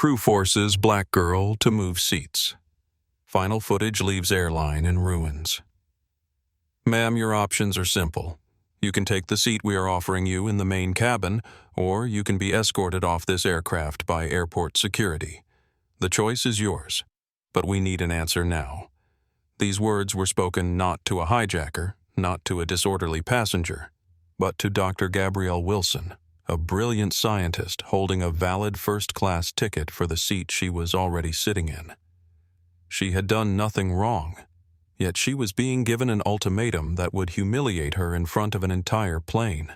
Crew forces black girl to move seats. Final footage leaves airline in ruins. Ma'am, your options are simple. You can take the seat we are offering you in the main cabin, or you can be escorted off this aircraft by airport security. The choice is yours, but we need an answer now. These words were spoken not to a hijacker, not to a disorderly passenger, but to Dr. Gabrielle Wilson, a brilliant scientist holding a valid first-class ticket for the seat she was already sitting in. She had done nothing wrong, yet she was being given an ultimatum that would humiliate her in front of an entire plane.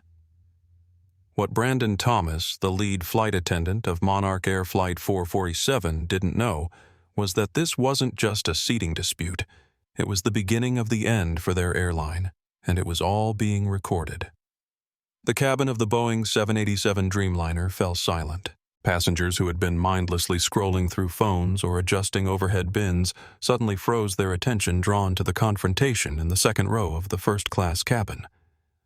What Brandon Thomas, the lead flight attendant of MonarchAir Flight 447, didn't know was that this wasn't just a seating dispute. It was the beginning of the end for their airline, and it was all being recorded. The cabin of the Boeing 787 Dreamliner fell silent. Passengers who had been mindlessly scrolling through phones or adjusting overhead bins suddenly froze, their attention drawn to the confrontation in the second row of the first-class cabin.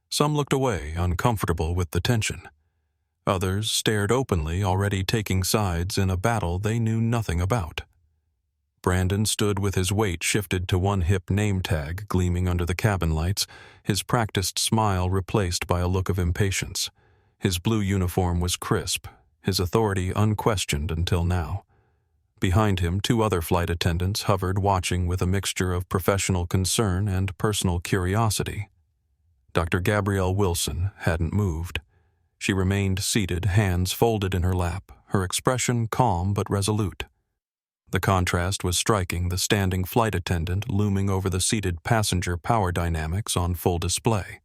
Some looked away, uncomfortable with the tension. Others stared openly, already taking sides in a battle they knew nothing about. Brandon stood with his weight shifted to one hip name tag gleaming under the cabin lights, his practiced smile replaced by a look of impatience. His blue uniform was crisp, his authority unquestioned until now. Behind him, two other flight attendants hovered, watching with a mixture of professional concern and personal curiosity. Dr. Gabrielle Wilson hadn't moved. She remained seated, hands folded in her lap, her expression calm but resolute. The contrast was striking, the standing flight attendant looming over the seated passenger power dynamics on full display.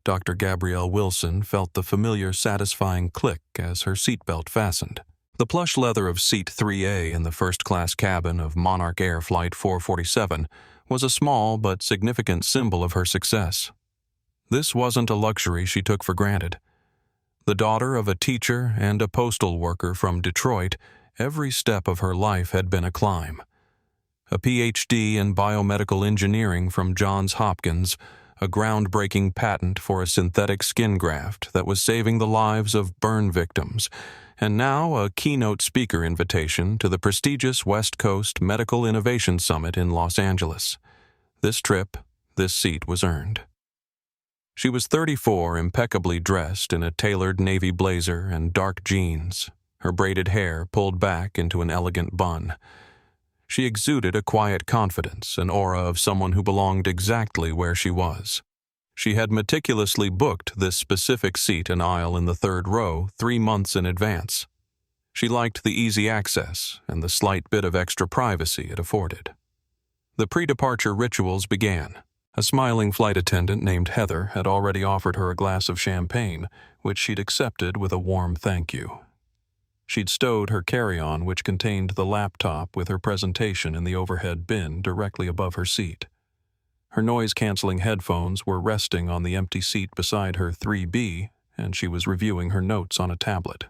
Dr. Gabrielle Wilson felt the familiar satisfying click as her seatbelt fastened. The plush leather of Seat 3A in the first-class cabin of MonarchAir Flight 447 was a small but significant symbol of her success. This wasn't a luxury she took for granted. The daughter of a teacher and a postal worker from Detroit, every step of her life had been a climb. A Ph.D. in biomedical engineering from Johns Hopkins, a groundbreaking patent for a synthetic skin graft that was saving the lives of burn victims, and now a keynote speaker invitation to the prestigious West Coast Medical Innovation Summit in Los Angeles. This trip, this seat was earned. She was 34, impeccably dressed in a tailored navy blazer and dark jeans, her braided hair pulled back into an elegant bun. She exuded a quiet confidence, an aura of someone who belonged exactly where she was. She had meticulously booked this specific seat and aisle in the third row 3 months in advance. She liked the easy access and the slight bit of extra privacy it afforded. The pre-departure rituals began. A smiling flight attendant named Heather had already offered her a glass of champagne, which she'd accepted with a warm thank you. She'd stowed her carry-on, which contained the laptop with her presentation, in the overhead bin directly above her seat. Her noise-canceling headphones were resting on the empty seat beside her 3B, and she was reviewing her notes on a tablet.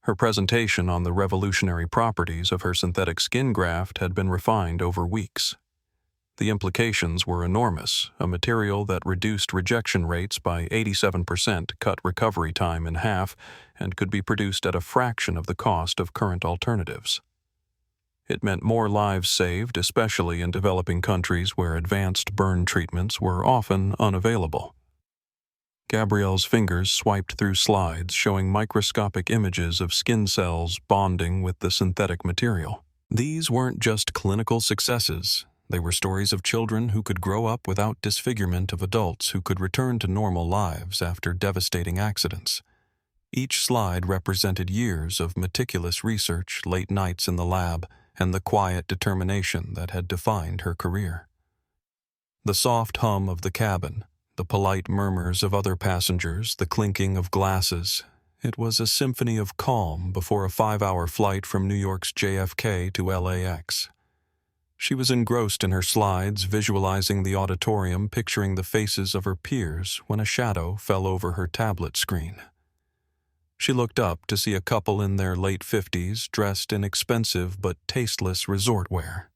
Her presentation on the revolutionary properties of her synthetic skin graft had been refined over weeks. The implications were enormous. A material that reduced rejection rates by 87% cut recovery time in half and could be produced at a fraction of the cost of current alternatives. It meant more lives saved, especially in developing countries where advanced burn treatments were often unavailable. Gabrielle's fingers swiped through slides showing microscopic images of skin cells bonding with the synthetic material. These weren't just clinical successes. They were stories of children who could grow up without disfigurement, of adults who could return to normal lives after devastating accidents. Each slide represented years of meticulous research, late nights in the lab, and the quiet determination that had defined her career. The soft hum of the cabin, the polite murmurs of other passengers, the clinking of glasses. It was a symphony of calm before a 5-hour flight from New York's JFK to LAX. She was engrossed in her slides, visualizing the auditorium, picturing the faces of her peers, when a shadow fell over her tablet screen. She looked up to see a couple in their late 50s, dressed in expensive but tasteless resort wear.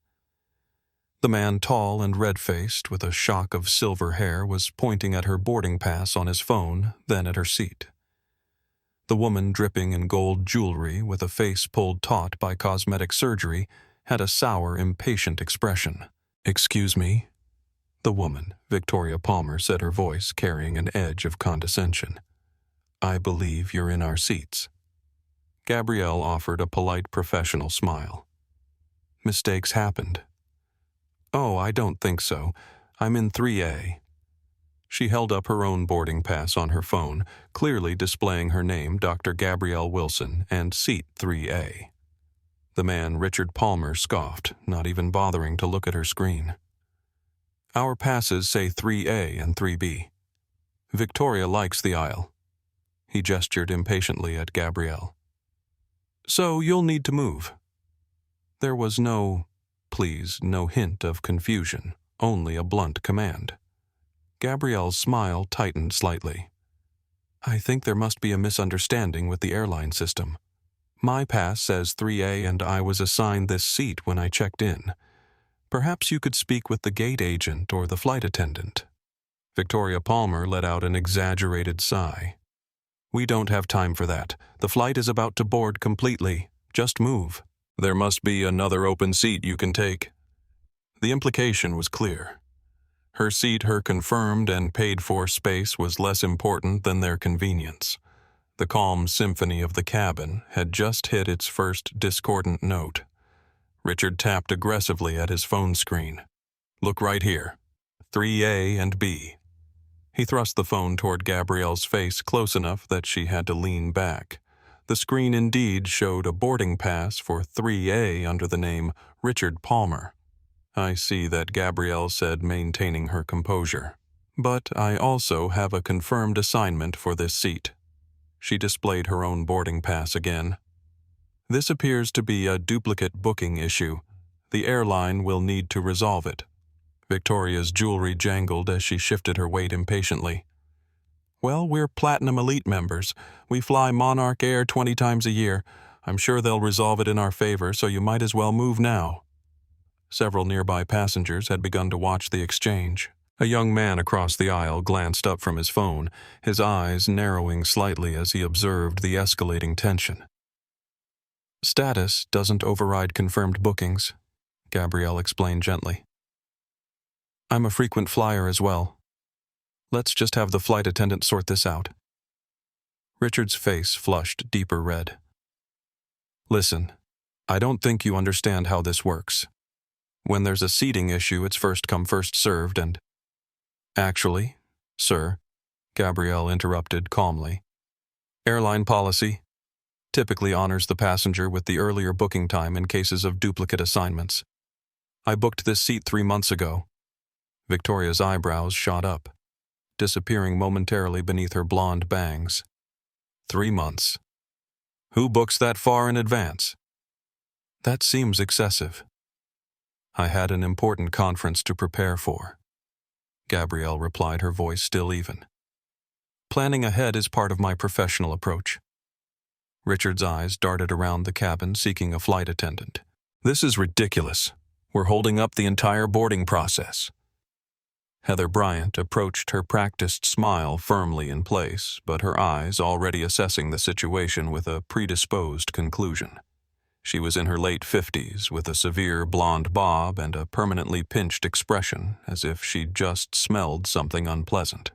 The man, tall and red-faced, with a shock of silver hair, was pointing at her boarding pass on his phone, then at her seat. The woman, dripping in gold jewelry with a face pulled taut by cosmetic surgery, had a sour, impatient expression. "Excuse me?" The woman, Victoria Palmer, said, her voice carrying an edge of condescension. "I believe you're in our seats." Gabrielle offered a polite professional smile. "Mistakes happened." "Oh, I don't think so. I'm in 3A. She held up her own boarding pass on her phone, clearly displaying her name, Dr. Gabrielle Wilson, and seat 3A. The man, Richard Palmer, scoffed, not even bothering to look at her screen. "Our passes say 3A and 3B. Victoria likes the aisle." He gestured impatiently at Gabrielle. "So you'll need to move." There was no hint of confusion, only a blunt command. Gabrielle's smile tightened slightly. "I think there must be a misunderstanding with the airline system. My pass says 3A and I was assigned this seat when I checked in. Perhaps you could speak with the gate agent or the flight attendant." Victoria Palmer let out an exaggerated sigh. "We don't have time for that. The flight is about to board completely. Just move. There must be another open seat you can take." The implication was clear. Her seat, her confirmed and paid-for space, was less important than their convenience. The calm symphony of the cabin had just hit its first discordant note. Richard tapped aggressively at his phone screen. "Look right here. 3A and B." He thrust the phone toward Gabrielle's face close enough that she had to lean back. The screen indeed showed a boarding pass for 3A under the name Richard Palmer. "I see that," Gabrielle said, maintaining her composure. "But I also have a confirmed assignment for this seat." She displayed her own boarding pass again. "This appears to be a duplicate booking issue. The airline will need to resolve it." Victoria's jewelry jangled as she shifted her weight impatiently. "Well, we're Platinum Elite members. We fly MonarchAir 20 times a year. I'm sure they'll resolve it in our favor, so you might as well move now." Several nearby passengers had begun to watch the exchange. A young man across the aisle glanced up from his phone, his eyes narrowing slightly as he observed the escalating tension. "Status doesn't override confirmed bookings," Gabrielle explained gently. "I'm a frequent flyer as well. Let's just have the flight attendant sort this out." Richard's face flushed deeper red. "Listen, I don't think you understand how this works. When there's a seating issue, it's first come, first served, and—" "Actually, sir," Gabrielle interrupted calmly, "airline policy typically honors the passenger with the earlier booking time in cases of duplicate assignments. I booked this seat 3 months ago." Victoria's eyebrows shot up, disappearing momentarily beneath her blonde bangs. 3 months. Who books that far in advance? That seems excessive. I had an important conference to prepare for. Gabrielle replied, her voice still even. Planning ahead is part of my professional approach. Richard's eyes darted around the cabin, seeking a flight attendant. This is ridiculous. We're holding up the entire boarding process. Heather Bryant approached, her practiced smile firmly in place, but her eyes already assessing the situation with a predisposed conclusion. She was in her late 50s, with a severe blonde bob and a permanently pinched expression, as if she'd just smelled something unpleasant.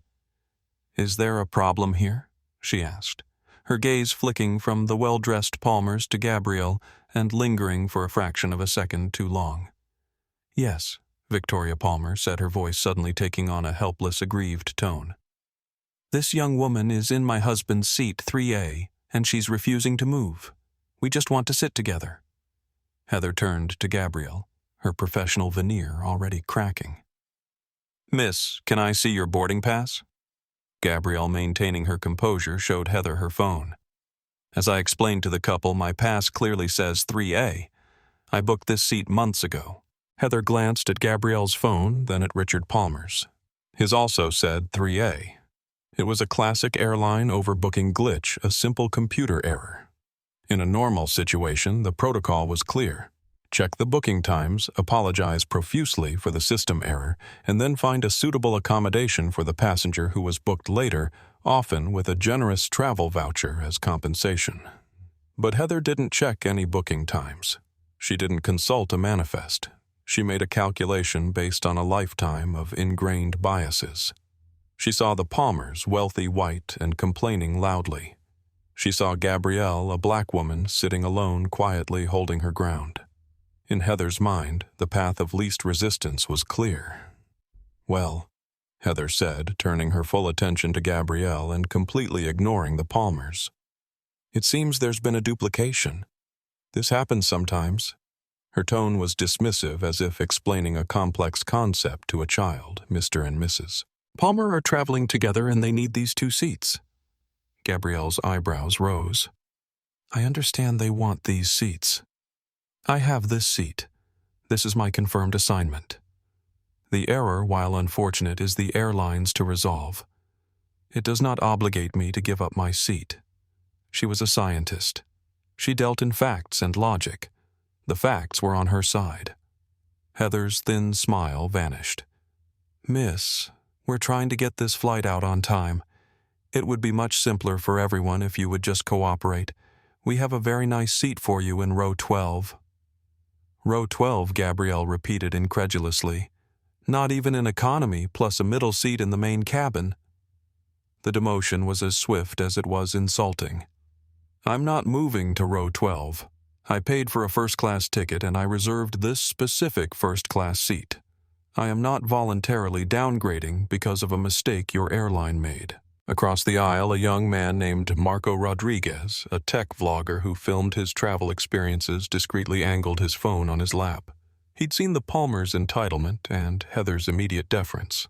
"Is there a problem here?" she asked, her gaze flicking from the well-dressed Palmers to Gabrielle and lingering for a fraction of a second too long. "Yes," Victoria Palmer said, her voice suddenly taking on a helpless, aggrieved tone. "This young woman is in my husband's seat 3A, and she's refusing to move. We just want to sit together." Heather turned to Gabrielle, her professional veneer already cracking. "Miss, can I see your boarding pass?" Gabrielle, maintaining her composure, showed Heather her phone. "As I explained to the couple, my pass clearly says 3A. I booked this seat months ago." Heather glanced at Gabrielle's phone, then at Richard Palmer's. His also said 3A. It was a classic airline overbooking glitch, a simple computer error. In a normal situation, the protocol was clear. Check the booking times, apologize profusely for the system error, and then find a suitable accommodation for the passenger who was booked later, often with a generous travel voucher as compensation. But Heather didn't check any booking times. She didn't consult a manifest. She made a calculation based on a lifetime of ingrained biases. She saw the Palmers, wealthy, white, and complaining loudly. She saw Gabrielle, a black woman, sitting alone, quietly holding her ground. In Heather's mind, the path of least resistance was clear. "Well," Heather said, turning her full attention to Gabrielle and completely ignoring the Palmers, "it seems there's been a duplication. This happens sometimes." Her tone was dismissive, as if explaining a complex concept to a child. "Mr. and Mrs. Palmer are traveling together and they need these 2 seats." Gabrielle's eyebrows rose. "I understand they want these seats. I have this seat. This is my confirmed assignment. The error, while unfortunate, is the airline's to resolve. It does not obligate me to give up my seat." She was a scientist. She dealt in facts and logic. The facts were on her side. Heather's thin smile vanished. "Miss, we're trying to get this flight out on time. It would be much simpler for everyone if you would just cooperate. We have a very nice seat for you in row 12. "Row 12, Gabrielle repeated incredulously. "Not even an economy plus a middle seat in the main cabin." The demotion was as swift as it was insulting. "I'm not moving to row 12. I paid for a first-class ticket and I reserved this specific first-class seat. I am not voluntarily downgrading because of a mistake your airline made." Across the aisle, a young man named Marco Rodriguez, a tech vlogger who filmed his travel experiences, discreetly angled his phone on his lap. He'd seen the Palmers' entitlement and Heather's immediate deference.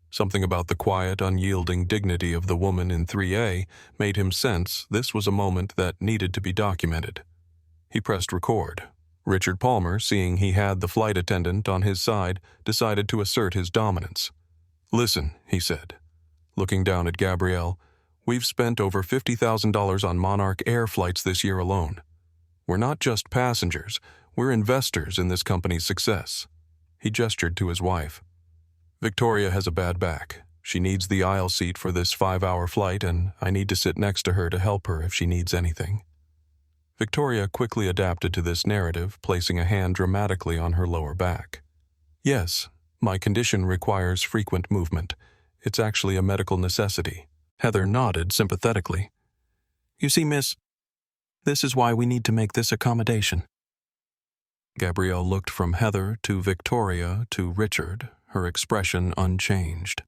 Something about the quiet, unyielding dignity of the woman in 3A made him sense this was a moment that needed to be documented. He pressed record. Richard Palmer, seeing he had the flight attendant on his side, decided to assert his dominance. "Listen," he said, looking down at Gabrielle, "we've spent over $50,000 on MonarchAir flights this year alone. We're not just passengers, we're investors in this company's success." He gestured to his wife. "Victoria has a bad back. She needs the aisle seat for this 5-hour flight, and I need to sit next to her to help her if she needs anything." Victoria quickly adapted to this narrative, placing a hand dramatically on her lower back. "Yes, my condition requires frequent movement. It's actually a medical necessity." Heather nodded sympathetically. "You see, miss, this is why we need to make this accommodation." Gabrielle looked from Heather to Victoria to Richard, her expression unchanged.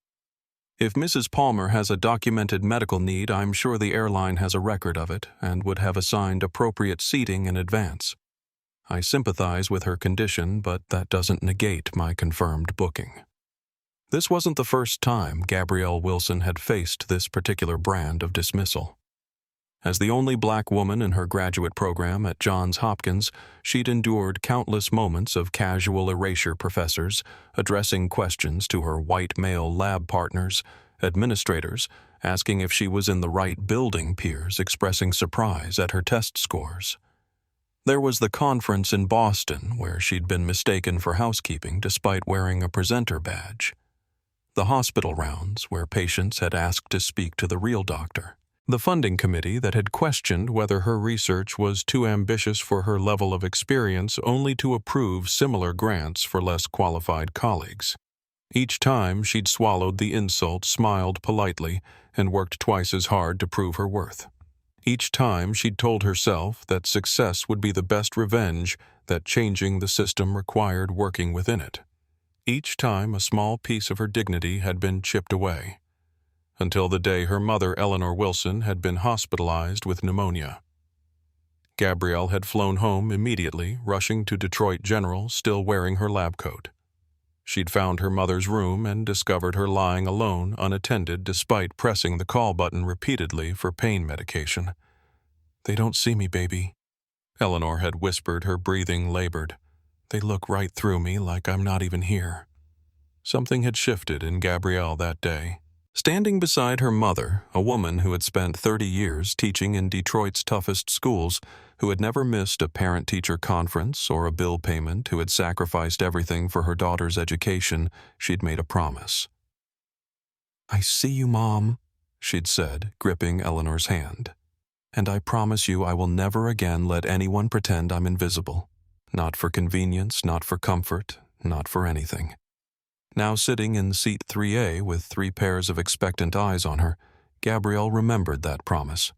"If Mrs. Palmer has a documented medical need, I'm sure the airline has a record of it and would have assigned appropriate seating in advance. I sympathize with her condition, but that doesn't negate my confirmed booking." This wasn't the first time Gabrielle Wilson had faced this particular brand of dismissal. As the only black woman in her graduate program at Johns Hopkins, she'd endured countless moments of casual erasure professors addressing questions to her white male lab partners, administrators asking if she was in the right building, peers expressing surprise at her test scores. There was the conference in Boston where she'd been mistaken for housekeeping despite wearing a presenter badge. The hospital rounds where patients had asked to speak to the real doctor. The funding committee that had questioned whether her research was too ambitious for her level of experience only to approve similar grants for less qualified colleagues. Each time she'd swallowed the insult, smiled politely, and worked twice as hard to prove her worth. Each time she'd told herself that success would be the best revenge, that changing the system required working within it. Each time a small piece of her dignity had been chipped away, until the day her mother, Eleanor Wilson, had been hospitalized with pneumonia. Gabrielle had flown home immediately, rushing to Detroit General, still wearing her lab coat. She'd found her mother's room and discovered her lying alone, unattended, despite pressing the call button repeatedly for pain medication. "They don't see me, baby," Eleanor had whispered, her breathing labored. "They look right through me like I'm not even here." Something had shifted in Gabrielle that day. Standing beside her mother, a woman who had spent 30 years teaching in Detroit's toughest schools, who had never missed a parent-teacher conference or a bill payment, who had sacrificed everything for her daughter's education, she'd made a promise. "I see you, Mom," she'd said, gripping Eleanor's hand. "And I promise you I will never again let anyone pretend I'm invisible. Not for convenience, not for comfort, not for anything." Now sitting in seat 3A with 3 pairs of expectant eyes on her, Gabrielle remembered that promise.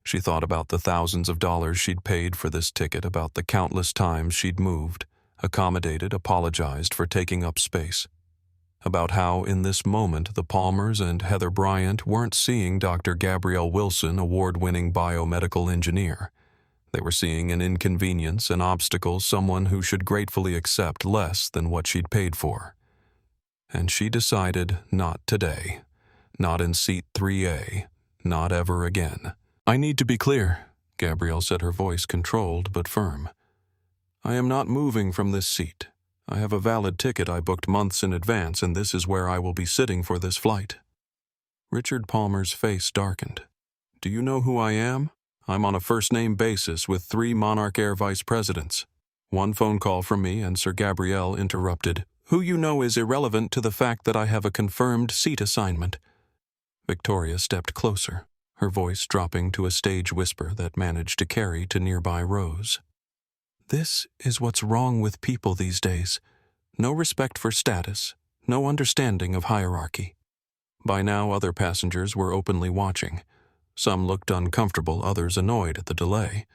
She thought about the thousands of dollars she'd paid for this ticket, about the countless times she'd moved, accommodated, apologized for taking up space. About how, in this moment, the Palmers and Heather Bryant weren't seeing Dr. Gabrielle Wilson, award-winning biomedical engineer. They were seeing an inconvenience, an obstacle, someone who should gratefully accept less than what she'd paid for. And she decided not today, not in seat 3A, not ever again. "I need to be clear," Gabrielle said, her voice controlled but firm. "I am not moving from this seat. I have a valid ticket I booked months in advance, and this is where I will be sitting for this flight." Richard Palmer's face darkened. "Do you know who I am? I'm on a first-name basis with 3 MonarchAir vice presidents. One phone call from me, and Sir Gabrielle interrupted. Who you know is irrelevant to the fact that I have a confirmed seat assignment." Victoria stepped closer, her voice dropping to a stage whisper that managed to carry to nearby rows. "This is what's wrong with people these days. No respect for status, no understanding of hierarchy." By now other passengers were openly watching. Some looked uncomfortable, others annoyed at the delay.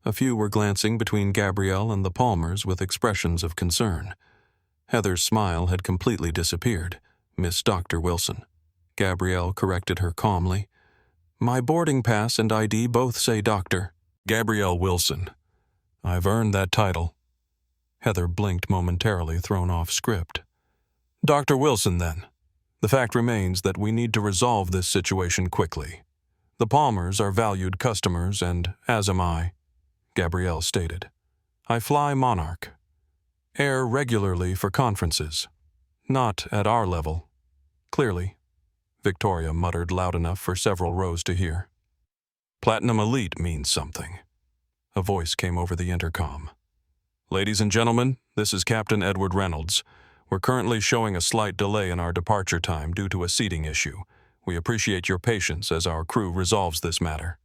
A few were glancing between Gabrielle and the Palmers with expressions of concern. Heather's smile had completely disappeared. "Miss Dr. Wilson." Gabrielle corrected her calmly. "My boarding pass and ID both say doctor." "Gabrielle Wilson. I've earned that title." Heather blinked momentarily, thrown off script. "Dr. Wilson, then. The fact remains that we need to resolve this situation quickly. The Palmers are valued customers, and as am I," Gabrielle stated. "I fly Monarch Air regularly for conferences. Not at our level. Clearly," Victoria muttered loud enough for several rows to hear. "Platinum Elite means something." A voice came over the intercom. "Ladies and gentlemen, this is Captain Edward Reynolds. We're currently showing a slight delay in our departure time due to a seating issue. We appreciate your patience as our crew resolves this matter."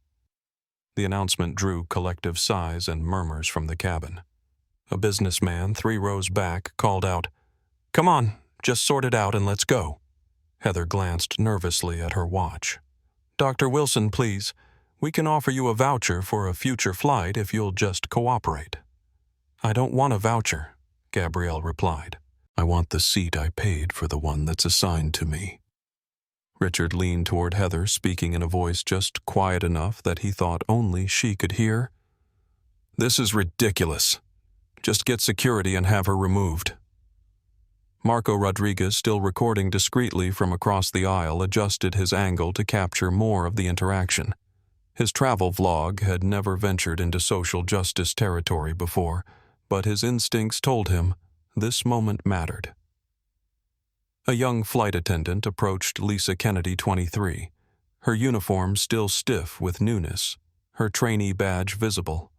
The announcement drew collective sighs and murmurs from the cabin. A businessman 3 rows back called out, "Come on, just sort it out and let's go." Heather glanced nervously at her watch. "Dr. Wilson, please. We can offer you a voucher for a future flight if you'll just cooperate." "I don't want a voucher," Gabrielle replied. "I want the seat I paid for, the one that's assigned to me." Richard leaned toward Heather, speaking in a voice just quiet enough that he thought only she could hear. "This is ridiculous. Just get security and have her removed." Marco Rodriguez, still recording discreetly from across the aisle, adjusted his angle to capture more of the interaction. His travel vlog had never ventured into social justice territory before, but his instincts told him this moment mattered. A young flight attendant approached Lisa Kennedy, 23, her uniform still stiff with newness, her trainee badge visible.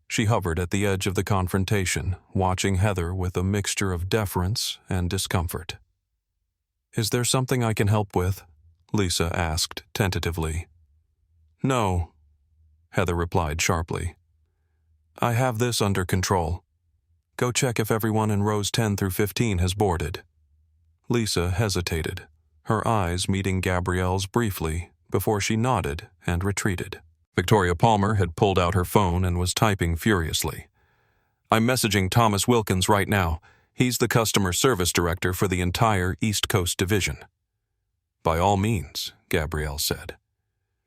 She hovered at the edge of the confrontation, watching Heather with a mixture of deference and discomfort. "Is there something I can help with?" Lisa asked tentatively. "No," Heather replied sharply. "I have this under control. Go check if everyone in rows 10 through 15 has boarded." Lisa hesitated, her eyes meeting Gabrielle's briefly before she nodded and retreated. Victoria Palmer had pulled out her phone and was typing furiously. "I'm messaging Thomas Wilkins right now. He's the customer service director for the entire East Coast division." "By all means," Gabrielle said.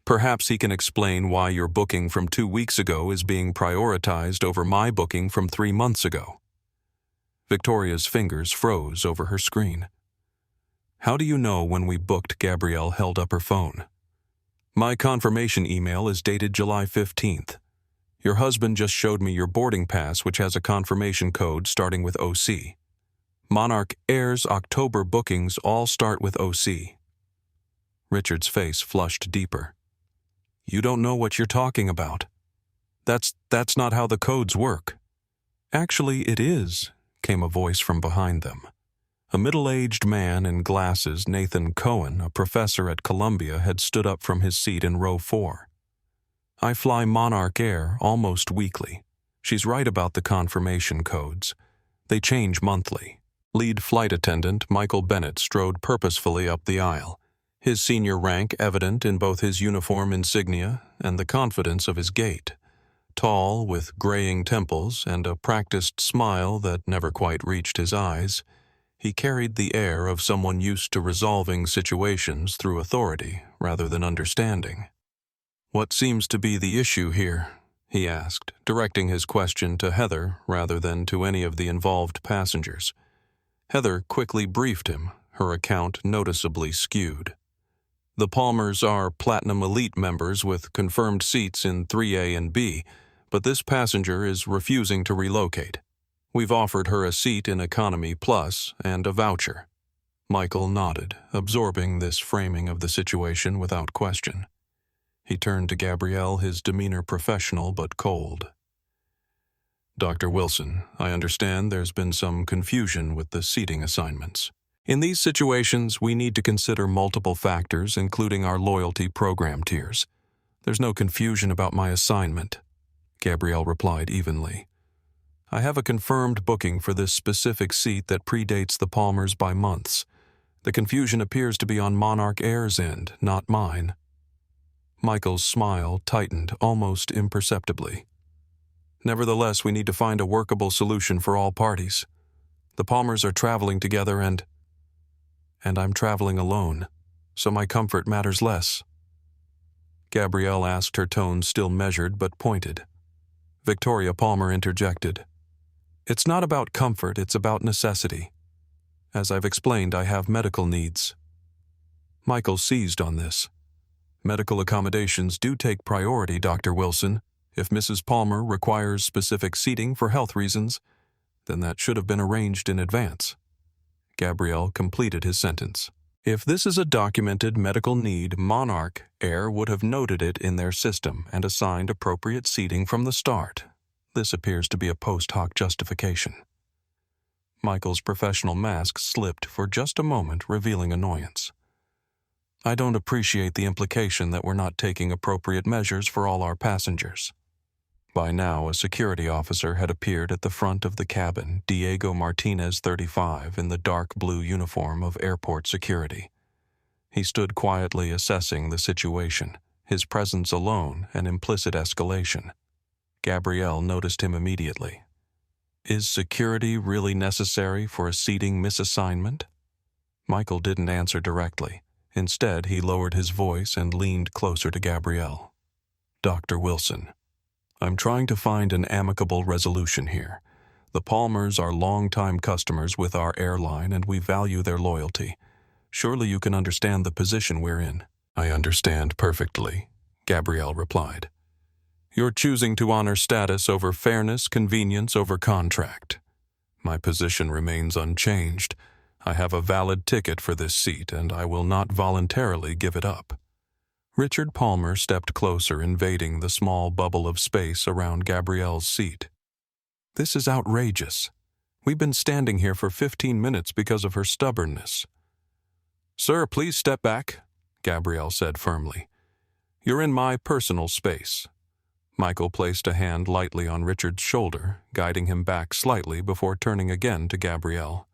"Perhaps he can explain why your booking from 2 weeks ago is being prioritized over my booking from 3 months ago." Victoria's fingers froze over her screen. "How do you know when we booked?" Gabrielle held up her phone. "My confirmation email is dated July 15th. Your husband just showed me your boarding pass, which has a confirmation code starting with OC. Monarch Air's October bookings all start with OC." Richard's face flushed deeper. "You don't know what you're talking about. That's not how the codes work." "Actually, it is," came a voice from behind them. A middle-aged man in glasses, Nathan Cohen, a professor at Columbia, had stood up from his seat in row 4. "I fly MonarchAir almost weekly. She's right about the confirmation codes. They change monthly." Lead flight attendant Michael Bennett strode purposefully up the aisle, his senior rank evident in both his uniform insignia and the confidence of his gait. Tall, with graying temples and a practiced smile that never quite reached his eyes, he carried the air of someone used to resolving situations through authority rather than understanding. "What seems to be the issue here?" he asked, directing his question to Heather rather than to any of the involved passengers. Heather quickly briefed him, her account noticeably skewed. "The Palmers are Platinum Elite members with confirmed seats in 3A and B, but this passenger is refusing to relocate. We've offered her a seat in Economy Plus and a voucher." Michael nodded, absorbing this framing of the situation without question. He turned to Gabrielle, his demeanor professional but cold. "Dr. Wilson, I understand there's been some confusion with the seating assignments. In these situations, we need to consider multiple factors, including our loyalty program tiers. There's no confusion about my assignment," Gabrielle replied evenly. "I have a confirmed booking for this specific seat that predates the Palmers by months. The confusion appears to be on MonarchAir's end, not mine." Michael's smile tightened almost imperceptibly. "Nevertheless, we need to find a workable solution for all parties. The Palmers are traveling together and I'm traveling alone, so my comfort matters less." Gabrielle asked, her tone still measured but pointed. Victoria Palmer interjected. "It's not about comfort, it's about necessity. As I've explained, I have medical needs." Michael seized on this. "Medical accommodations do take priority, Dr. Wilson. If Mrs. Palmer requires specific seating for health reasons, then that should have been arranged in advance." Gabrielle completed his sentence. "If this is a documented medical need, MonarchAir would have noted it in their system and assigned appropriate seating from the start. This appears to be a post hoc justification." Michael's professional mask slipped for just a moment, revealing annoyance. "I don't appreciate the implication that we're not taking appropriate measures for all our passengers." By now, a security officer had appeared at the front of the cabin, Diego Martinez, 35, in the dark blue uniform of airport security. He stood quietly assessing the situation, his presence alone an implicit escalation. Gabrielle noticed him immediately. "Is security really necessary for a seating misassignment?" Michael didn't answer directly. Instead, he lowered his voice and leaned closer to Gabrielle. "Dr. Wilson, I'm trying to find an amicable resolution here. The Palmers are longtime customers with our airline and we value their loyalty. Surely you can understand the position we're in." "I understand perfectly," Gabrielle replied. "You're choosing to honor status over fairness, convenience over contract. My position remains unchanged. I have a valid ticket for this seat and I will not voluntarily give it up." Richard Palmer stepped closer, invading the small bubble of space around Gabrielle's seat. "This is outrageous. We've been standing here for 15 minutes because of her stubbornness." "Sir, please step back," Gabrielle said firmly. "You're in my personal space." Michael placed a hand lightly on Richard's shoulder, guiding him back slightly before turning again to Gabrielle.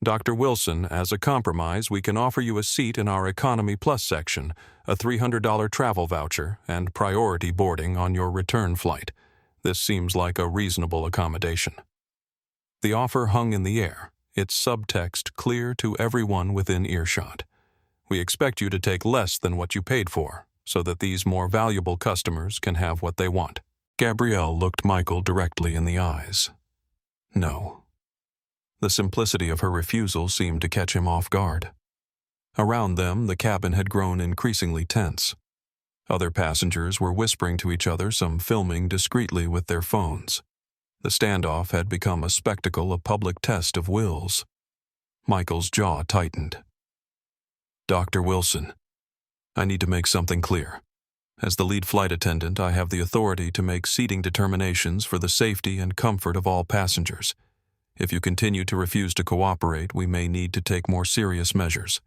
"Dr. Wilson, as a compromise, we can offer you a seat in our Economy Plus section, a $300 travel voucher, and priority boarding on your return flight. This seems like a reasonable accommodation." The offer hung in the air, its subtext clear to everyone within earshot. "We expect you to take less than what you paid for, so that these more valuable customers can have what they want." Gabrielle looked Michael directly in the eyes. No. The simplicity of her refusal seemed to catch him off guard. Around them, the cabin had grown increasingly tense. Other passengers were whispering to each other, some filming discreetly with their phones. The standoff had become a spectacle, a public test of wills. Michael's jaw tightened. "Dr. Wilson, I need to make something clear. As the lead flight attendant, I have the authority to make seating determinations for the safety and comfort of all passengers. If you continue to refuse to cooperate, we may need to take more serious measures.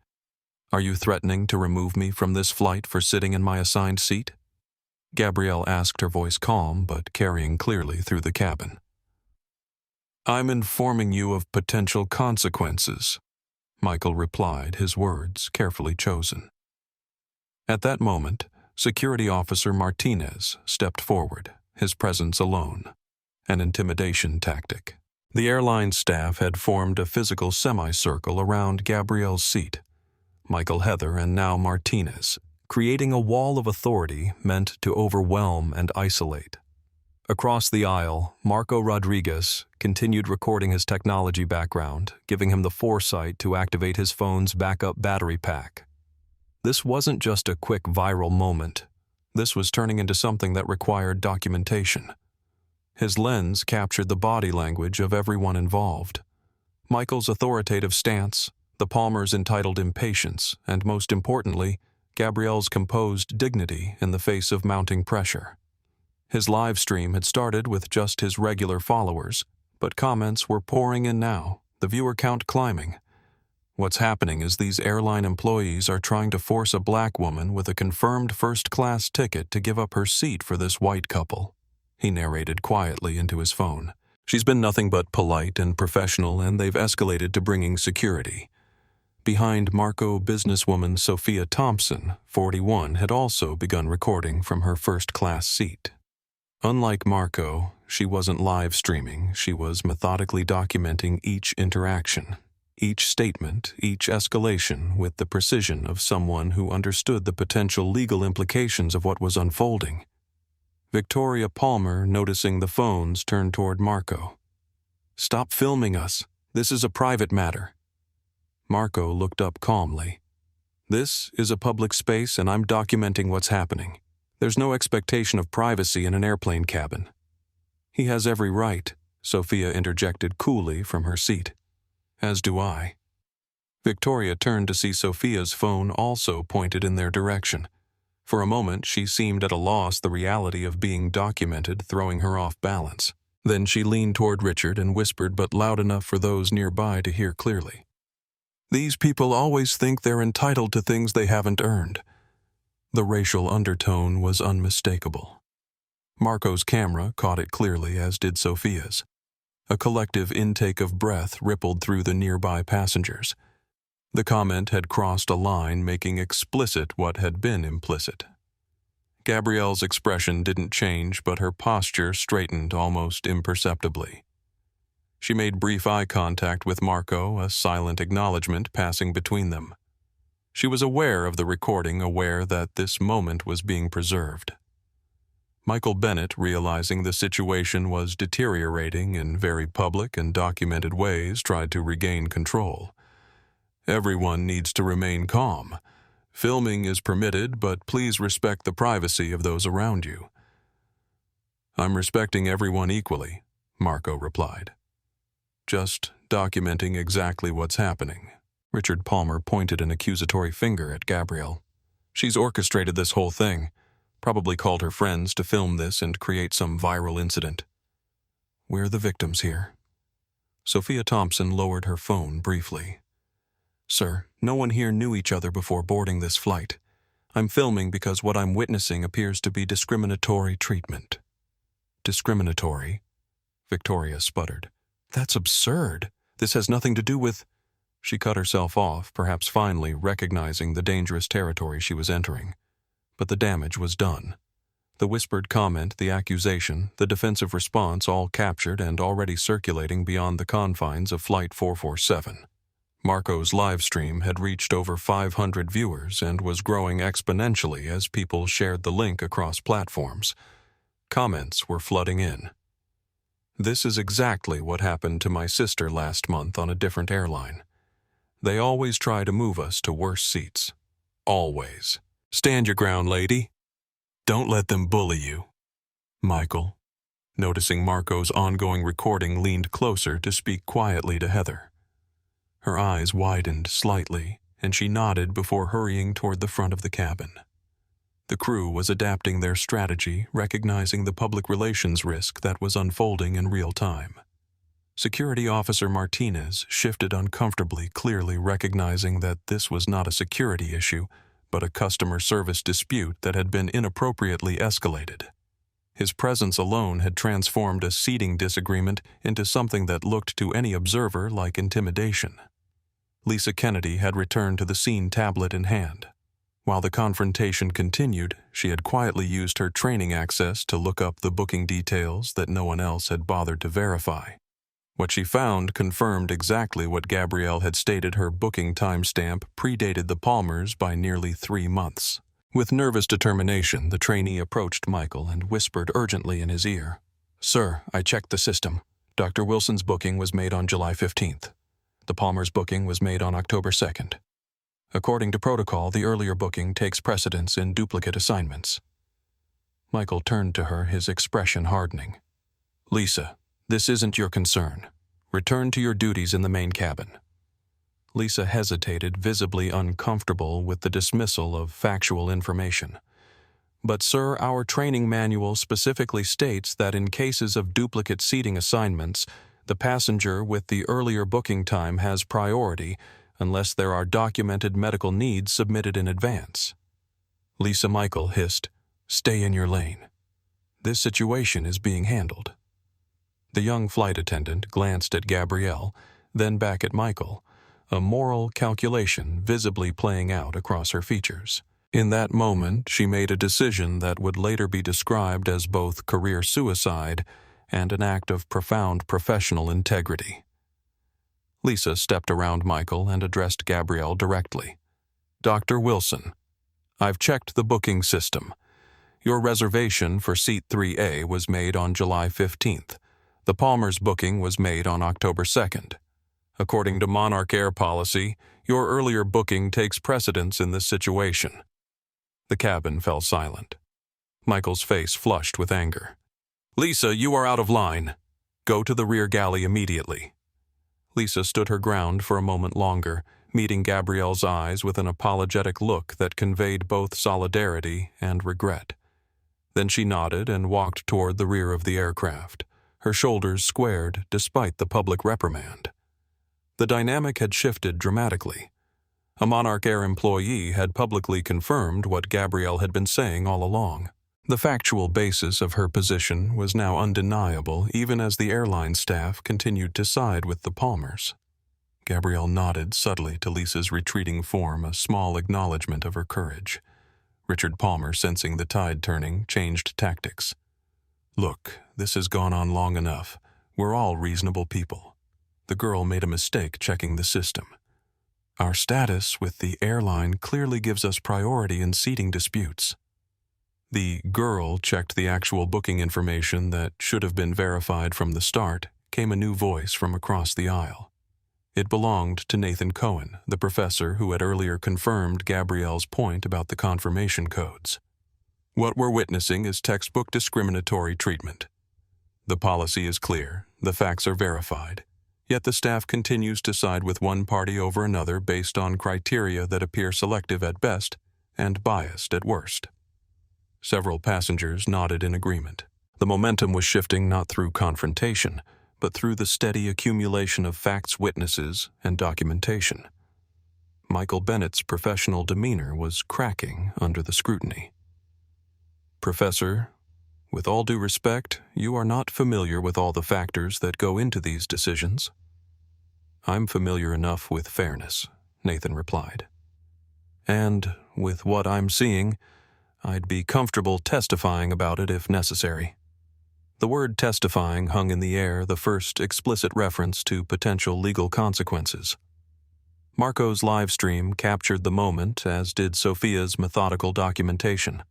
Are you threatening to remove me from this flight for sitting in my assigned seat? Gabrielle asked, her voice calm but carrying clearly through the cabin. I'm informing you of potential consequences, Michael replied, his words carefully chosen. At that moment, Security Officer Martinez stepped forward, his presence alone, an intimidation tactic. The airline staff had formed a physical semicircle around Gabrielle's seat, Michael, Heather, and now Martinez, creating a wall of authority meant to overwhelm and isolate. Across the aisle, Marco Rodriguez continued recording his technology background, giving him the foresight to activate his phone's backup battery pack. This wasn't just a quick viral moment. This was turning into something that required documentation. His lens captured the body language of everyone involved. Michael's authoritative stance, the Palmer's entitled impatience, and most importantly, Gabrielle's composed dignity in the face of mounting pressure. His live stream had started with just his regular followers, but comments were pouring in now, the viewer count climbing. What's happening is these airline employees are trying to force a black woman with a confirmed first-class ticket to give up her seat for this white couple, he narrated quietly into his phone. She's been nothing but polite and professional, and they've escalated to bringing security. Behind Marco, businesswoman Sophia Thompson, 41, had also begun recording from her first-class seat. Unlike Marco, she wasn't live streaming, she was methodically documenting each interaction, each statement, each escalation with the precision of someone who understood the potential legal implications of what was unfolding. Victoria Palmer, noticing the phones, turned toward Marco. "Stop filming us. This is a private matter." Marco looked up calmly. "This is a public space and I'm documenting what's happening. There's no expectation of privacy in an airplane cabin." "He has every right," Sophia interjected coolly from her seat. "As do I." Victoria turned to see Sophia's phone also pointed in their direction. For a moment, she seemed at a loss, the reality of being documented throwing her off balance. Then she leaned toward Richard and whispered, but loud enough for those nearby to hear clearly. "These people always think they're entitled to things they haven't earned." The racial undertone was unmistakable. Marco's camera caught it clearly, as did Sophia's. A collective intake of breath rippled through the nearby passengers. The comment had crossed a line, making explicit what had been implicit. Gabrielle's expression didn't change, but her posture straightened almost imperceptibly. She made brief eye contact with Marco, a silent acknowledgement passing between them. She was aware of the recording, aware that this moment was being preserved. Michael Bennett, realizing the situation was deteriorating in very public and documented ways, tried to regain control. "Everyone needs to remain calm. Filming is permitted, but please respect the privacy of those around you." "I'm respecting everyone equally," Marco replied. "Just documenting exactly what's happening." Richard Palmer pointed an accusatory finger at Gabrielle. "She's orchestrated this whole thing. Probably called her friends to film this and create some viral incident. We're the victims here." Sophia Thompson lowered her phone briefly. "Sir, no one here knew each other before boarding this flight. I'm filming because what I'm witnessing appears to be discriminatory treatment." "Discriminatory?" Victoria sputtered. "That's absurd. This has nothing to do with—" She cut herself off, perhaps finally recognizing the dangerous territory she was entering. But the damage was done. The whispered comment, the accusation, the defensive response, all captured and already circulating beyond the confines of Flight 447. Marco's live stream had reached over 500 viewers and was growing exponentially as people shared the link across platforms. Comments were flooding in. "This is exactly what happened to my sister last month on a different airline. They always try to move us to worse seats. Always. Stand your ground, lady. Don't let them bully you." Michael, noticing Marco's ongoing recording, leaned closer to speak quietly to Heather. Her eyes widened slightly, and she nodded before hurrying toward the front of the cabin. The crew was adapting their strategy, recognizing the public relations risk that was unfolding in real time. Security Officer Martinez shifted uncomfortably, clearly recognizing that this was not a security issue, but a customer service dispute that had been inappropriately escalated. His presence alone had transformed a seating disagreement into something that looked to any observer like intimidation. Lisa Kennedy had returned to the scene, tablet in hand. While the confrontation continued, she had quietly used her training access to look up the booking details that no one else had bothered to verify. What she found confirmed exactly what Gabrielle had stated. Her booking timestamp predated the Palmers by nearly 3 months. With nervous determination, the trainee approached Michael and whispered urgently in his ear, "Sir, I checked the system. Dr. Wilson's booking was made on July 15th. The Palmers' booking was made on October 2nd. According to protocol, the earlier booking takes precedence in duplicate assignments." Michael turned to her, his expression hardening. "Lisa, this isn't your concern. Return to your duties in the main cabin." Lisa hesitated, visibly uncomfortable with the dismissal of factual information. "But sir, our training manual specifically states that in cases of duplicate seating assignments, the passenger with the earlier booking time has priority unless there are documented medical needs submitted in advance." Lisa, Michael hissed, "Stay in your lane. This situation is being handled." The young flight attendant glanced at Gabrielle, then back at Michael, a moral calculation visibly playing out across her features. In that moment, she made a decision that would later be described as both career suicide and an act of profound professional integrity. Lisa stepped around Michael and addressed Gabrielle directly. "Dr. Wilson, I've checked the booking system. Your reservation for seat 3A was made on July 15th. The Palmers' booking was made on October 2nd. According to MonarchAir policy, your earlier booking takes precedence in this situation." The cabin fell silent. Michael's face flushed with anger. "Lisa, you are out of line. Go to the rear galley immediately." Lisa stood her ground for a moment longer, meeting Gabrielle's eyes with an apologetic look that conveyed both solidarity and regret. Then she nodded and walked toward the rear of the aircraft, her shoulders squared despite the public reprimand. The dynamic had shifted dramatically. A MonarchAir employee had publicly confirmed what Gabrielle had been saying all along. The factual basis of her position was now undeniable, even as the airline staff continued to side with the Palmers. Gabrielle nodded subtly to Lisa's retreating form, a small acknowledgement of her courage. Richard Palmer, sensing the tide turning, changed tactics. "Look, this has gone on long enough. We're all reasonable people. The girl made a mistake checking the system. Our status with the airline clearly gives us priority in seating disputes." The "girl" checked the actual booking information that should have been verified from the start, came a new voice from across the aisle. It belonged to Nathan Cohen, the professor who had earlier confirmed Gabrielle's point about the confirmation codes. "What we're witnessing is textbook discriminatory treatment. The policy is clear, the facts are verified, yet the staff continues to side with one party over another based on criteria that appear selective at best and biased at worst." Several passengers nodded in agreement. The momentum was shifting not through confrontation, but through the steady accumulation of facts, witnesses, and documentation. Michael Bennett's professional demeanor was cracking under the scrutiny. "Professor, with all due respect, you are not familiar with all the factors that go into these decisions." "I'm familiar enough with fairness," Nathan replied. "And with what I'm seeing, I'd be comfortable testifying about it if necessary." The word testifying hung in the air, the first explicit reference to potential legal consequences. Marco's live stream captured the moment, as did Sophia's methodical documentation.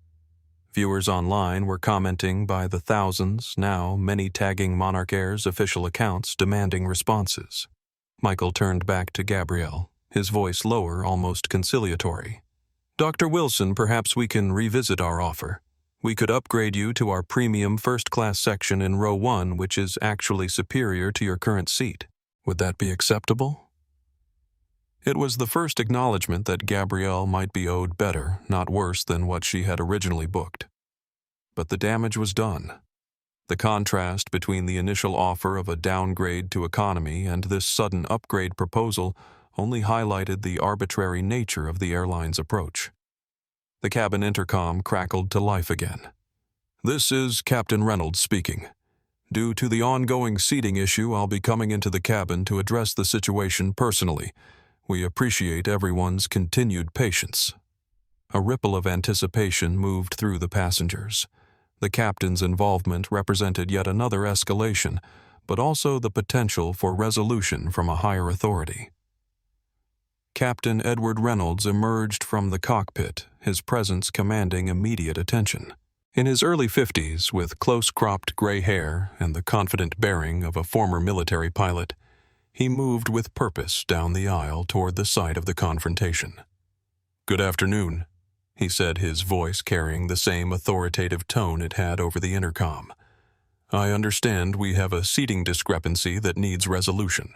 Viewers online were commenting by the thousands, now many tagging MonarchAir's official accounts demanding responses. Michael turned back to Gabrielle, his voice lower, almost conciliatory. "Dr. Wilson, perhaps we can revisit our offer. We could upgrade you to our premium first-class section in row 1, which is actually superior to your current seat. Would that be acceptable?" It was the first acknowledgement that Gabrielle might be owed better, not worse than what she had originally booked. But the damage was done. The contrast between the initial offer of a downgrade to economy and this sudden upgrade proposal only highlighted the arbitrary nature of the airline's approach. The cabin intercom crackled to life again. "This is Captain Reynolds speaking. Due to the ongoing seating issue, I'll be coming into the cabin to address the situation personally. We appreciate everyone's continued patience." A ripple of anticipation moved through the passengers. The captain's involvement represented yet another escalation, but also the potential for resolution from a higher authority. Captain Edward Reynolds emerged from the cockpit, his presence commanding immediate attention. In his early 50s, with close-cropped gray hair and the confident bearing of a former military pilot, he moved with purpose down the aisle toward the site of the confrontation. "Good afternoon," he said, his voice carrying the same authoritative tone it had over the intercom. "I understand we have a seating discrepancy that needs resolution."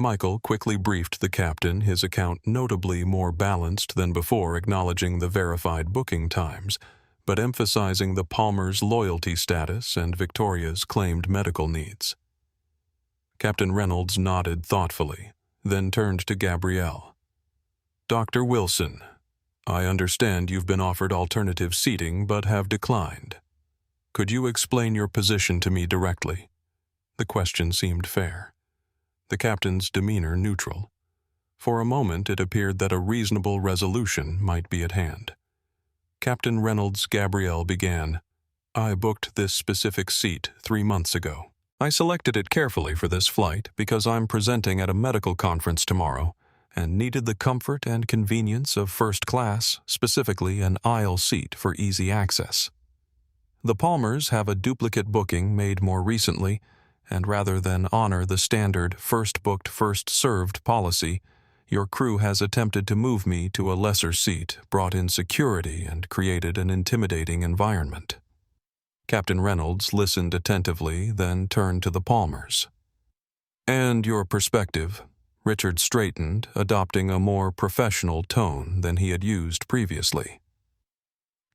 Michael quickly briefed the captain, his account notably more balanced than before, acknowledging the verified booking times, but emphasizing the Palmers' loyalty status and Victoria's claimed medical needs. Captain Reynolds nodded thoughtfully, then turned to Gabrielle. "Dr. Wilson, I understand you've been offered alternative seating but have declined. Could you explain your position to me directly?" The question seemed fair. The captain's demeanor neutral. For a moment it appeared that a reasonable resolution might be at hand. Captain Reynolds Gabrielle began, "I booked this specific seat 3 months ago. I selected it carefully for this flight because I'm presenting at a medical conference tomorrow and needed the comfort and convenience of first class, specifically an aisle seat for easy access. The Palmers have a duplicate booking made more recently, and rather than honor the standard first booked, first served policy, your crew has attempted to move me to a lesser seat, brought in security, and created an intimidating environment." Captain Reynolds listened attentively, then turned to the Palmers. "And your perspective?" Richard straightened, adopting a more professional tone than he had used previously.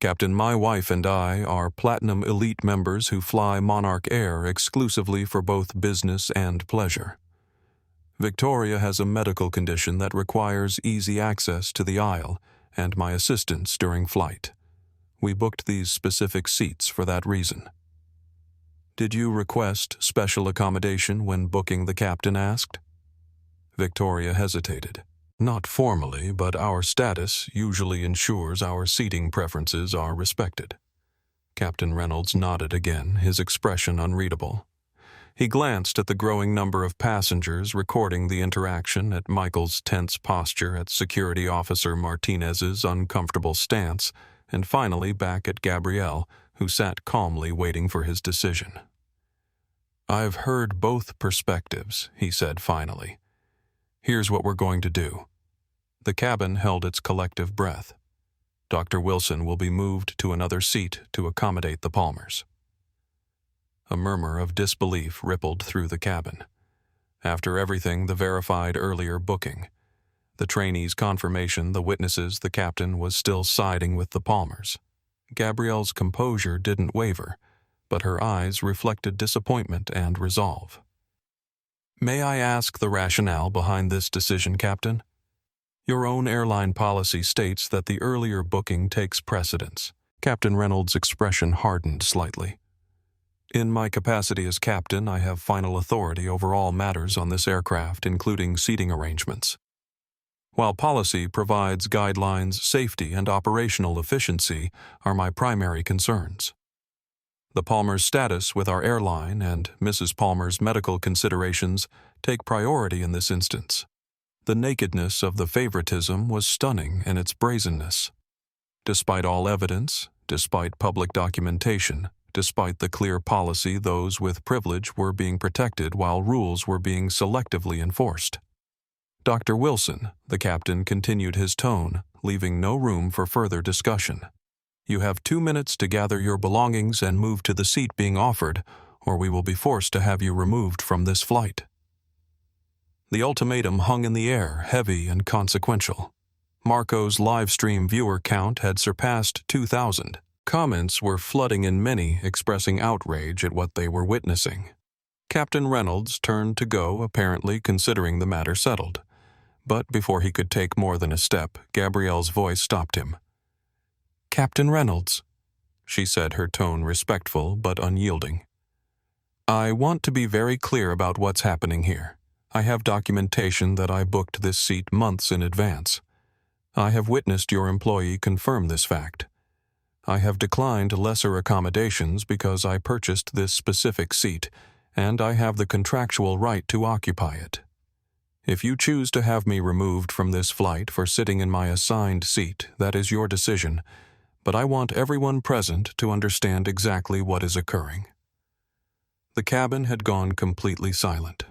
"Captain, my wife and I are Platinum Elite members who fly MonarchAir exclusively for both business and pleasure. Victoria has a medical condition that requires easy access to the aisle and my assistance during flight. We booked these specific seats for that reason." "Did you request special accommodation when booking?" the captain asked. Victoria hesitated. "Not formally, but our status usually ensures our seating preferences are respected." Captain Reynolds nodded again, his expression unreadable. He glanced at the growing number of passengers recording the interaction, at Michael's tense posture, at Security Officer Martinez's uncomfortable stance, and finally back at Gabrielle, who sat calmly waiting for his decision. "I've heard both perspectives," he said finally. "Here's what we're going to do." The cabin held its collective breath. Dr. Wilson will be moved to another seat to accommodate the Palmers. A murmur of disbelief rippled through the cabin. After everything, the verified earlier booking, the trainee's confirmation, the witnesses, the captain was still siding with the Palmers. Gabrielle's composure didn't waver, but her eyes reflected disappointment and resolve. "May I ask the rationale behind this decision, Captain? Your own airline policy states that the earlier booking takes precedence." Captain Reynolds' expression hardened slightly. "In my capacity as captain, I have final authority over all matters on this aircraft, including seating arrangements. While policy provides guidelines, safety and operational efficiency are my primary concerns. The Palmer's status with our airline and Mrs. Palmer's medical considerations take priority in this instance. The nakedness of the favoritism was stunning in its brazenness. Despite all evidence, despite public documentation, despite the clear policy, those with privilege were being protected while rules were being selectively enforced." "Dr. Wilson," the captain continued his tone, leaving no room for further discussion. "You have 2 minutes to gather your belongings and move to the seat being offered, or we will be forced to have you removed from this flight." The ultimatum hung in the air, heavy and consequential. Marco's live-stream viewer count had surpassed 2,000. Comments were flooding in, many expressing outrage at what they were witnessing. Captain Reynolds turned to go, apparently considering the matter settled. But before he could take more than a step, Gabrielle's voice stopped him. "Captain Reynolds," she said, her tone respectful but unyielding. "I want to be very clear about what's happening here. I have documentation that I booked this seat months in advance. I have witnessed your employee confirm this fact. I have declined lesser accommodations because I purchased this specific seat, and I have the contractual right to occupy it. If you choose to have me removed from this flight for sitting in my assigned seat, that is your decision, but I want everyone present to understand exactly what is occurring." The cabin had gone completely silent.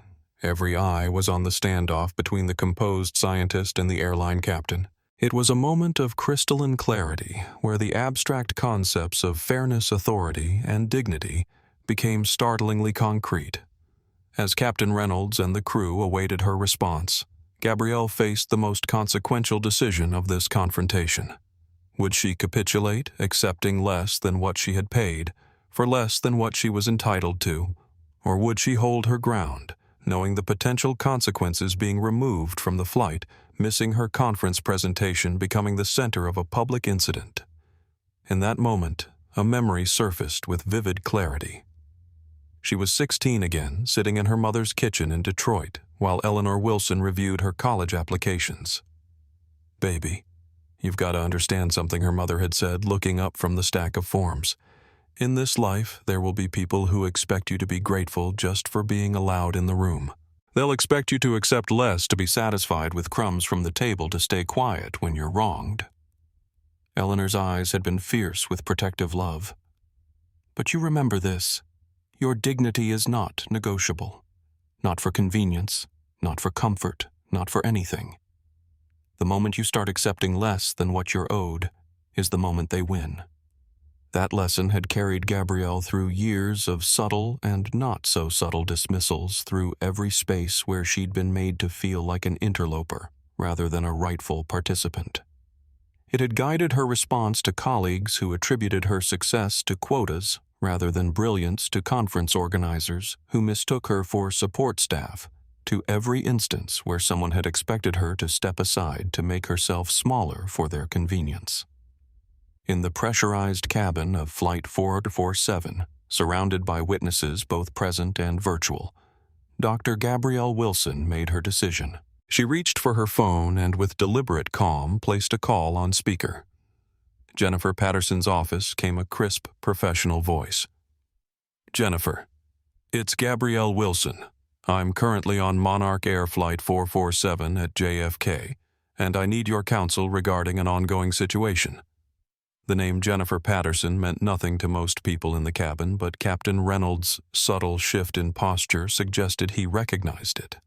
Every eye was on the standoff between the composed scientist and the airline captain. It was a moment of crystalline clarity where the abstract concepts of fairness, authority, and dignity became startlingly concrete. As Captain Reynolds and the crew awaited her response, Gabrielle faced the most consequential decision of this confrontation. Would she capitulate, accepting less than what she had paid, for less than what she was entitled to, or would she hold her ground, knowing the potential consequences being removed from the flight, missing her conference presentation, becoming the center of a public incident? In that moment, a memory surfaced with vivid clarity. She was 16 again, sitting in her mother's kitchen in Detroit, while Eleanor Wilson reviewed her college applications. "Baby, you've got to understand something," her mother had said, looking up from the stack of forms. "In this life, there will be people who expect you to be grateful just for being allowed in the room. They'll expect you to accept less to be satisfied with crumbs from the table, to stay quiet when you're wronged." Eleanor's eyes had been fierce with protective love. "But you remember this. Your dignity is not negotiable. Not for convenience, not for comfort, not for anything. The moment you start accepting less than what you're owed is the moment they win." That lesson had carried Gabrielle through years of subtle and not so subtle dismissals, through every space where she'd been made to feel like an interloper rather than a rightful participant. It had guided her response to colleagues who attributed her success to quotas rather than brilliance, to conference organizers who mistook her for support staff, to every instance where someone had expected her to step aside to make herself smaller for their convenience. In the pressurized cabin of Flight 447, surrounded by witnesses both present and virtual, Dr. Gabrielle Wilson made her decision. She reached for her phone and with deliberate calm placed a call on speaker. Jennifer Patterson's office came a crisp, professional voice. "Jennifer, it's Gabrielle Wilson. I'm currently on MonarchAir Flight 447 at JFK, and I need your counsel regarding an ongoing situation." The name Jennifer Patterson meant nothing to most people in the cabin, but Captain Reynolds' subtle shift in posture suggested he recognized it.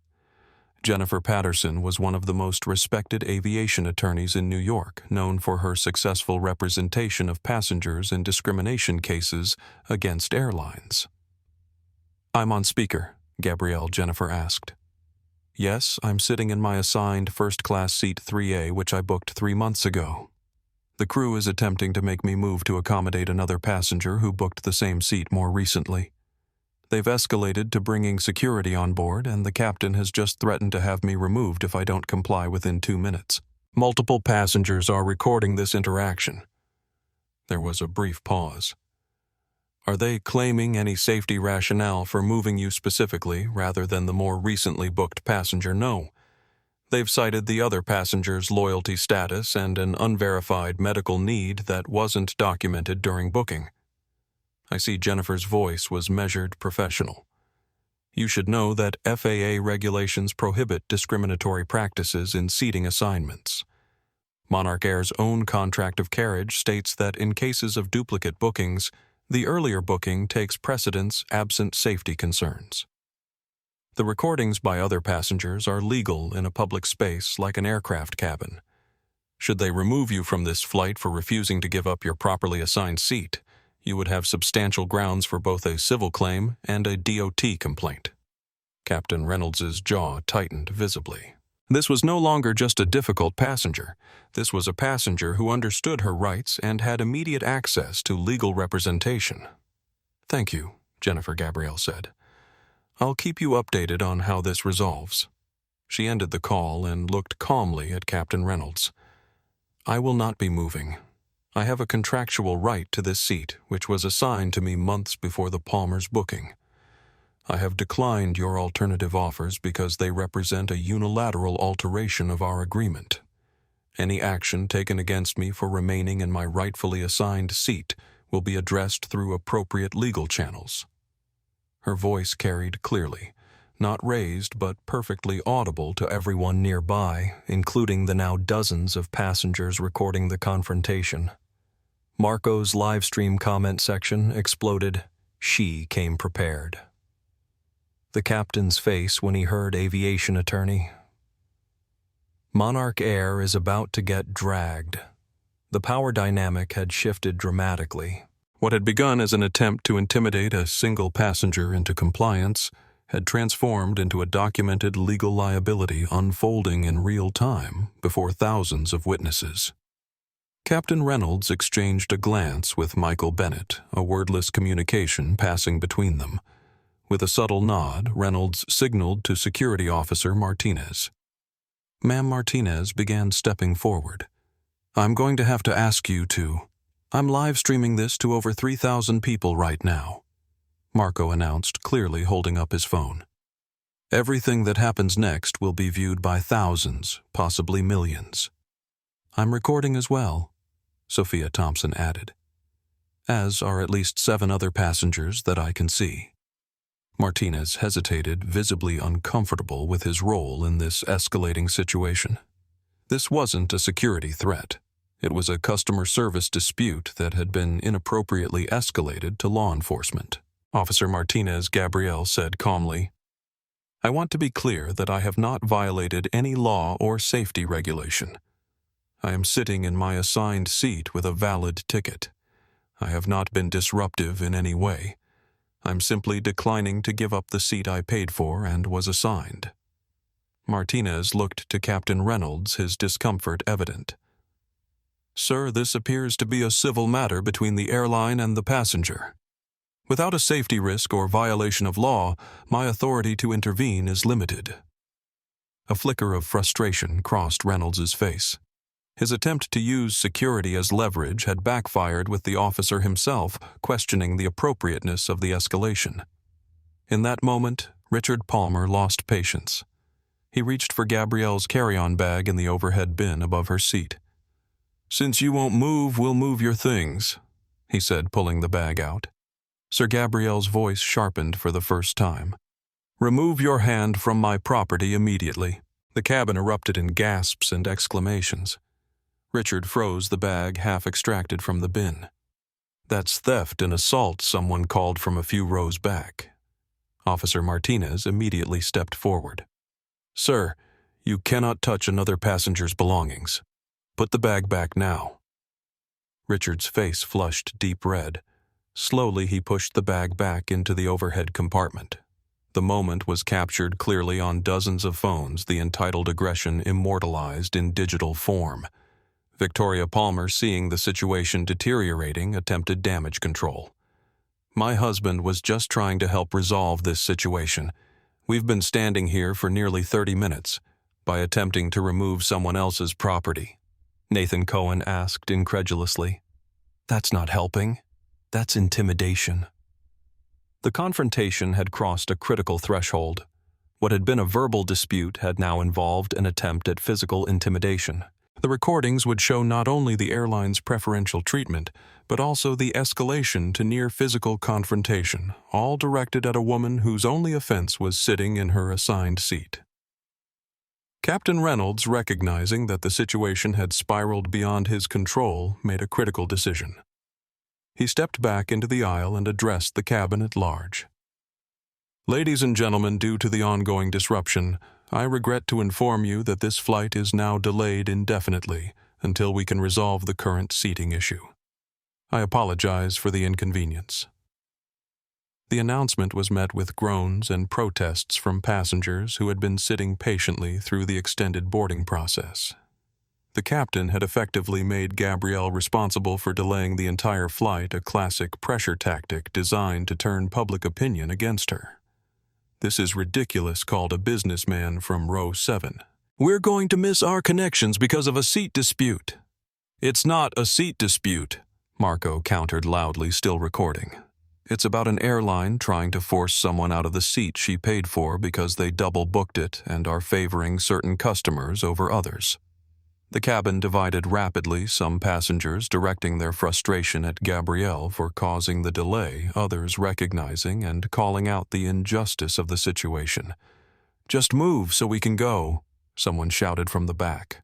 Jennifer Patterson was one of the most respected aviation attorneys in New York, known for her successful representation of passengers in discrimination cases against airlines. "I'm on speaker," Jennifer asked. "Yes, I'm sitting in my assigned first-class seat 3A, which I booked 3 months ago. The crew is attempting to make me move to accommodate another passenger who booked the same seat more recently. They've escalated to bringing security on board, and the captain has just threatened to have me removed if I don't comply within 2 minutes. Multiple passengers are recording this interaction." There was a brief pause. "Are they claiming any safety rationale for moving you specifically rather than the more recently booked passenger?" "No. They've cited the other passenger's loyalty status and an unverified medical need that wasn't documented during booking." I see Jennifer's voice was measured, professional. "You should know that FAA regulations prohibit discriminatory practices in seating assignments. MonarchAir's own contract of carriage states that in cases of duplicate bookings, the earlier booking takes precedence absent safety concerns. The recordings by other passengers are legal in a public space like an aircraft cabin. Should they remove you from this flight for refusing to give up your properly assigned seat, you would have substantial grounds for both a civil claim and a DOT complaint." Captain Reynolds's jaw tightened visibly. This was no longer just a difficult passenger. This was a passenger who understood her rights and had immediate access to legal representation. "Thank you," Jennifer Gabrielle said. "I'll keep you updated on how this resolves." She ended the call and looked calmly at Captain Reynolds. "I will not be moving. I have a contractual right to this seat, which was assigned to me months before the Palmers' booking. I have declined your alternative offers because they represent a unilateral alteration of our agreement. Any action taken against me for remaining in my rightfully assigned seat will be addressed through appropriate legal channels." Her voice carried clearly, not raised but perfectly audible to everyone nearby, including the now dozens of passengers recording the confrontation. Marco's livestream comment section exploded, "She came prepared." The captain's face when he heard aviation attorney. MonarchAir is about to get dragged. The power dynamic had shifted dramatically. What had begun as an attempt to intimidate a single passenger into compliance had transformed into a documented legal liability unfolding in real time before thousands of witnesses. Captain Reynolds exchanged a glance with Michael Bennett, a wordless communication passing between them. With a subtle nod, Reynolds signaled to Security Officer Martinez. Ma'am Martinez began stepping forward. "I'm going to have to ask you to. I'm live streaming this to over 3,000 people right now," Marco announced, clearly holding up his phone. "Everything that happens next will be viewed by thousands, possibly millions." "I'm recording as well," Sophia Thompson added, "as are at least 7 other passengers that I can see." Martinez hesitated, visibly uncomfortable with his role in this escalating situation. This wasn't a security threat. It was a customer service dispute that had been inappropriately escalated to law enforcement. Officer Martinez Gabrielle said calmly, "I want to be clear that I have not violated any law or safety regulation. I am sitting in my assigned seat with a valid ticket. I have not been disruptive in any way. I'm simply declining to give up the seat I paid for and was assigned." Martinez looked to Captain Reynolds, his discomfort evident. "Sir, this appears to be a civil matter between the airline and the passenger. Without a safety risk or violation of law, my authority to intervene is limited." A flicker of frustration crossed Reynolds's face. His attempt to use security as leverage had backfired, with the officer himself questioning the appropriateness of the escalation. In that moment, Richard Palmer lost patience. He reached for Gabrielle's carry-on bag in the overhead bin above her seat. "Since you won't move, we'll move your things," he said, pulling the bag out. Sir Gabrielle's voice sharpened for the first time. "Remove your hand from my property immediately." The cabin erupted in gasps and exclamations. Richard froze the bag half extracted from the bin. "That's theft and assault," someone called from a few rows back. Officer Martinez immediately stepped forward. "Sir, you cannot touch another passenger's belongings. Put the bag back now." Richard's face flushed deep red. Slowly he pushed the bag back into the overhead compartment. The moment was captured clearly on dozens of phones, the entitled aggression immortalized in digital form. Victoria Palmer, seeing the situation deteriorating, attempted damage control. "My husband was just trying to help resolve this situation. We've been standing here for nearly 30 minutes by attempting to remove someone else's property," Nathan Cohen asked incredulously. "That's not helping. That's intimidation." The confrontation had crossed a critical threshold. What had been a verbal dispute had now involved an attempt at physical intimidation. The recordings would show not only the airline's preferential treatment, but also the escalation to near physical confrontation, all directed at a woman whose only offense was sitting in her assigned seat. Captain Reynolds, recognizing that the situation had spiraled beyond his control, made a critical decision. He stepped back into the aisle and addressed the cabin at large. "Ladies and gentlemen, due to the ongoing disruption, I regret to inform you that this flight is now delayed indefinitely until we can resolve the current seating issue. I apologize for the inconvenience." The announcement was met with groans and protests from passengers who had been sitting patiently through the extended boarding process. The captain had effectively made Gabrielle responsible for delaying the entire flight, a classic pressure tactic designed to turn public opinion against her. "This is ridiculous," called a businessman from row 7. "We're going to miss our connections because of a seat dispute." "It's not a seat dispute," Marco countered loudly, still recording. "It's about an airline trying to force someone out of the seat she paid for because they double-booked it and are favoring certain customers over others." The cabin divided rapidly, some passengers directing their frustration at Gabrielle for causing the delay, others recognizing and calling out the injustice of the situation. "Just move so we can go," someone shouted from the back.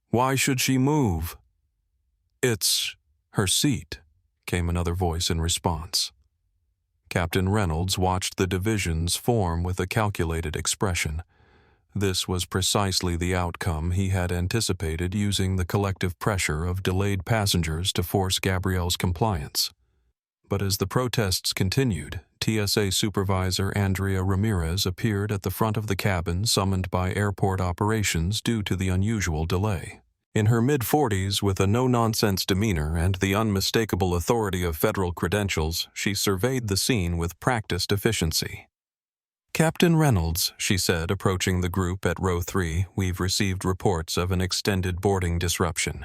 "Why should she move?" "It's her seat," came another voice in response. Captain Reynolds watched the divisions form with a calculated expression. This was precisely the outcome he had anticipated, using the collective pressure of delayed passengers to force Gabrielle's compliance. But as the protests continued, TSA Supervisor Andrea Ramirez appeared at the front of the cabin, summoned by airport operations due to the unusual delay. In her mid-40s, with a no-nonsense demeanor and the unmistakable authority of federal credentials, she surveyed the scene with practiced efficiency. "Captain Reynolds," she said, approaching the group at row 3, "we've received reports of an extended boarding disruption.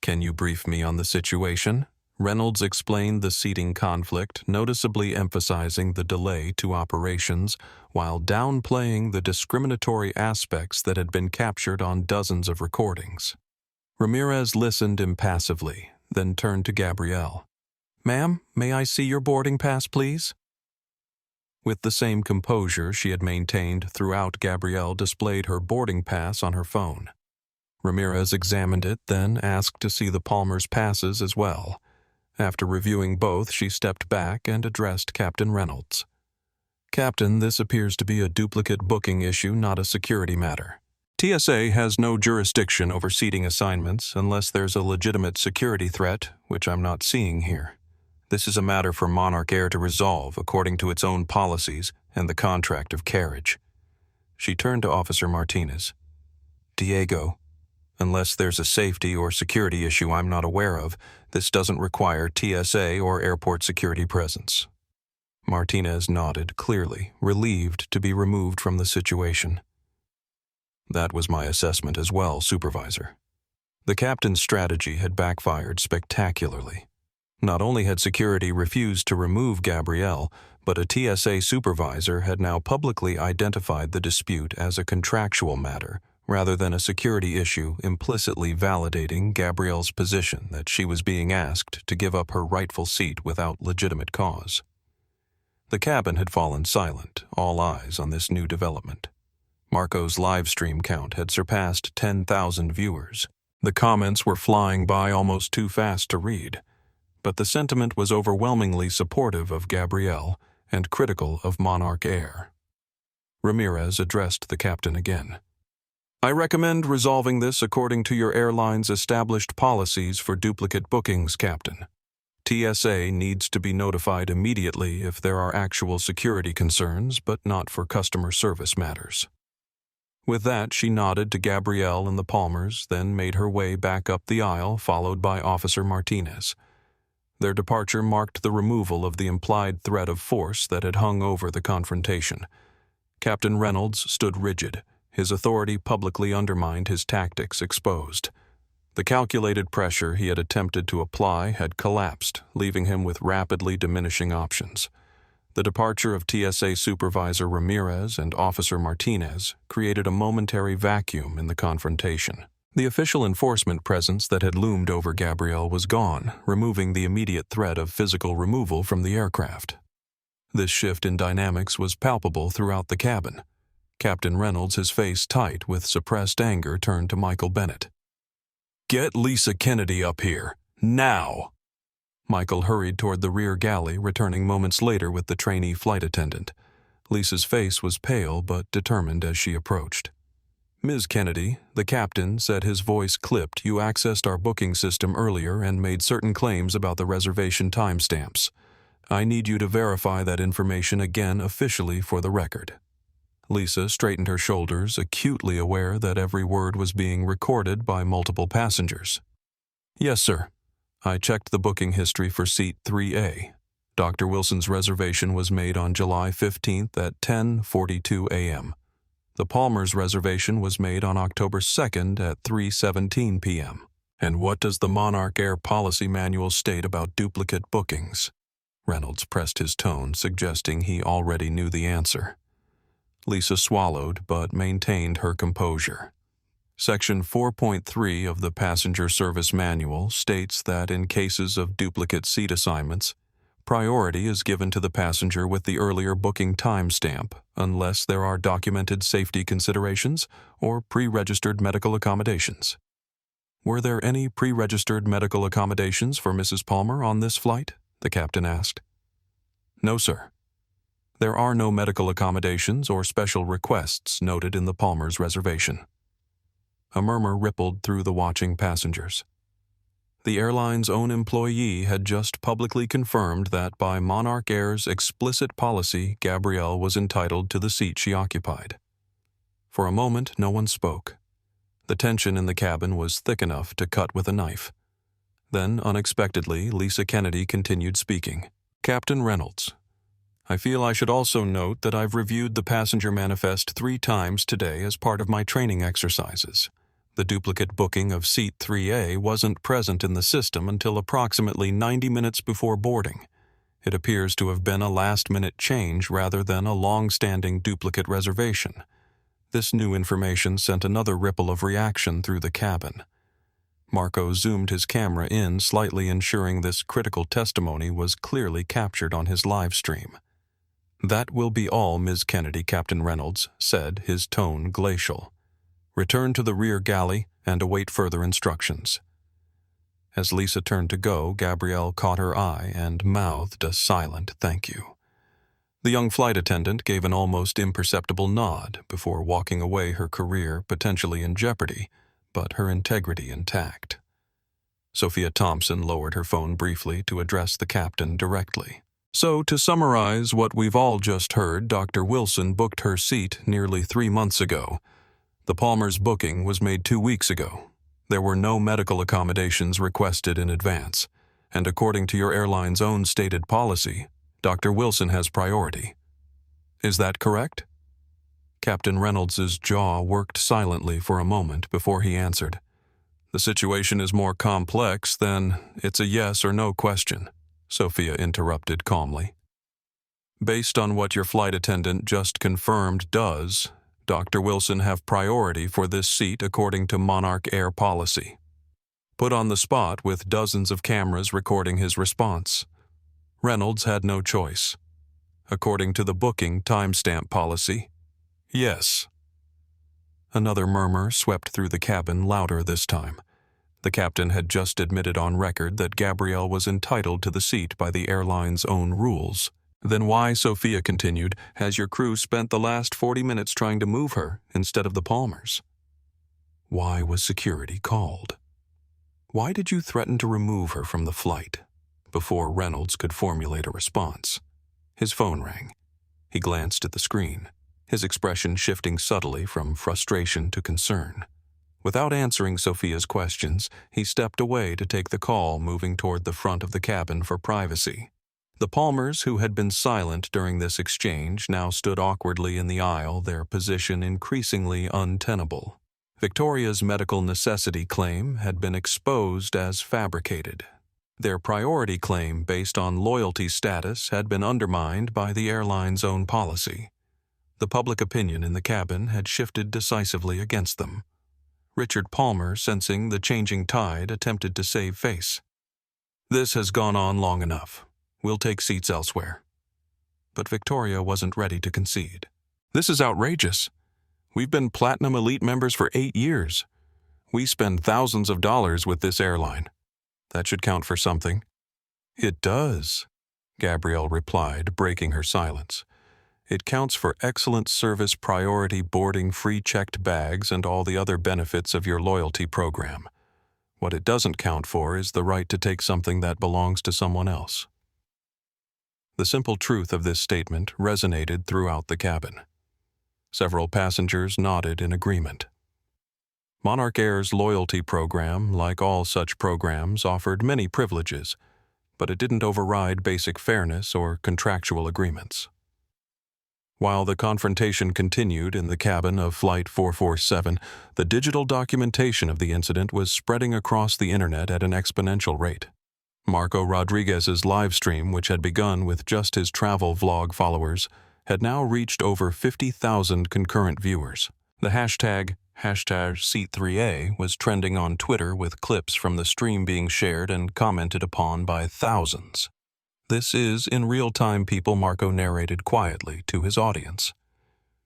Can you brief me on the situation?" Reynolds explained the seating conflict, noticeably emphasizing the delay to operations while downplaying the discriminatory aspects that had been captured on dozens of recordings. Ramirez listened impassively, then turned to Gabrielle. "Ma'am, may I see your boarding pass, please?" With the same composure she had maintained throughout, Gabrielle displayed her boarding pass on her phone. Ramirez examined it, then asked to see the Palmer's passes as well. After reviewing both, she stepped back and addressed Captain Reynolds. "Captain, this appears to be a duplicate booking issue, not a security matter. TSA has no jurisdiction over seating assignments unless there's a legitimate security threat, which I'm not seeing here. This is a matter for MonarchAir to resolve according to its own policies and the contract of carriage." She turned to Officer Martinez. "Diego, unless there's a safety or security issue I'm not aware of, this doesn't require TSA or airport security presence." Martinez nodded clearly, relieved to be removed from the situation. "That was my assessment as well, Supervisor." The captain's strategy had backfired spectacularly. Not only had security refused to remove Gabrielle, but a TSA supervisor had now publicly identified the dispute as a contractual matter rather than a security issue, implicitly validating Gabrielle's position that she was being asked to give up her rightful seat without legitimate cause. The cabin had fallen silent, all eyes on this new development. Marco's live stream count had surpassed 10,000 viewers. The comments were flying by almost too fast to read, but the sentiment was overwhelmingly supportive of Gabrielle and critical of MonarchAir. Ramirez addressed the captain again. "I recommend resolving this according to your airline's established policies for duplicate bookings, Captain. TSA needs to be notified immediately if there are actual security concerns, but not for customer service matters." With that, she nodded to Gabrielle and the Palmers, then made her way back up the aisle, followed by Officer Martinez. Their departure marked the removal of the implied threat of force that had hung over the confrontation. Captain Reynolds stood rigid, his authority publicly undermined, his tactics exposed. The calculated pressure he had attempted to apply had collapsed, leaving him with rapidly diminishing options. The departure of TSA Supervisor Ramirez and Officer Martinez created a momentary vacuum in the confrontation. The official enforcement presence that had loomed over Gabrielle was gone, removing the immediate threat of physical removal from the aircraft. This shift in dynamics was palpable throughout the cabin. Captain Reynolds, his face tight with suppressed anger, turned to Michael Bennett. "Get Lisa Kennedy up here, now!" Michael hurried toward the rear galley, returning moments later with the trainee flight attendant. Lisa's face was pale but determined as she approached. "Ms. Kennedy," the captain said, his voice clipped, "you accessed our booking system earlier and made certain claims about the reservation timestamps. I need you to verify that information again officially for the record." Lisa straightened her shoulders, acutely aware that every word was being recorded by multiple passengers. "Yes, sir. I checked the booking history for seat 3A. Dr. Wilson's reservation was made on July 15th at 10:42 a.m. The Palmer's reservation was made on October 2nd at 3:17 p.m. And what does the MonarchAir policy manual state about duplicate bookings?" Reynolds pressed his tone, suggesting he already knew the answer. Lisa swallowed, but maintained her composure. Section 4.3 of the Passenger Service Manual states that in cases of duplicate seat assignments, priority is given to the passenger with the earlier booking timestamp, unless there are documented safety considerations or pre-registered medical accommodations. "Were there any pre-registered medical accommodations for Mrs. Palmer on this flight?" the captain asked. "No, sir. There are no medical accommodations or special requests noted in the Palmer's reservation." A murmur rippled through the watching passengers. The airline's own employee had just publicly confirmed that by MonarchAir's explicit policy, Gabrielle was entitled to the seat she occupied. For a moment, no one spoke. The tension in the cabin was thick enough to cut with a knife. Then, unexpectedly, Lisa Kennedy continued speaking. "Captain Reynolds, I feel I should also note that I've reviewed the passenger manifest 3 times today as part of my training exercises. The duplicate booking of seat 3A wasn't present in the system until approximately 90 minutes before boarding. It appears to have been a last-minute change rather than a long-standing duplicate reservation. This new information sent another ripple of reaction through the cabin. Marco zoomed his camera in, slightly ensuring this critical testimony was clearly captured on his live stream. "That will be all, Ms. Kennedy," Captain Reynolds said, his tone glacial. "Return to the rear galley and await further instructions." As Lisa turned to go, Gabrielle caught her eye and mouthed a silent thank you. The young flight attendant gave an almost imperceptible nod before walking away, her career potentially in jeopardy, but her integrity intact. Sophia Thompson lowered her phone briefly to address the captain directly. "So, to summarize what we've all just heard, Dr. Wilson booked her seat nearly 3 months ago. The Palmer's booking was made 2 weeks ago. There were no medical accommodations requested in advance, and according to your airline's own stated policy, Dr. Wilson has priority. Is that correct?" Captain Reynolds's jaw worked silently for a moment before he answered. "The situation is more complex than it's a yes or no question," Sophia interrupted calmly. "Based on what your flight attendant just confirmed, does Dr. Wilson have priority for this seat according to MonarchAir policy?" Put on the spot with dozens of cameras recording his response, Reynolds had no choice. According to the booking timestamp policy, yes. Another murmur swept through the cabin, louder this time. The captain had just admitted on record that Gabrielle was entitled to the seat by the airline's own rules. "Then why," Sophia continued, "has your crew spent the last 40 minutes trying to move her instead of the Palmers? Why was security called? Why did you threaten to remove her from the flight?" Before Reynolds could formulate a response, his phone rang. He glanced at the screen, his expression shifting subtly from frustration to concern. Without answering Sophia's questions, he stepped away to take the call, moving toward the front of the cabin for privacy. The Palmers, who had been silent during this exchange, now stood awkwardly in the aisle, their position increasingly untenable. Victoria's medical necessity claim had been exposed as fabricated. Their priority claim based on loyalty status had been undermined by the airline's own policy. The public opinion in the cabin had shifted decisively against them. Richard Palmer, sensing the changing tide, attempted to save face. "This has gone on long enough. We'll take seats elsewhere." But Victoria wasn't ready to concede. "This is outrageous. We've been Platinum Elite members for 8 years. We spend thousands of dollars with this airline. That should count for something." "It does," Gabrielle replied, breaking her silence. "It counts for excellent service, priority boarding, free checked bags, and all the other benefits of your loyalty program. What it doesn't count for is the right to take something that belongs to someone else." The simple truth of this statement resonated throughout the cabin. Several passengers nodded in agreement. MonarchAir's loyalty program, like all such programs, offered many privileges, but it didn't override basic fairness or contractual agreements. While the confrontation continued in the cabin of Flight 447, the digital documentation of the incident was spreading across the internet at an exponential rate. Marco Rodriguez's livestream, which had begun with just his travel vlog followers, had now reached over 50,000 concurrent viewers. The hashtag #Seat3A was trending on Twitter with clips from the stream being shared and commented upon by thousands. "This is in real time, people," Marco narrated quietly to his audience.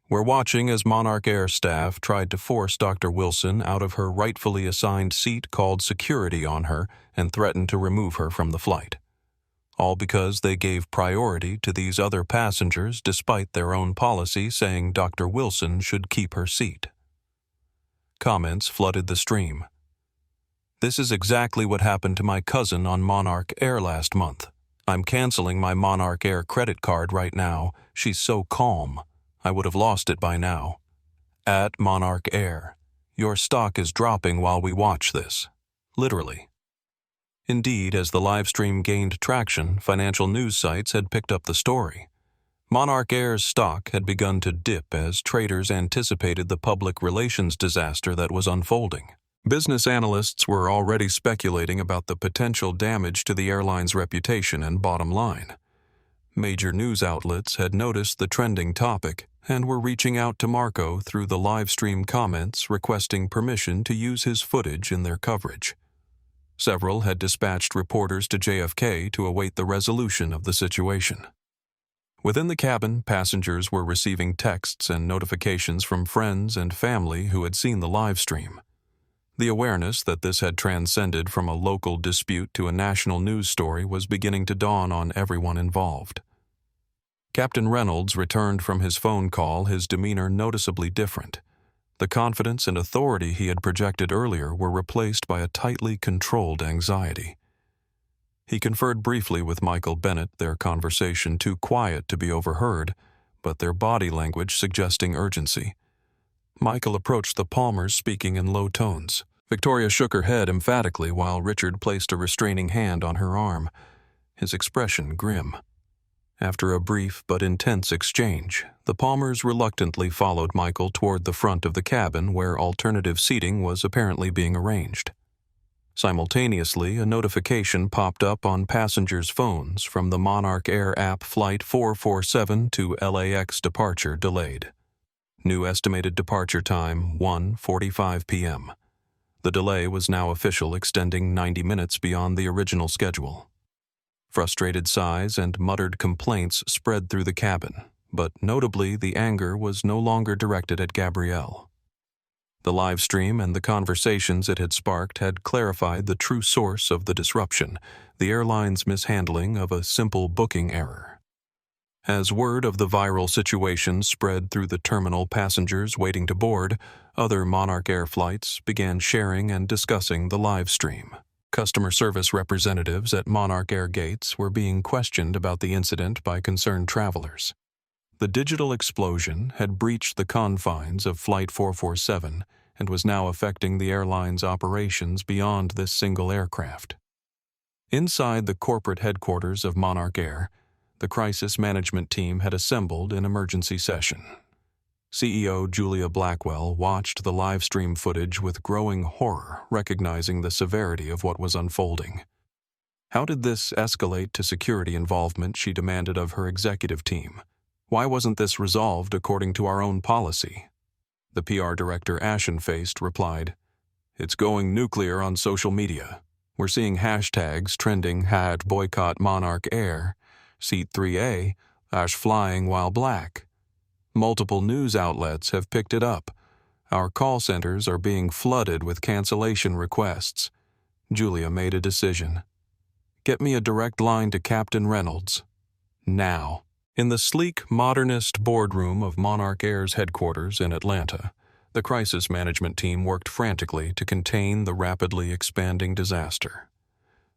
"We're watching as MonarchAir staff tried to force Dr. Wilson out of her rightfully assigned seat, called security on her, and threatened to remove her from the flight. All because they gave priority to these other passengers despite their own policy saying Dr. Wilson should keep her seat." Comments flooded the stream. "This is exactly what happened to my cousin on MonarchAir last month. I'm canceling my MonarchAir credit card right now. She's so calm. I would have lost it by now. At MonarchAir, your stock is dropping while we watch this." Literally. Indeed, as the live stream gained traction, financial news sites had picked up the story. MonarchAir's stock had begun to dip as traders anticipated the public relations disaster that was unfolding. Business analysts were already speculating about the potential damage to the airline's reputation and bottom line. Major news outlets had noticed the trending topic and were reaching out to Marco through the live stream comments requesting permission to use his footage in their coverage. Several had dispatched reporters to JFK to await the resolution of the situation. Within the cabin, passengers were receiving texts and notifications from friends and family who had seen the live stream. The awareness that this had transcended from a local dispute to a national news story was beginning to dawn on everyone involved. Captain Reynolds returned from his phone call, his demeanor noticeably different. The confidence and authority he had projected earlier were replaced by a tightly controlled anxiety. He conferred briefly with Michael Bennett, their conversation too quiet to be overheard, but their body language suggesting urgency. Michael approached the Palmers, speaking in low tones. Victoria shook her head emphatically while Richard placed a restraining hand on her arm, his expression grim. After a brief but intense exchange, the Palmers reluctantly followed Michael toward the front of the cabin where alternative seating was apparently being arranged. Simultaneously, a notification popped up on passengers' phones from the MonarchAir app. Flight 447 to LAX departure delayed. New estimated departure time 1:45 p.m. The delay was now official, extending 90 minutes beyond the original schedule. Frustrated sighs and muttered complaints spread through the cabin, but notably the anger was no longer directed at Gabrielle. The live stream and the conversations it had sparked had clarified the true source of the disruption, the airline's mishandling of a simple booking error. As word of the viral situation spread through the terminal passengers waiting to board, other MonarchAir flights began sharing and discussing the live stream. Customer service representatives at MonarchAir gates were being questioned about the incident by concerned travelers. The digital explosion had breached the confines of Flight 447 and was now affecting the airline's operations beyond this single aircraft. Inside the corporate headquarters of MonarchAir, the crisis management team had assembled in emergency session. CEO Julia Blackwell watched the live stream footage with growing horror, recognizing the severity of what was unfolding. How did this escalate to security involvement, she demanded of her executive team. Why wasn't this resolved according to our own policy? The PR director, ashen-faced, replied, "It's going nuclear on social media. We're seeing hashtags trending #boycott MonarchAir, Seat 3A, #flying while black. Multiple news outlets have picked it up. Our call centers are being flooded with cancellation requests." Julia made a decision. "Get me a direct line to Captain Reynolds. Now." In the sleek, modernist boardroom of MonarchAir's headquarters in Atlanta, the crisis management team worked frantically to contain the rapidly expanding disaster.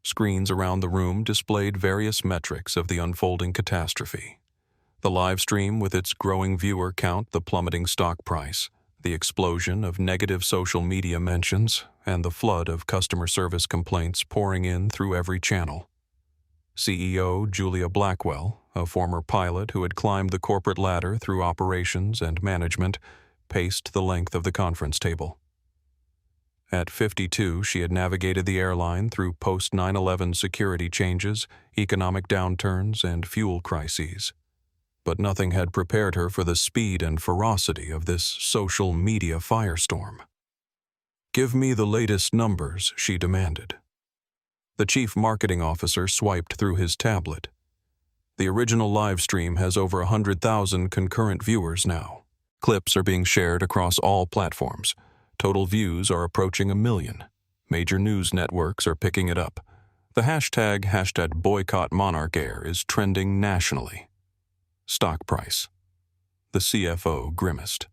Screens around the room displayed various metrics of the unfolding catastrophe. The live stream with its growing viewer count, the plummeting stock price, the explosion of negative social media mentions, and the flood of customer service complaints pouring in through every channel. CEO Julia Blackwell, a former pilot who had climbed the corporate ladder through operations and management, paced the length of the conference table. At 52, she had navigated the airline through post-9/11 security changes, economic downturns, and fuel crises. But nothing had prepared her for the speed and ferocity of this social media firestorm. "Give me the latest numbers," she demanded. The chief marketing officer swiped through his tablet. "The original live stream has over 100,000 concurrent viewers now. Clips are being shared across all platforms. Total views are approaching 1 million. Major news networks are picking it up. The hashtag boycott MonarchAir is trending nationally." Stock price. The CFO grimaced.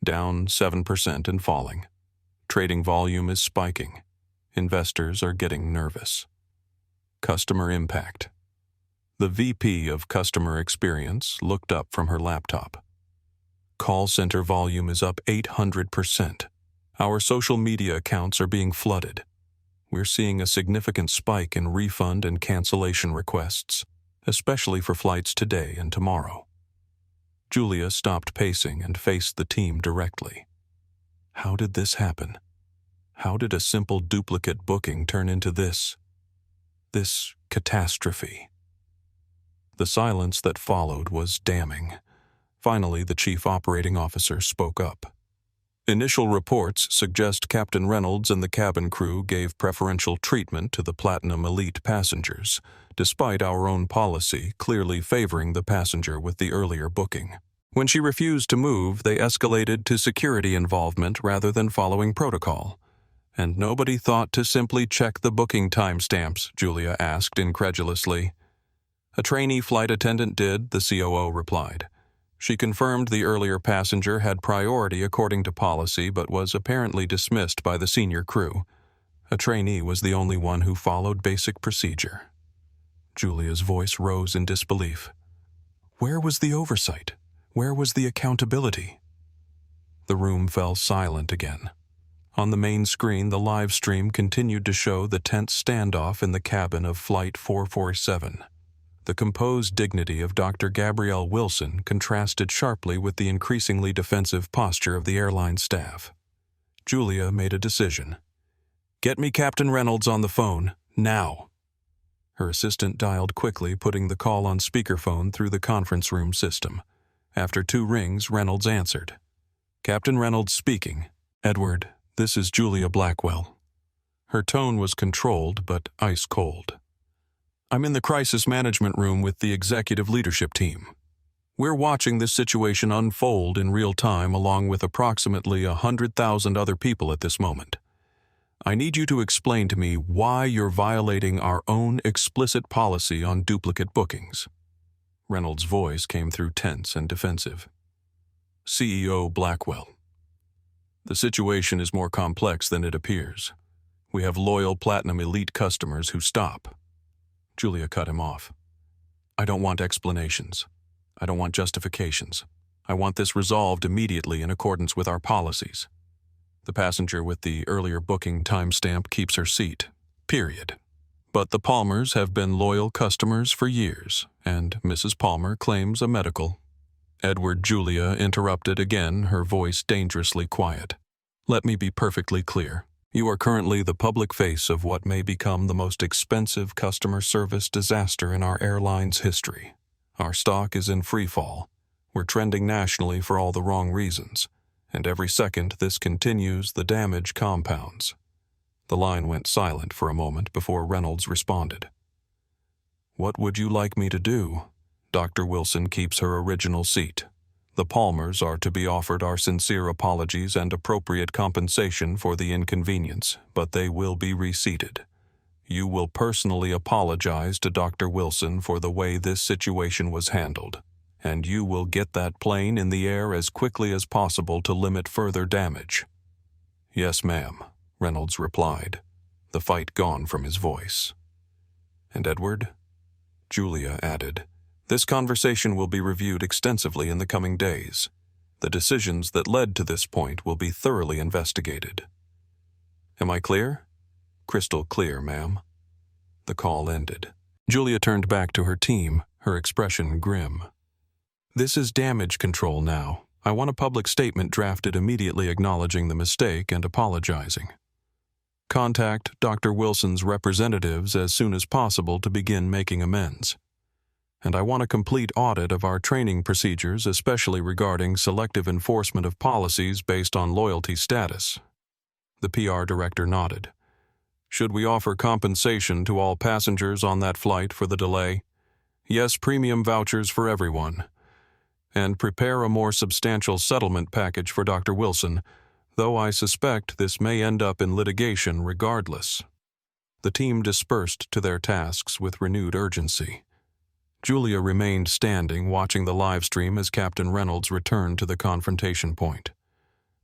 Down 7% and falling. Trading volume is spiking. Investors are getting nervous. Customer impact. The VP of Customer Experience looked up from her laptop. Call center volume is up 800%. Our social media accounts are being flooded. We're seeing a significant spike in refund and cancellation requests, especially for flights today and tomorrow. Julia stopped pacing and faced the team directly. How did this happen? How did a simple duplicate booking turn into this catastrophe? The silence that followed was damning. Finally, the chief operating officer spoke up. "Initial reports suggest Captain Reynolds and the cabin crew gave preferential treatment to the Platinum Elite passengers, despite our own policy clearly favoring the passenger with the earlier booking. When she refused to move, they escalated to security involvement rather than following protocol. And nobody thought to simply check the booking timestamps," Julia asked incredulously. "A trainee flight attendant did," the COO replied. "She confirmed the earlier passenger had priority according to policy but was apparently dismissed by the senior crew. A trainee was the only one who followed basic procedure." Julia's voice rose in disbelief. Where was the oversight? Where was the accountability? The room fell silent again. On the main screen, the live stream continued to show the tense standoff in the cabin of Flight 447. The composed dignity of Dr. Gabrielle Wilson contrasted sharply with the increasingly defensive posture of the airline staff. Julia made a decision. "Get me Captain Reynolds on the phone, now." Her assistant dialed quickly, putting the call on speakerphone through the conference room system. After 2 rings, Reynolds answered. "Captain Reynolds speaking. Edward, this is Julia Blackwell." Her tone was controlled but ice cold. "I'm in the crisis management room with the executive leadership team. We're watching this situation unfold in real time along with approximately 100,000 other people at this moment. I need you to explain to me why you're violating our own explicit policy on duplicate bookings." Reynolds' voice came through tense and defensive. CEO Blackwell. "The situation is more complex than it appears. We have loyal Platinum Elite customers who stop." Julia cut him off. "I don't want explanations. I don't want justifications. I want this resolved immediately in accordance with our policies. The passenger with the earlier booking timestamp keeps her seat. Period. But the Palmers have been loyal customers for years, and Mrs. Palmer claims a medical." Edward Julia interrupted again, her voice dangerously quiet. "Let me be perfectly clear. You are currently the public face of what may become the most expensive customer service disaster in our airline's history. Our stock is in free fall. We're trending nationally for all the wrong reasons, and every second this continues, the damage compounds." The line went silent for a moment before Reynolds responded. "What would you like me to do?" Dr. Wilson keeps her original seat. "The Palmers are to be offered our sincere apologies and appropriate compensation for the inconvenience, but they will be reseated. You will personally apologize to Dr. Wilson for the way this situation was handled, and you will get that plane in the air as quickly as possible to limit further damage." "Yes, ma'am," Reynolds replied, the fight gone from his voice. And Edward? Julia added, "This conversation will be reviewed extensively in the coming days. The decisions that led to this point will be thoroughly investigated." "Am I clear?" "Crystal clear, ma'am." The call ended. Julia turned back to her team, her expression grim. "This is damage control now. I want a public statement drafted immediately acknowledging the mistake and apologizing. Contact Dr. Wilson's representatives as soon as possible to begin making amends. And I want a complete audit of our training procedures, especially regarding selective enforcement of policies based on loyalty status." The PR director nodded. "Should we offer compensation to all passengers on that flight for the delay? Yes, premium vouchers for everyone. And prepare a more substantial settlement package for Dr. Wilson, though I suspect this may end up in litigation regardless." The team dispersed to their tasks with renewed urgency. Julia remained standing, watching the live stream as Captain Reynolds returned to the confrontation point.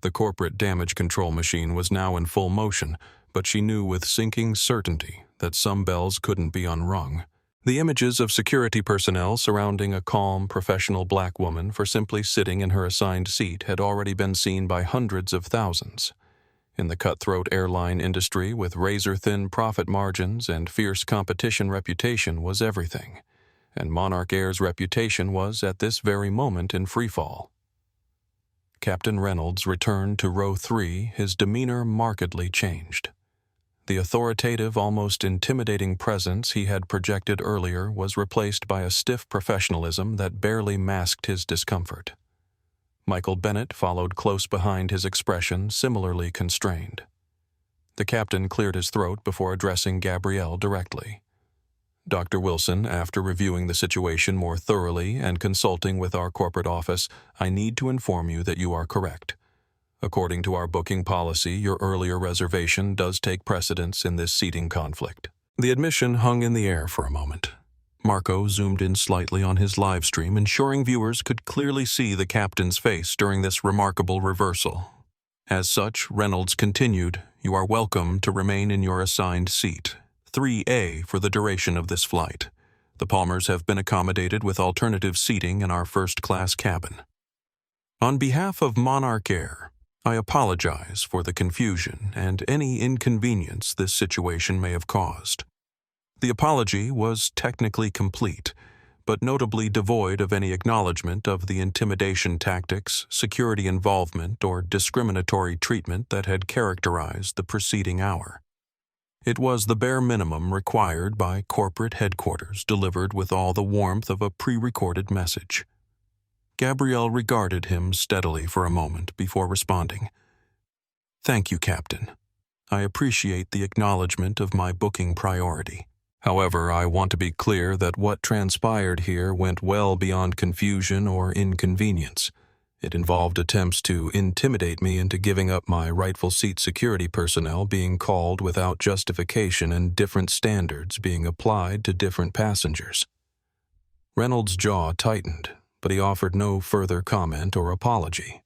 The corporate damage control machine was now in full motion, but she knew with sinking certainty that some bells couldn't be unrung. The images of security personnel surrounding a calm, professional black woman for simply sitting in her assigned seat had already been seen by hundreds of thousands. In the cutthroat airline industry, with razor-thin profit margins and fierce competition, reputation was everything, and MonarchAir's reputation was at this very moment in freefall. Captain Reynolds returned to row 3, his demeanor markedly changed. The authoritative, almost intimidating presence he had projected earlier was replaced by a stiff professionalism that barely masked his discomfort. Michael Bennett followed close behind, his expression similarly constrained. The captain cleared his throat before addressing Gabrielle directly. "Dr. Wilson, after reviewing the situation more thoroughly and consulting with our corporate office, I need to inform you that you are correct. According to our booking policy, your earlier reservation does take precedence in this seating conflict." The admission hung in the air for a moment. Marco zoomed in slightly on his live stream, ensuring viewers could clearly see the captain's face during this remarkable reversal. As such, Reynolds continued, "You are welcome to remain in your assigned seat, 3A, for the duration of this flight. The Palmers have been accommodated with alternative seating in our first-class cabin. On behalf of MonarchAir, I apologize for the confusion and any inconvenience this situation may have caused." The apology was technically complete, but notably devoid of any acknowledgement of the intimidation tactics, security involvement, or discriminatory treatment that had characterized the preceding hour. It was the bare minimum required by corporate headquarters, delivered with all the warmth of a pre-recorded message. Gabrielle regarded him steadily for a moment before responding. "Thank you, Captain. I appreciate the acknowledgement of my booking priority. However, I want to be clear that what transpired here went well beyond confusion or inconvenience. It involved attempts to intimidate me into giving up my rightful seat security personnel being called without justification and different standards being applied to different passengers." Reynolds' jaw tightened, but he offered no further comment or apology.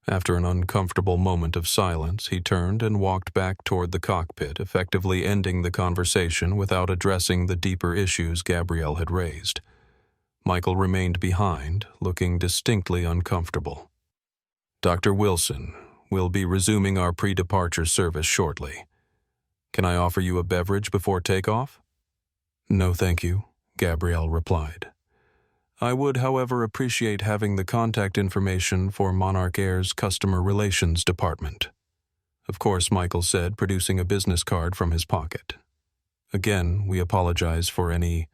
After an uncomfortable moment of silence, he turned and walked back toward the cockpit, effectively ending the conversation without addressing the deeper issues Gabrielle had raised. Michael remained behind, looking distinctly uncomfortable. "Dr. Wilson, we'll be resuming our pre-departure service shortly. Can I offer you a beverage before takeoff?" "No, thank you," Gabrielle replied. "I would, however, appreciate having the contact information for MonarchAir's Customer Relations Department." "Of course," Michael said, producing a business card from his pocket. "Again, we apologize for any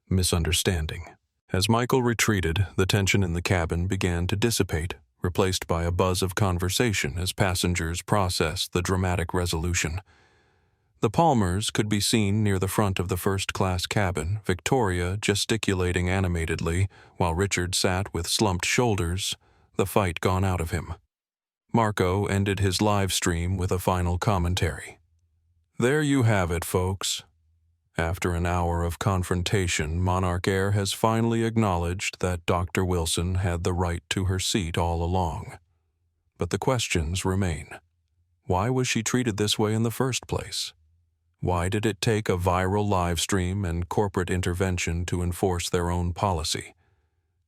misunderstanding." As Michael retreated, the tension in the cabin began to dissipate, replaced by a buzz of conversation as passengers processed the dramatic resolution. The Palmers could be seen near the front of the first-class cabin, Victoria gesticulating animatedly, while Richard sat with slumped shoulders, the fight gone out of him. Marco ended his live stream with a final commentary. "There you have it, folks. After an hour of confrontation, MonarchAir has finally acknowledged that Dr. Wilson had the right to her seat all along. But the questions remain. Why was she treated this way in the first place? Why did it take a viral live stream and corporate intervention to enforce their own policy?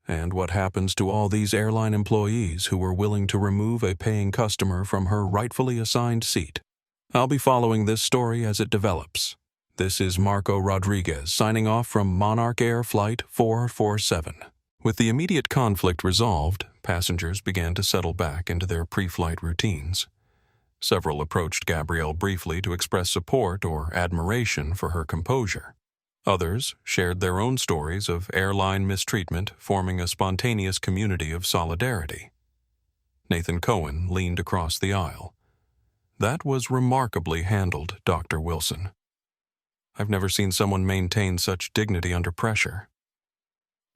And what happens to all these airline employees who were willing to remove a paying customer from her rightfully assigned seat? I'll be following this story as it develops. This is Marco Rodriguez signing off from MonarchAir Flight 447. With the immediate conflict resolved, passengers began to settle back into their pre-flight routines. Several approached Gabrielle briefly to express support or admiration for her composure. Others shared their own stories of airline mistreatment, forming a spontaneous community of solidarity. Nathan Cohen leaned across the aisle. "That was remarkably handled, Dr. Wilson. I've never seen someone maintain such dignity under pressure."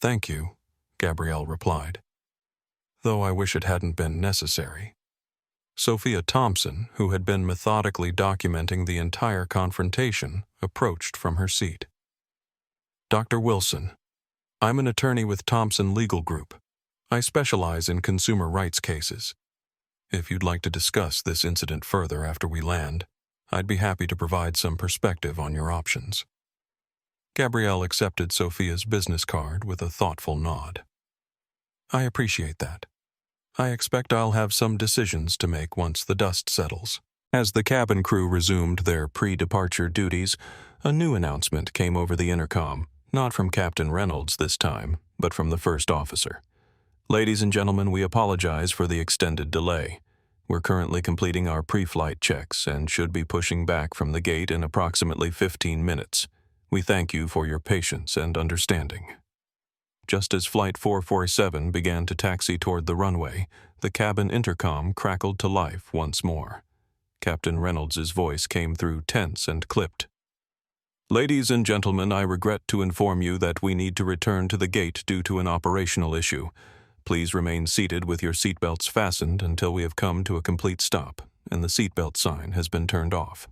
"Thank you," Gabrielle replied, "though I wish it hadn't been necessary." Sophia Thompson, who had been methodically documenting the entire confrontation, approached from her seat. "Dr. Wilson, I'm an attorney with Thompson Legal Group. I specialize in consumer rights cases. If you'd like to discuss this incident further after we land, I'd be happy to provide some perspective on your options." Gabrielle accepted Sophia's business card with a thoughtful nod. "I appreciate that. I expect I'll have some decisions to make once the dust settles." As the cabin crew resumed their pre-departure duties, a new announcement came over the intercom, not from Captain Reynolds this time, but from the first officer. "Ladies and gentlemen, we apologize for the extended delay. We're currently completing our pre-flight checks and should be pushing back from the gate in approximately 15 minutes. We thank you for your patience and understanding." Just as Flight 447 began to taxi toward the runway, the cabin intercom crackled to life once more. Captain Reynolds' voice came through tense and clipped. "Ladies and gentlemen, I regret to inform you that we need to return to the gate due to an operational issue. Please remain seated with your seatbelts fastened until we have come to a complete stop and the seatbelt sign has been turned off."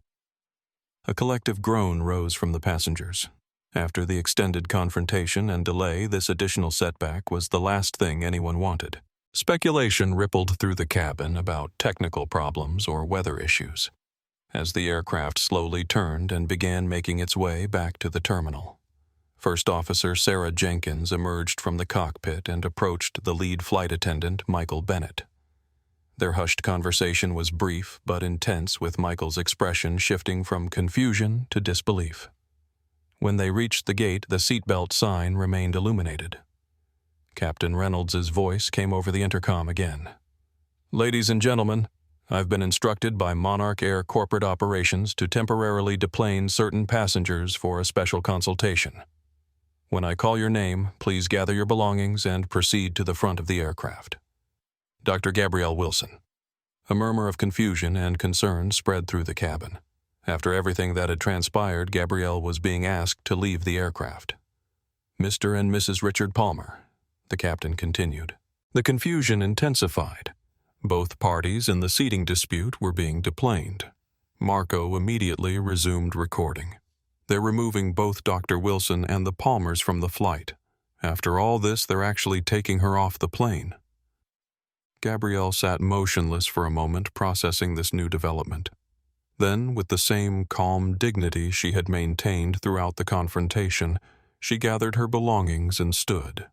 A collective groan rose from the passengers. After the extended confrontation and delay, this additional setback was the last thing anyone wanted. Speculation rippled through the cabin about technical problems or weather issues, as the aircraft slowly turned and began making its way back to the terminal. First Officer Sarah Jenkins emerged from the cockpit and approached the lead flight attendant, Michael Bennett. Their hushed conversation was brief but intense, with Michael's expression shifting from confusion to disbelief. When they reached the gate, the seatbelt sign remained illuminated. Captain Reynolds' voice came over the intercom again. "Ladies and gentlemen, I've been instructed by MonarchAir Corporate Operations to temporarily deplane certain passengers for a special consultation. When I call your name, please gather your belongings and proceed to the front of the aircraft. Dr. Gabrielle Wilson." A murmur of confusion and concern spread through the cabin. After everything that had transpired, Gabrielle was being asked to leave the aircraft. "Mr. and Mrs. Richard Palmer," the captain continued. The confusion intensified. Both parties in the seating dispute were being deplaned. Marco immediately resumed recording. "They're removing both Dr. Wilson and the Palmers from the flight. After all this, they're actually taking her off the plane." Gabrielle sat motionless for a moment, processing this new development. Then, with the same calm dignity she had maintained throughout the confrontation, she gathered her belongings and stood.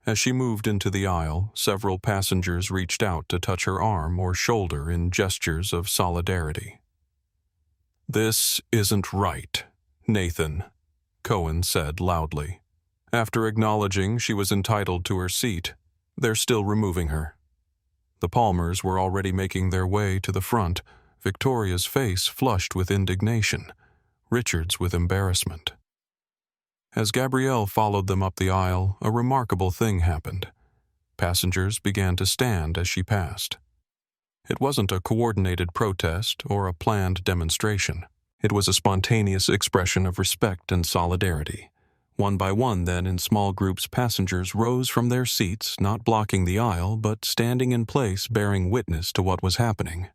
As she moved into the aisle, several passengers reached out to touch her arm or shoulder in gestures of solidarity. "This isn't right, Nathan," Cohen said loudly. After acknowledging she was entitled to her seat, "They're still removing her." The Palmers were already making their way to the front, Victoria's face flushed with indignation, Richard's with embarrassment. As Gabrielle followed them up the aisle, a remarkable thing happened. Passengers began to stand as she passed. It wasn't a coordinated protest or a planned demonstration. It was a spontaneous expression of respect and solidarity. One by one, then, in small groups, passengers rose from their seats, not blocking the aisle, but standing in place, bearing witness to what was happening.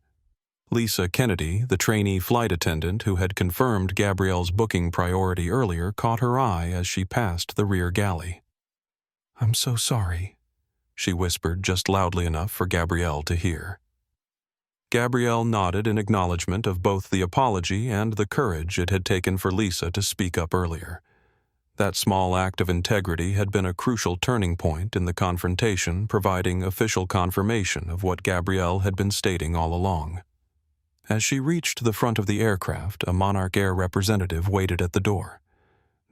Lisa Kennedy, the trainee flight attendant who had confirmed Gabrielle's booking priority earlier, caught her eye as she passed the rear galley. "I'm so sorry," she whispered just loudly enough for Gabrielle to hear. Gabrielle nodded in acknowledgement of both the apology and the courage it had taken for Lisa to speak up earlier. That small act of integrity had been a crucial turning point in the confrontation, providing official confirmation of what Gabrielle had been stating all along. As she reached the front of the aircraft, a MonarchAir representative waited at the door.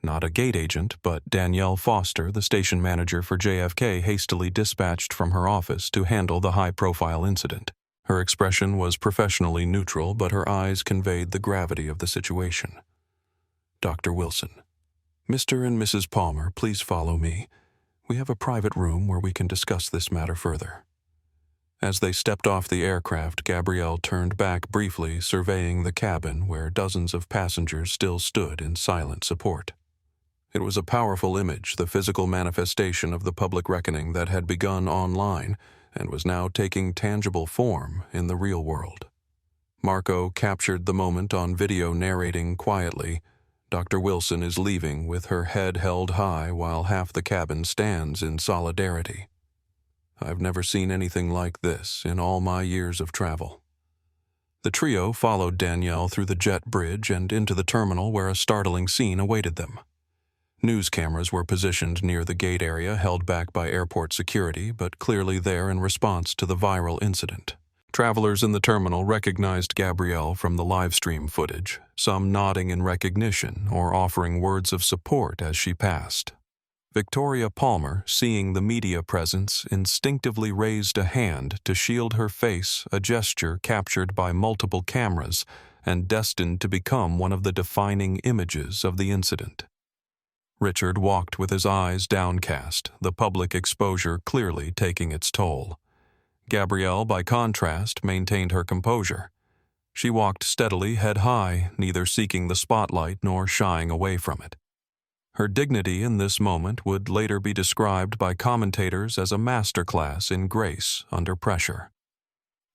Not a gate agent, but Danielle Foster, the station manager for JFK, hastily dispatched from her office to handle the high-profile incident. Her expression was professionally neutral, but her eyes conveyed the gravity of the situation. Dr. Wilson. Mr. and Mrs. Palmer, please follow me. We have a private room where we can discuss this matter further. As they stepped off the aircraft, Gabrielle turned back briefly, surveying the cabin where dozens of passengers still stood in silent support. It was a powerful image, the physical manifestation of the public reckoning that had begun online and was now taking tangible form in the real world. Marco captured the moment on video, narrating quietly, "Dr. Wilson is leaving with her head held high while half the cabin stands in solidarity. I've never seen anything like this in all my years of travel." The trio followed Danielle through the jet bridge and into the terminal where a startling scene awaited them. News cameras were positioned near the gate area, held back by airport security, but clearly there in response to the viral incident. Travelers in the terminal recognized Gabrielle from the livestream footage, some nodding in recognition or offering words of support as she passed. Victoria Palmer, seeing the media presence, instinctively raised a hand to shield her face, a gesture captured by multiple cameras and destined to become one of the defining images of the incident. Richard walked with his eyes downcast, the public exposure clearly taking its toll. Gabrielle, by contrast, maintained her composure. She walked steadily, head high, neither seeking the spotlight nor shying away from it. Her dignity in this moment would later be described by commentators as a masterclass in grace under pressure.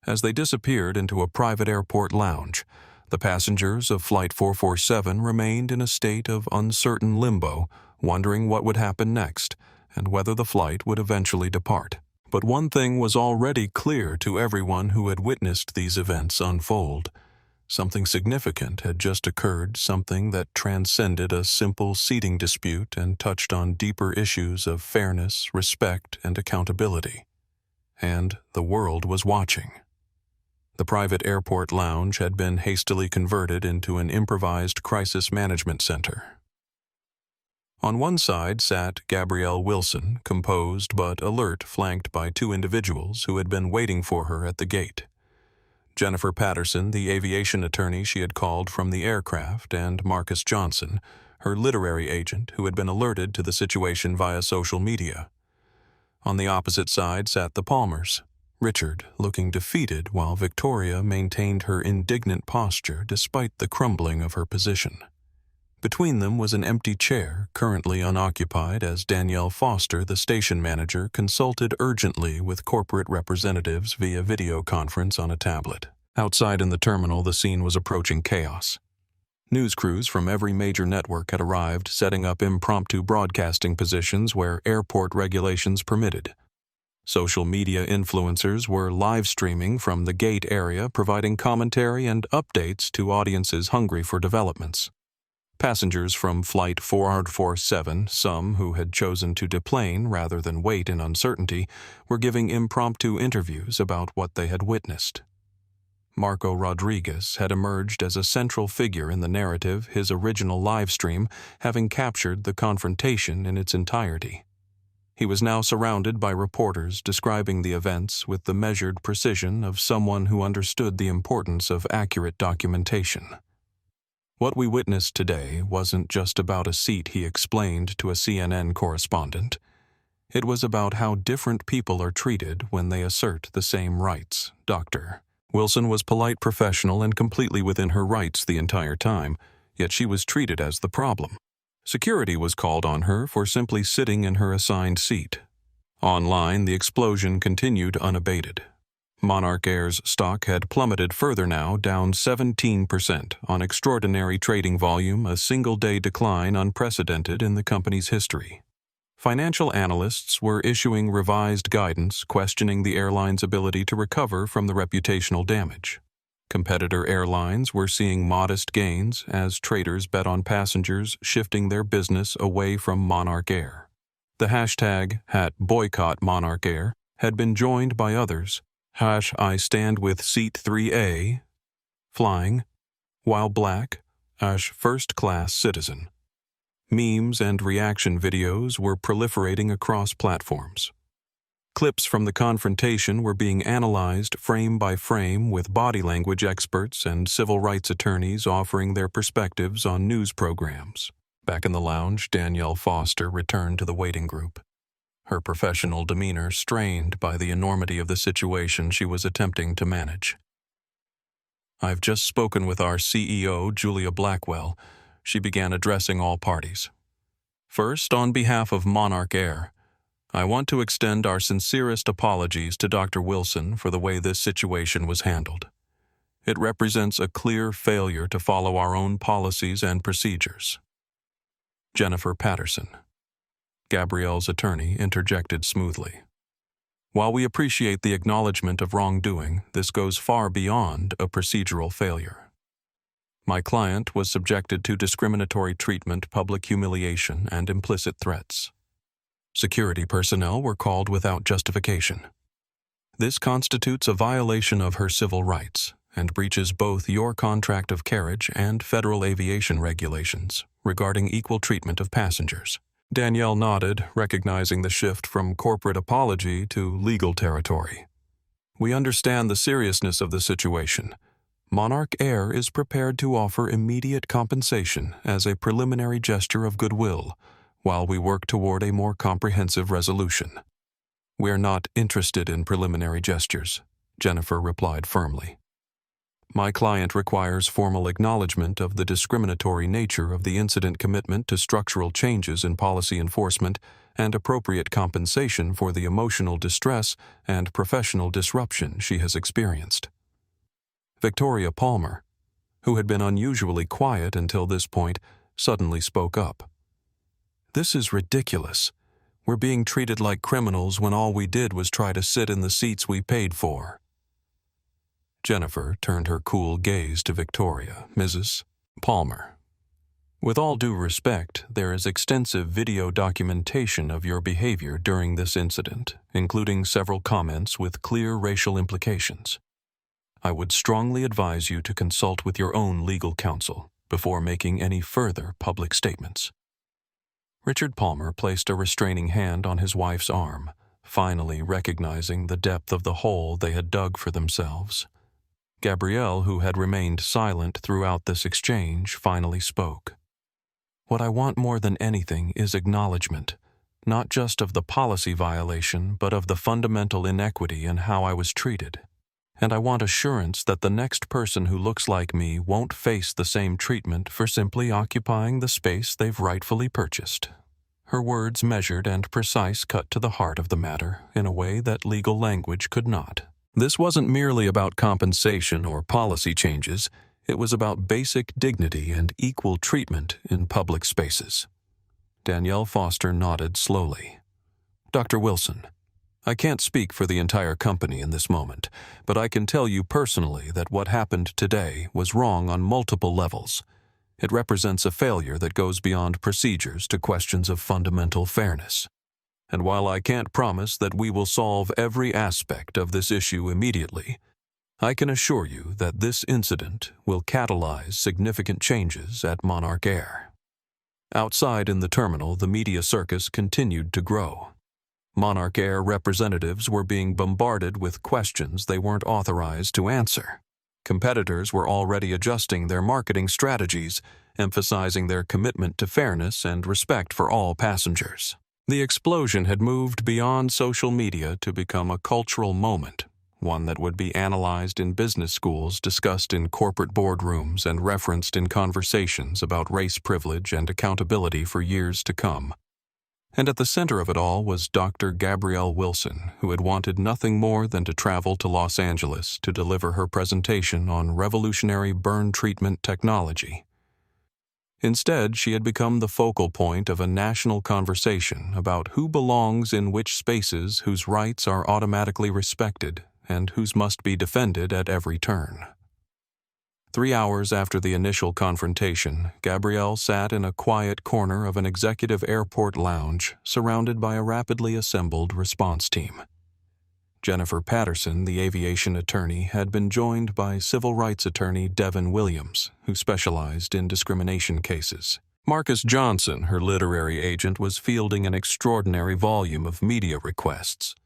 As they disappeared into a private airport lounge, the passengers of Flight 447 remained in a state of uncertain limbo, wondering what would happen next and whether the flight would eventually depart. But one thing was already clear to everyone who had witnessed these events unfold. Something significant had just occurred, something that transcended a simple seating dispute and touched on deeper issues of fairness, respect, and accountability. And the world was watching. The private airport lounge had been hastily converted into an improvised crisis management center. On one side sat Gabrielle Wilson, composed but alert, flanked by two individuals who had been waiting for her at the gate. Jennifer Patterson, the aviation attorney she had called from the aircraft, and Marcus Johnson, her literary agent who had been alerted to the situation via social media. On the opposite side sat the Palmers, Richard looking defeated while Victoria maintained her indignant posture despite the crumbling of her position. Between them was an empty chair, currently unoccupied, as Danielle Foster, the station manager, consulted urgently with corporate representatives via video conference on a tablet. Outside in the terminal, the scene was approaching chaos. News crews from every major network had arrived, setting up impromptu broadcasting positions where airport regulations permitted. Social media influencers were live streaming from the gate area, providing commentary and updates to audiences hungry for developments. Passengers from Flight 447, some who had chosen to deplane rather than wait in uncertainty, were giving impromptu interviews about what they had witnessed. Marco Rodriguez had emerged as a central figure in the narrative, his original live stream having captured the confrontation in its entirety. He was now surrounded by reporters describing the events with the measured precision of someone who understood the importance of accurate documentation. What we witnessed today wasn't just about a seat, he explained to a CNN correspondent. It was about how different people are treated when they assert the same rights, Dr. Wilson was polite, professional, and completely within her rights the entire time, yet she was treated as the problem. Security was called on her for simply sitting in her assigned seat. Online, the explosion continued unabated. MonarchAir's stock had plummeted further now, down 17% on extraordinary trading volume, a single-day decline unprecedented in the company's history. Financial analysts were issuing revised guidance questioning the airline's ability to recover from the reputational damage. Competitor airlines were seeing modest gains as traders bet on passengers shifting their business away from MonarchAir. The hashtag #BoycottMonarchAir had been joined by others, #I stand with seat 3A, flying, while black, #first class citizen. Memes and reaction videos were proliferating across platforms. Clips from the confrontation were being analyzed frame by frame with body language experts and civil rights attorneys offering their perspectives on news programs. Back in the lounge, Danielle Foster returned to the waiting group, her professional demeanor strained by the enormity of the situation she was attempting to manage. "I've just spoken with our CEO, Julia Blackwell," she began addressing all parties. "First, on behalf of MonarchAir, I want to extend our sincerest apologies to Dr. Wilson for the way this situation was handled. It represents a clear failure to follow our own policies and procedures." Jennifer Patterson, Gabrielle's attorney, interjected smoothly. "While we appreciate the acknowledgement of wrongdoing, this goes far beyond a procedural failure. My client was subjected to discriminatory treatment, public humiliation, and implicit threats. Security personnel were called without justification. This constitutes a violation of her civil rights and breaches both your contract of carriage and federal aviation regulations regarding equal treatment of passengers." Danielle nodded, recognizing the shift from corporate apology to legal territory. "We understand the seriousness of the situation. MonarchAir is prepared to offer immediate compensation as a preliminary gesture of goodwill while we work toward a more comprehensive resolution." "We are not interested in preliminary gestures," Jennifer replied firmly. "My client requires formal acknowledgement of the discriminatory nature of the incident, commitment to structural changes in policy enforcement, and appropriate compensation for the emotional distress and professional disruption she has experienced." Victoria Palmer, who had been unusually quiet until this point, suddenly spoke up. "This is ridiculous. We're being treated like criminals when all we did was try to sit in the seats we paid for." Jennifer turned her cool gaze to Victoria. "Mrs. Palmer, with all due respect, there is extensive video documentation of your behavior during this incident, including several comments with clear racial implications. I would strongly advise you to consult with your own legal counsel before making any further public statements." Richard Palmer placed a restraining hand on his wife's arm, finally recognizing the depth of the hole they had dug for themselves. Gabrielle, who had remained silent throughout this exchange, finally spoke. "What I want more than anything is acknowledgement, not just of the policy violation, but of the fundamental inequity in how I was treated. And I want assurance that the next person who looks like me won't face the same treatment for simply occupying the space they've rightfully purchased." Her words, measured and precise, cut to the heart of the matter in a way that legal language could not. This wasn't merely about compensation or policy changes. It was about basic dignity and equal treatment in public spaces. Danielle Foster nodded slowly. "Dr. Wilson, I can't speak for the entire company in this moment, but I can tell you personally that what happened today was wrong on multiple levels. It represents a failure that goes beyond procedures to questions of fundamental fairness. And while I can't promise that we will solve every aspect of this issue immediately, I can assure you that this incident will catalyze significant changes at MonarchAir." Outside in the terminal, the media circus continued to grow. MonarchAir representatives were being bombarded with questions they weren't authorized to answer. Competitors were already adjusting their marketing strategies, emphasizing their commitment to fairness and respect for all passengers. The explosion had moved beyond social media to become a cultural moment, one that would be analyzed in business schools, discussed in corporate boardrooms, and referenced in conversations about race privilege and accountability for years to come. And at the center of it all was Dr. Gabrielle Wilson, who had wanted nothing more than to travel to Los Angeles to deliver her presentation on revolutionary burn treatment technology. Instead, she had become the focal point of a national conversation about who belongs in which spaces, whose rights are automatically respected, and whose must be defended at every turn. 3 hours after the initial confrontation, Gabrielle sat in a quiet corner of an executive airport lounge, surrounded by a rapidly assembled response team. Jennifer Patterson, the aviation attorney, had been joined by civil rights attorney Devin Williams, who specialized in discrimination cases. Marcus Johnson, her literary agent, was fielding an extraordinary volume of media requests.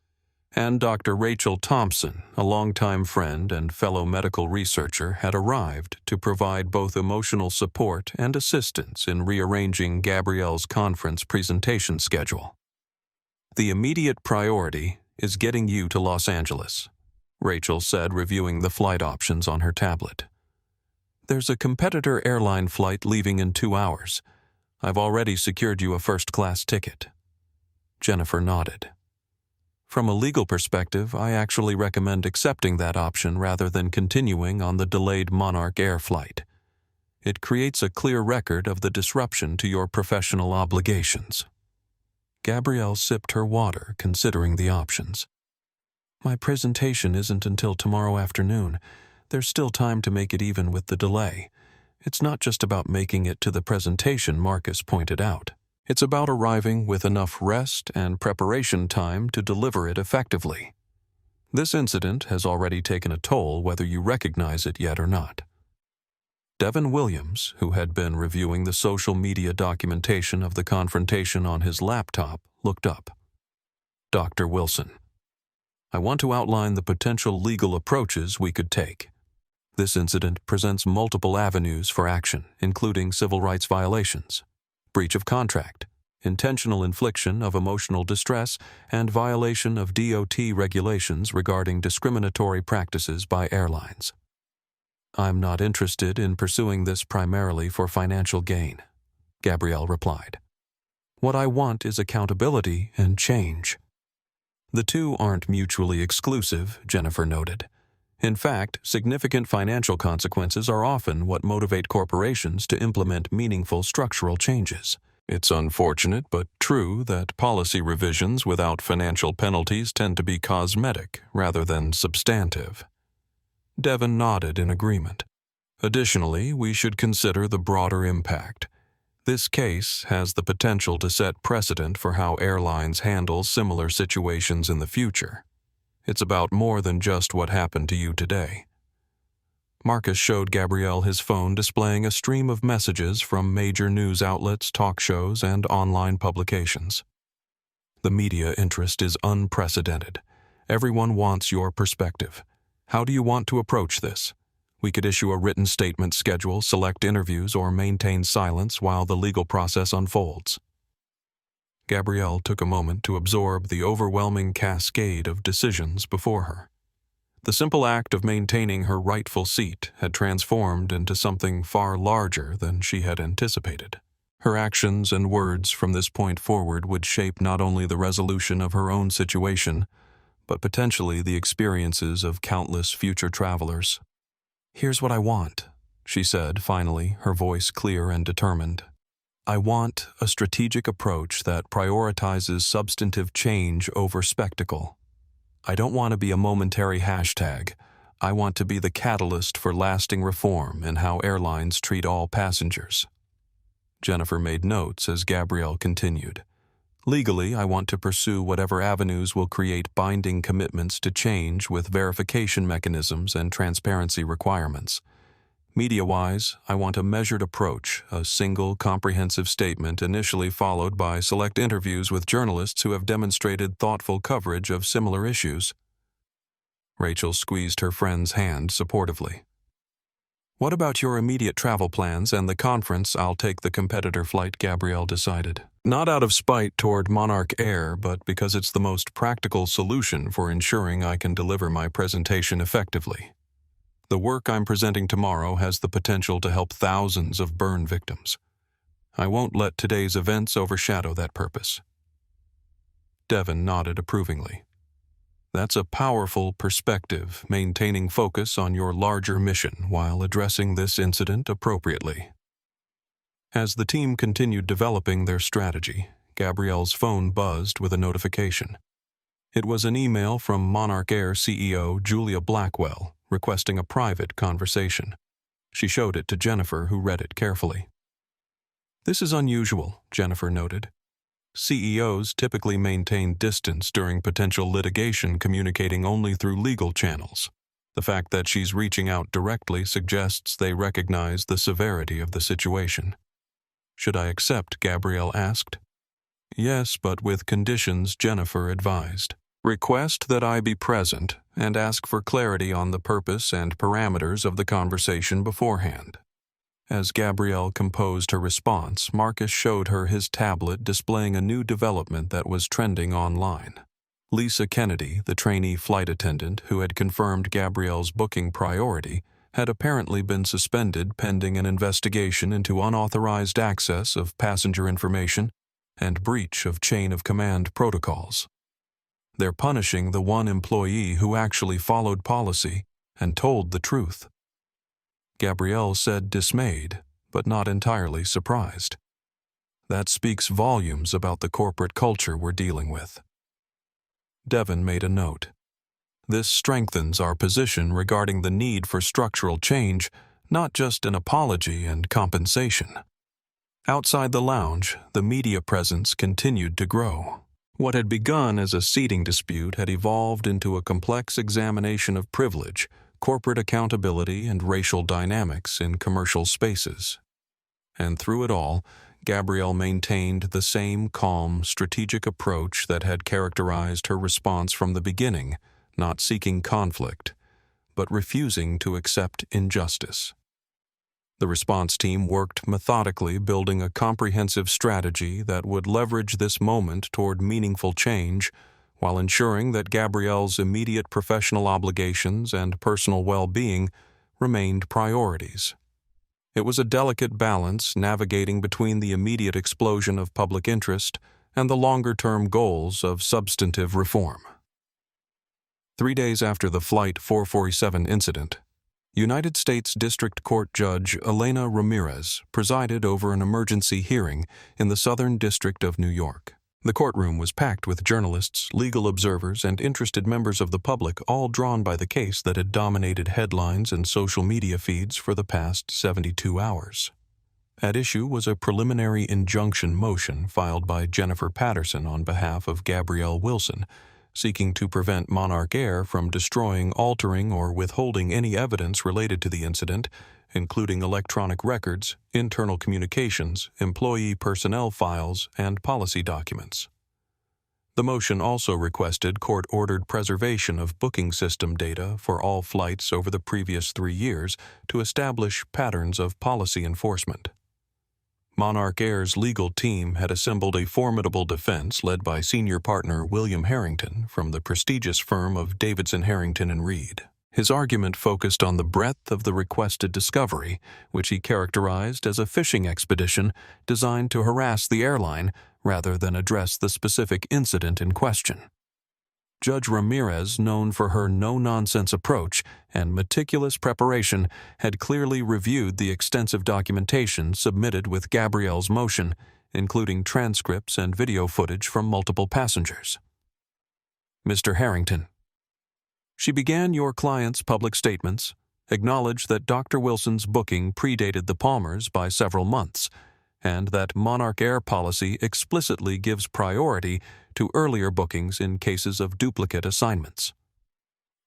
And Dr. Rachel Thompson, a longtime friend and fellow medical researcher, had arrived to provide both emotional support and assistance in rearranging Gabrielle's conference presentation schedule. "The immediate priority is getting you to Los Angeles," Rachel said, reviewing the flight options on her tablet. "There's a competitor airline flight leaving in 2 hours. I've already secured you a first-class ticket." Jennifer nodded. "From a legal perspective, I actually recommend accepting that option rather than continuing on the delayed MonarchAir flight. It creates a clear record of the disruption to your professional obligations." Gabrielle sipped her water, considering the options. "My presentation isn't until tomorrow afternoon. There's still time to make it even with the delay. It's not just about making it to the presentation," Marcus pointed out. "It's about arriving with enough rest and preparation time to deliver it effectively. This incident has already taken a toll whether you recognize it yet or not." Devin Williams, who had been reviewing the social media documentation of the confrontation on his laptop, looked up. "Dr. Wilson, I want to outline the potential legal approaches we could take. This incident presents multiple avenues for action, including civil rights violations, breach of contract, intentional infliction of emotional distress, and violation of DOT regulations regarding discriminatory practices by airlines. I'm not interested in pursuing this primarily for financial gain," Gabrielle replied. "What I want is accountability and change." "The two aren't mutually exclusive," Jennifer noted. "In fact, significant financial consequences are often what motivate corporations to implement meaningful structural changes. It's unfortunate but true that policy revisions without financial penalties tend to be cosmetic rather than substantive." Devin nodded in agreement. "Additionally, we should consider the broader impact. This case has the potential to set precedent for how airlines handle similar situations in the future. It's about more than just what happened to you today." Marcus showed Gabrielle his phone displaying a stream of messages from major news outlets, talk shows, and online publications. "The media interest is unprecedented. Everyone wants your perspective. How do you want to approach this? We could issue a written statement schedule, select interviews, or maintain silence while the legal process unfolds." Gabrielle took a moment to absorb the overwhelming cascade of decisions before her. The simple act of maintaining her rightful seat had transformed into something far larger than she had anticipated. Her actions and words from this point forward would shape not only the resolution of her own situation, but potentially the experiences of countless future travelers. "Here's what I want," she said finally, her voice clear and determined. "I want a strategic approach that prioritizes substantive change over spectacle. I don't want to be a momentary hashtag. I want to be the catalyst for lasting reform in how airlines treat all passengers." Jennifer made notes as Gabrielle continued. "Legally, I want to pursue whatever avenues will create binding commitments to change with verification mechanisms and transparency requirements. Media-wise, I want a measured approach, a single, comprehensive statement initially followed by select interviews with journalists who have demonstrated thoughtful coverage of similar issues." Rachel squeezed her friend's hand supportively. "What about your immediate travel plans and the conference? I'll take the competitor flight," Gabrielle decided. "Not out of spite toward MonarchAir, but because it's the most practical solution for ensuring I can deliver my presentation effectively. The work I'm presenting tomorrow has the potential to help thousands of burn victims. I won't let today's events overshadow that purpose." Devin nodded approvingly. "That's a powerful perspective, maintaining focus on your larger mission while addressing this incident appropriately." As the team continued developing their strategy, Gabrielle's phone buzzed with a notification. It was an email from MonarchAir CEO Julia Blackwell requesting a private conversation. She showed it to Jennifer, who read it carefully. "This is unusual," Jennifer noted. "CEOs typically maintain distance during potential litigation, communicating only through legal channels. The fact that she's reaching out directly suggests they recognize the severity of the situation." "Should I accept?" Gabrielle asked. "Yes, but with conditions," Jennifer advised. "Request that I be present and ask for clarity on the purpose and parameters of the conversation beforehand." As Gabrielle composed her response, Marcus showed her his tablet displaying a new development that was trending online. Lisa Kennedy, the trainee flight attendant who had confirmed Gabrielle's booking priority, had apparently been suspended pending an investigation into unauthorized access of passenger information and breach of chain-of-command protocols. "They're punishing the one employee who actually followed policy and told the truth." Gabrielle said, dismayed, but not entirely surprised. "That speaks volumes about the corporate culture we're dealing with." Devon made a note. "This strengthens our position regarding the need for structural change, not just an apology and compensation." Outside the lounge, the media presence continued to grow. What had begun as a seating dispute had evolved into a complex examination of privilege, corporate accountability, and racial dynamics in commercial spaces. And through it all, Gabrielle maintained the same calm, strategic approach that had characterized her response from the beginning, not seeking conflict, but refusing to accept injustice. The response team worked methodically, building a comprehensive strategy that would leverage this moment toward meaningful change, while ensuring that Gabrielle's immediate professional obligations and personal well-being remained priorities. It was a delicate balance, navigating between the immediate explosion of public interest and the longer-term goals of substantive reform. 3 days after the Flight 447 incident, United States District Court Judge Elena Ramirez presided over an emergency hearing in the Southern District of New York. The courtroom was packed with journalists, legal observers, and interested members of the public, all drawn by the case that had dominated headlines and social media feeds for the past 72 hours. At issue was a preliminary injunction motion filed by Jennifer Patterson on behalf of Gabrielle Wilson, seeking to prevent MonarchAir from destroying, altering, or withholding any evidence related to the incident, including electronic records, internal communications, employee personnel files, and policy documents. The motion also requested court-ordered preservation of booking system data for all flights over the previous 3 years to establish patterns of policy enforcement. MonarchAir's legal team had assembled a formidable defense led by senior partner William Harrington from the prestigious firm of Davidson Harrington and Reed. His argument focused on the breadth of the requested discovery, which he characterized as a fishing expedition designed to harass the airline rather than address the specific incident in question. Judge Ramirez, known for her no-nonsense approach and meticulous preparation, had clearly reviewed the extensive documentation submitted with Gabrielle's motion, including transcripts and video footage from multiple passengers. "Mr. Harrington, she began your client's public statements, acknowledged that Dr. Wilson's booking predated the Palmers by several months, and that MonarchAir policy explicitly gives priority to earlier bookings in cases of duplicate assignments.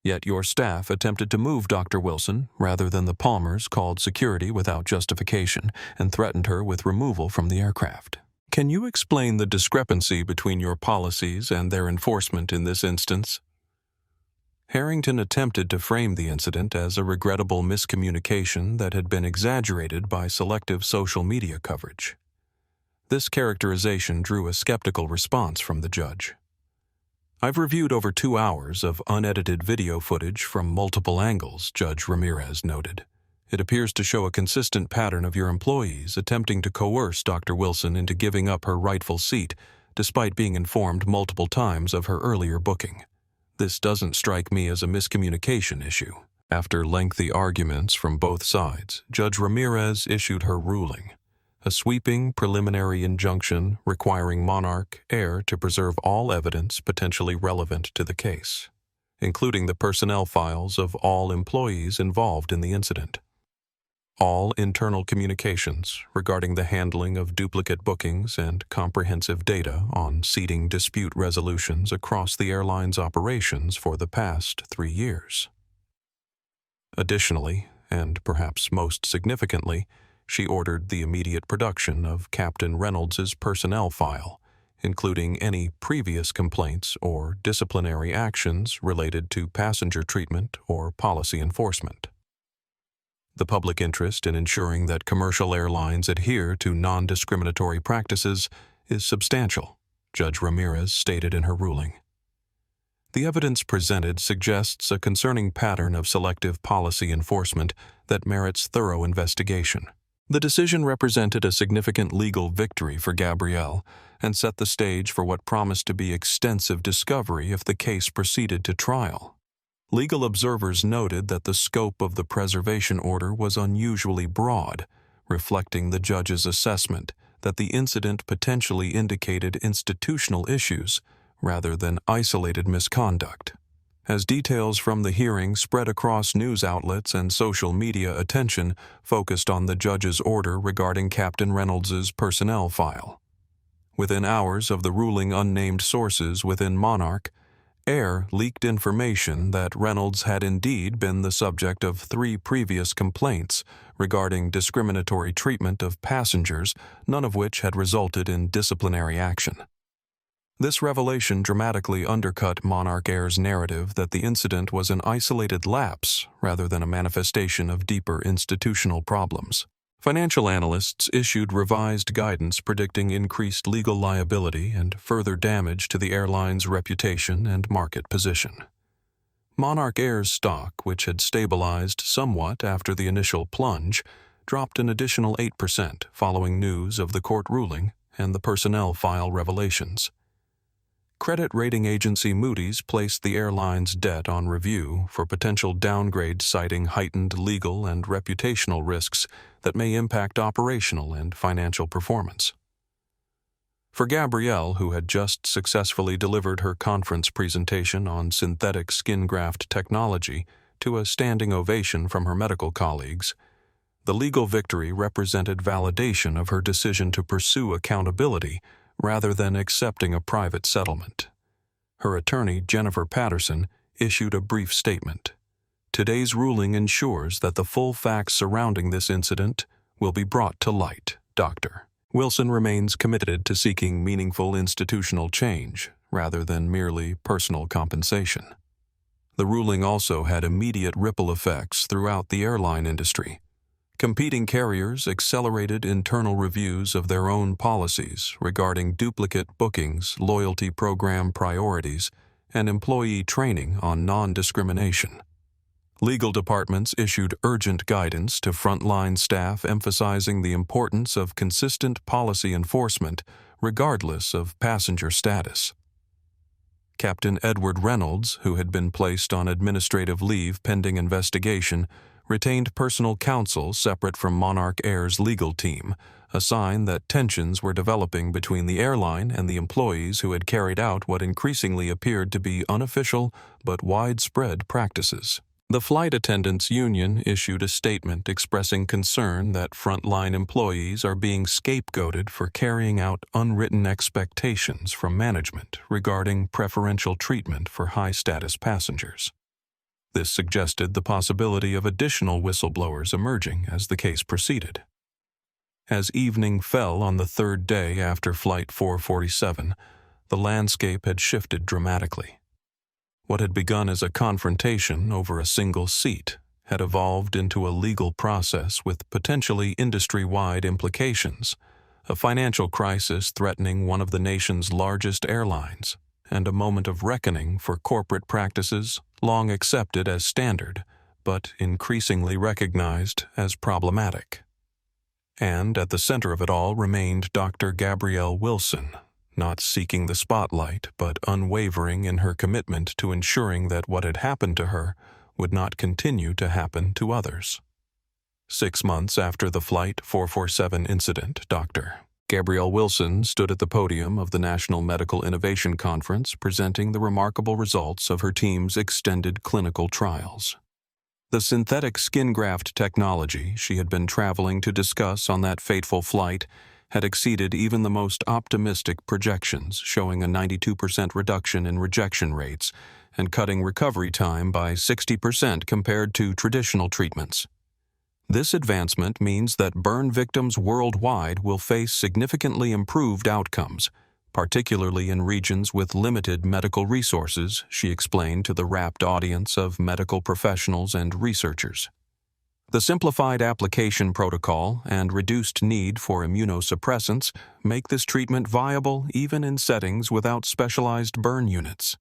Yet your staff attempted to move Dr. Wilson rather than the Palmers, called security without justification, and threatened her with removal from the aircraft. Can you explain the discrepancy between your policies and their enforcement in this instance?" Harrington attempted to frame the incident as a regrettable miscommunication that had been exaggerated by selective social media coverage. This characterization drew a skeptical response from the judge. "I've reviewed over 2 hours of unedited video footage from multiple angles," Judge Ramirez noted. "It appears to show a consistent pattern of your employees attempting to coerce Dr. Wilson into giving up her rightful seat, despite being informed multiple times of her earlier booking. This doesn't strike me as a miscommunication issue." After lengthy arguments from both sides, Judge Ramirez issued her ruling. a sweeping preliminary injunction requiring MonarchAir to preserve all evidence potentially relevant to the case, including the personnel files of all employees involved in the incident. All internal communications regarding the handling of duplicate bookings and comprehensive data on seating dispute resolutions across the airline's operations for the past 3 years. Additionally, and perhaps most significantly, she ordered the immediate production of Captain Reynolds's personnel file, including any previous complaints or disciplinary actions related to passenger treatment or policy enforcement. The public interest in ensuring that commercial airlines adhere to non-discriminatory practices is substantial, Judge Ramirez stated in her ruling. The evidence presented suggests a concerning pattern of selective policy enforcement that merits thorough investigation. The decision represented a significant legal victory for Gabrielle and set the stage for what promised to be extensive discovery if the case proceeded to trial. Legal observers noted that the scope of the preservation order was unusually broad, reflecting the judge's assessment that the incident potentially indicated institutional issues rather than isolated misconduct. As details from the hearing spread across news outlets and social media, attention focused on the judge's order regarding Captain Reynolds's personnel file. Within hours of the ruling, unnamed sources within MonarchAir leaked information that Reynolds had indeed been the subject of 3 previous complaints regarding discriminatory treatment of passengers, none of which had resulted in disciplinary action. This revelation dramatically undercut MonarchAir's narrative that the incident was an isolated lapse rather than a manifestation of deeper institutional problems. Financial analysts issued revised guidance predicting increased legal liability and further damage to the airline's reputation and market position. MonarchAir's stock, which had stabilized somewhat after the initial plunge, dropped an additional 8% following news of the court ruling and the personnel file revelations. Credit rating agency Moody's placed the airline's debt on review for potential downgrade, citing heightened legal and reputational risks that may impact operational and financial performance. For Gabrielle, who had just successfully delivered her conference presentation on synthetic skin graft technology to a standing ovation from her medical colleagues, the legal victory represented validation of her decision to pursue accountability rather than accepting a private settlement. Her attorney, Jennifer Patterson, issued a brief statement. Today's ruling ensures that the full facts surrounding this incident will be brought to light, Dr. Wilson remains committed to seeking meaningful institutional change rather than merely personal compensation. The ruling also had immediate ripple effects throughout the airline industry. Competing carriers accelerated internal reviews of their own policies regarding duplicate bookings, loyalty program priorities, and employee training on non-discrimination. Legal departments issued urgent guidance to frontline staff emphasizing the importance of consistent policy enforcement regardless of passenger status. Captain Edward Reynolds, who had been placed on administrative leave pending investigation, retained personal counsel separate from MonarchAir's legal team, a sign that tensions were developing between the airline and the employees who had carried out what increasingly appeared to be unofficial but widespread practices. The Flight Attendants Union issued a statement expressing concern that frontline employees are being scapegoated for carrying out unwritten expectations from management regarding preferential treatment for high-status passengers. This suggested the possibility of additional whistleblowers emerging as the case proceeded. As evening fell on the 3rd day after Flight 447, the landscape had shifted dramatically. What had begun as a confrontation over a single seat had evolved into a legal process with potentially industry-wide implications, a financial crisis threatening one of the nation's largest airlines, and a moment of reckoning for corporate practices long accepted as standard, but increasingly recognized as problematic. And at the center of it all remained Dr. Gabrielle Wilson, not seeking the spotlight, but unwavering in her commitment to ensuring that what had happened to her would not continue to happen to others. 6 months after the Flight 447 incident, Dr. Gabrielle Wilson stood at the podium of the National Medical Innovation Conference presenting the remarkable results of her team's extended clinical trials. The synthetic skin graft technology she had been traveling to discuss on that fateful flight had exceeded even the most optimistic projections, showing a 92% reduction in rejection rates and cutting recovery time by 60% compared to traditional treatments. This advancement means that burn victims worldwide will face significantly improved outcomes, particularly in regions with limited medical resources, she explained to the rapt audience of medical professionals and researchers. The simplified application protocol and reduced need for immunosuppressants make this treatment viable even in settings without specialized burn units.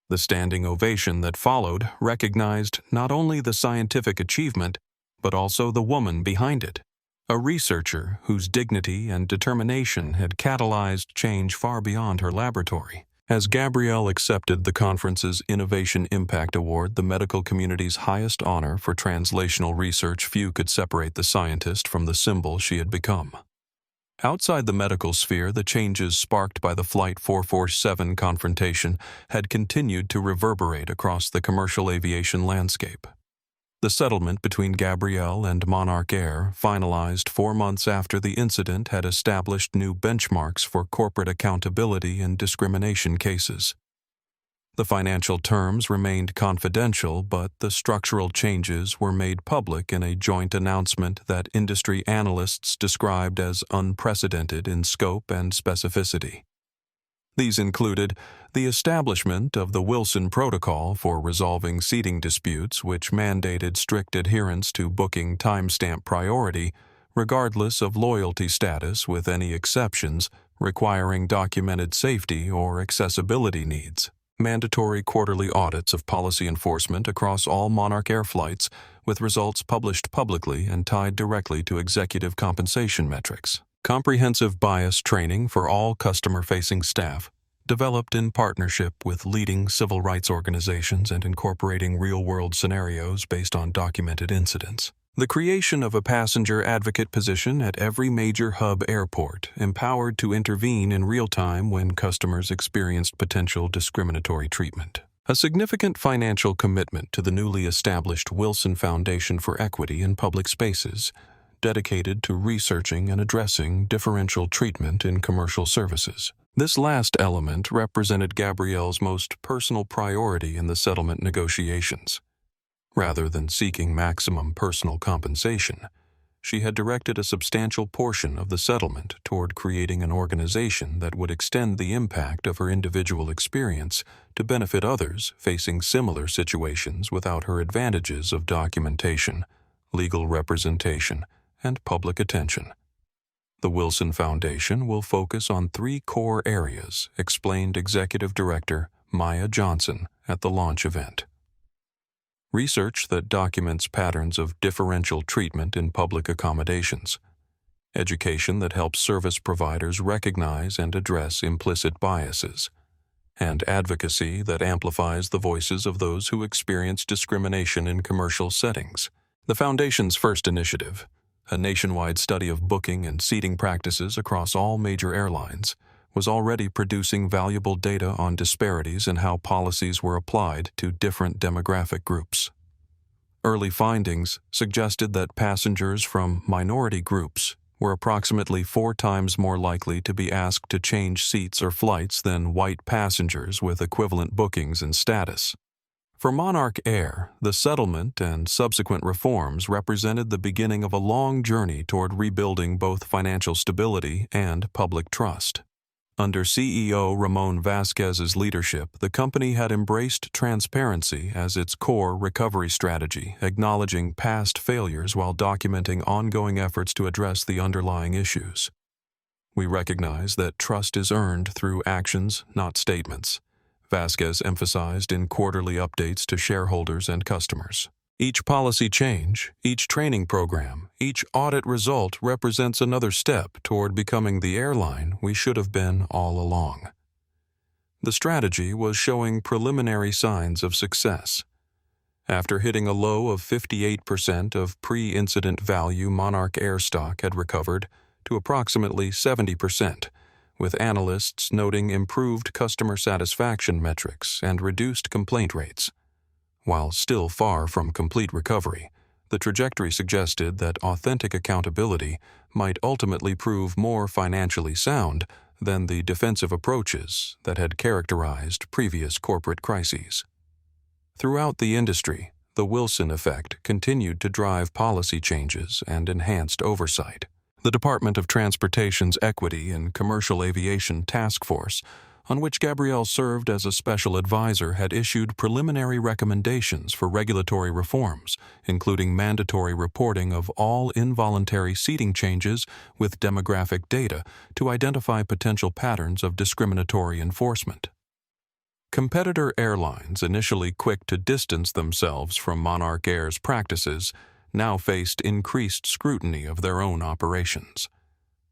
The standing ovation that followed recognized not only the scientific achievement, but also the woman behind it, a researcher whose dignity and determination had catalyzed change far beyond her laboratory. As Gabrielle accepted the conference's Innovation Impact Award, the medical community's highest honor for translational research, few could separate the scientist from the symbol she had become. Outside the medical sphere, the changes sparked by the Flight 447 confrontation had continued to reverberate across the commercial aviation landscape. The settlement between Gabrielle and MonarchAir, finalized 4 months after the incident, had established new benchmarks for corporate accountability in discrimination cases. The financial terms remained confidential, but the structural changes were made public in a joint announcement that industry analysts described as unprecedented in scope and specificity. These included the establishment of the Wilson Protocol for resolving seating disputes, which mandated strict adherence to booking timestamp priority, regardless of loyalty status, with any exceptions requiring documented safety or accessibility needs. Mandatory quarterly audits of policy enforcement across all MonarchAir flights, with results published publicly and tied directly to executive compensation metrics. Comprehensive bias training for all customer-facing staff, developed in partnership with leading civil rights organizations and incorporating real-world scenarios based on documented incidents. The creation of a passenger advocate position at every major hub airport, empowered to intervene in real time when customers experienced potential discriminatory treatment. A significant financial commitment to the newly established Wilson Foundation for Equity in Public Spaces, dedicated to researching and addressing differential treatment in commercial services. This last element represented Gabrielle's most personal priority in the settlement negotiations. Rather than seeking maximum personal compensation, she had directed a substantial portion of the settlement toward creating an organization that would extend the impact of her individual experience to benefit others facing similar situations without her advantages of documentation, legal representation, and public attention. The Wilson Foundation will focus on 3 core areas, explained Executive Director Maya Johnson at the launch event. Research that documents patterns of differential treatment in public accommodations. Education that helps service providers recognize and address implicit biases. And advocacy that amplifies the voices of those who experience discrimination in commercial settings. The Foundation's first initiative, a nationwide study of booking and seating practices across all major airlines, was already producing valuable data on disparities in how policies were applied to different demographic groups. Early findings suggested that passengers from minority groups were approximately 4 times more likely to be asked to change seats or flights than white passengers with equivalent bookings and status. For MonarchAir, the settlement and subsequent reforms represented the beginning of a long journey toward rebuilding both financial stability and public trust. Under CEO Ramon Vasquez's leadership, the company had embraced transparency as its core recovery strategy, acknowledging past failures while documenting ongoing efforts to address the underlying issues. We recognize that trust is earned through actions, not statements, Vasquez emphasized in quarterly updates to shareholders and customers. Each policy change, each training program, each audit result represents another step toward becoming the airline we should have been all along. The strategy was showing preliminary signs of success. After hitting a low of 58% of pre-incident value, MonarchAir stock had recovered to approximately 70%, with analysts noting improved customer satisfaction metrics and reduced complaint rates. While still far from complete recovery, the trajectory suggested that authentic accountability might ultimately prove more financially sound than the defensive approaches that had characterized previous corporate crises. Throughout the industry, the Wilson effect continued to drive policy changes and enhanced oversight. The Department of Transportation's Equity and Commercial Aviation Task Force, on which Gabrielle served as a special advisor, had issued preliminary recommendations for regulatory reforms, including mandatory reporting of all involuntary seating changes with demographic data to identify potential patterns of discriminatory enforcement. Competitor airlines, initially quick to distance themselves from MonarchAir's practices, now faced increased scrutiny of their own operations.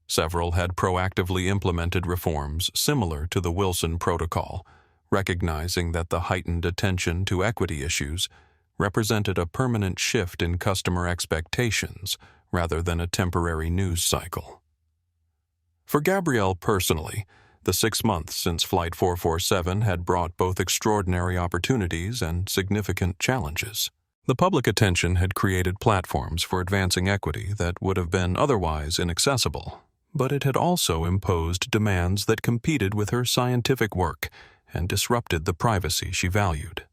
Several had proactively implemented reforms similar to the Wilson Protocol, recognizing that the heightened attention to equity issues represented a permanent shift in customer expectations rather than a temporary news cycle. For Gabrielle personally, the 6 months since Flight 447 had brought both extraordinary opportunities and significant challenges. The public attention had created platforms for advancing equity that would have been otherwise inaccessible, but it had also imposed demands that competed with her scientific work and disrupted the privacy she valued.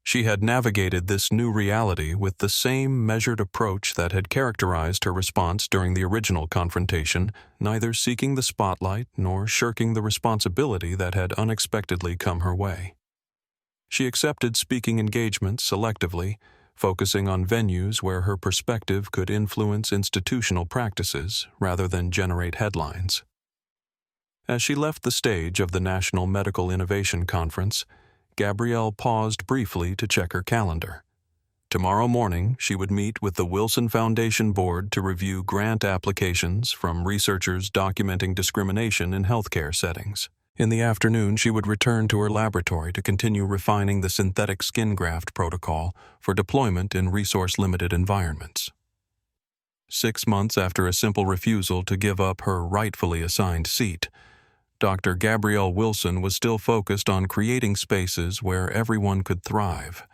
She had navigated this new reality with the same measured approach that had characterized her response during the original confrontation, neither seeking the spotlight nor shirking the responsibility that had unexpectedly come her way. She accepted speaking engagements selectively, focusing on venues where her perspective could influence institutional practices rather than generate headlines. As she left the stage of the National Medical Innovation Conference, Gabrielle paused briefly to check her calendar. Tomorrow morning, she would meet with the Wilson Foundation Board to review grant applications from researchers documenting discrimination in healthcare settings. In the afternoon, she would return to her laboratory to continue refining the synthetic skin graft protocol for deployment in resource-limited environments. 6 months after a simple refusal to give up her rightfully assigned seat, Dr. Gabrielle Wilson was still focused on creating spaces where everyone could thrive,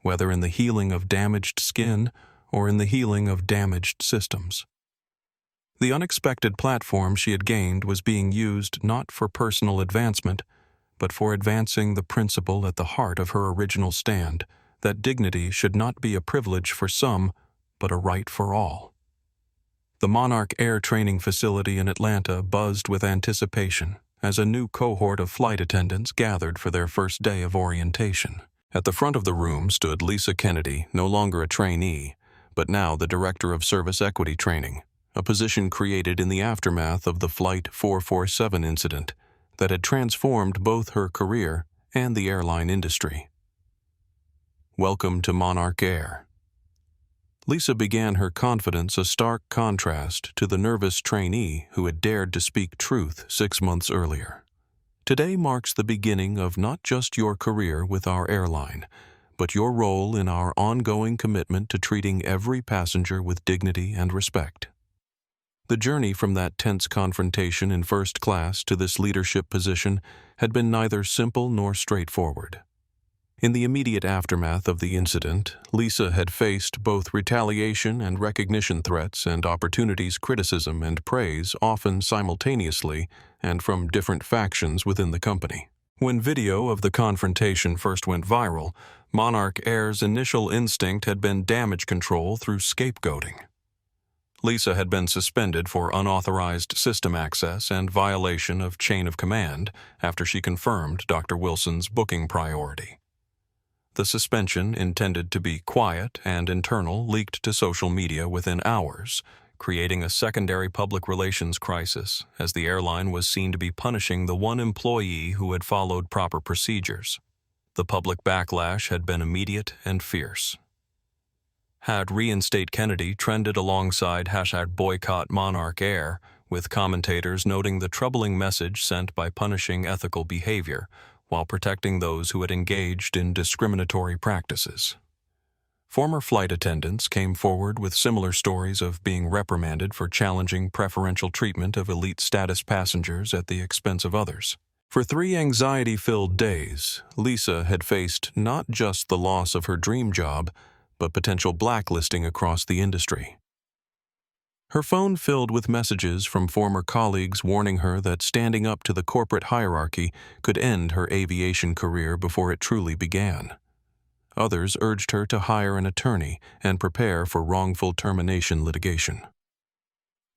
whether in the healing of damaged skin or in the healing of damaged systems. The unexpected platform she had gained was being used not for personal advancement, but for advancing the principle at the heart of her original stand, that dignity should not be a privilege for some, but a right for all. The MonarchAir training facility in Atlanta buzzed with anticipation as a new cohort of flight attendants gathered for their first day of orientation. At the front of the room stood Lisa Kennedy, no longer a trainee, but now the Director of Service Equity Training, a position created in the aftermath of the Flight 447 incident that had transformed both her career and the airline industry. Welcome to MonarchAir. Lisa began her confidence a stark contrast to the nervous trainee who had dared to speak truth 6 months earlier. Today marks the beginning of not just your career with our airline, but your role in our ongoing commitment to treating every passenger with dignity and respect. The journey from that tense confrontation in first class to this leadership position had been neither simple nor straightforward. In the immediate aftermath of the incident, Lisa had faced both retaliation and recognition threats and opportunities, criticism and praise, often simultaneously and from different factions within the company. When video of the confrontation first went viral, MonarchAir's initial instinct had been damage control through scapegoating. Lisa had been suspended for unauthorized system access and violation of chain of command after she confirmed Dr. Wilson's booking priority. The suspension, intended to be quiet and internal, leaked to social media within hours, creating a secondary public relations crisis as the airline was seen to be punishing the one employee who had followed proper procedures. The public backlash had been immediate and fierce. Had Reinstate Kennedy trended alongside #BoycottMonarchAir, with commentators noting the troubling message sent by punishing ethical behavior while protecting those who had engaged in discriminatory practices. Former flight attendants came forward with similar stories of being reprimanded for challenging preferential treatment of elite status passengers at the expense of others. For 3 anxiety-filled days, Lisa had faced not just the loss of her dream job, but potential blacklisting across the industry. Her phone filled with messages from former colleagues warning her that standing up to the corporate hierarchy could end her aviation career before it truly began. Others urged her to hire an attorney and prepare for wrongful termination litigation.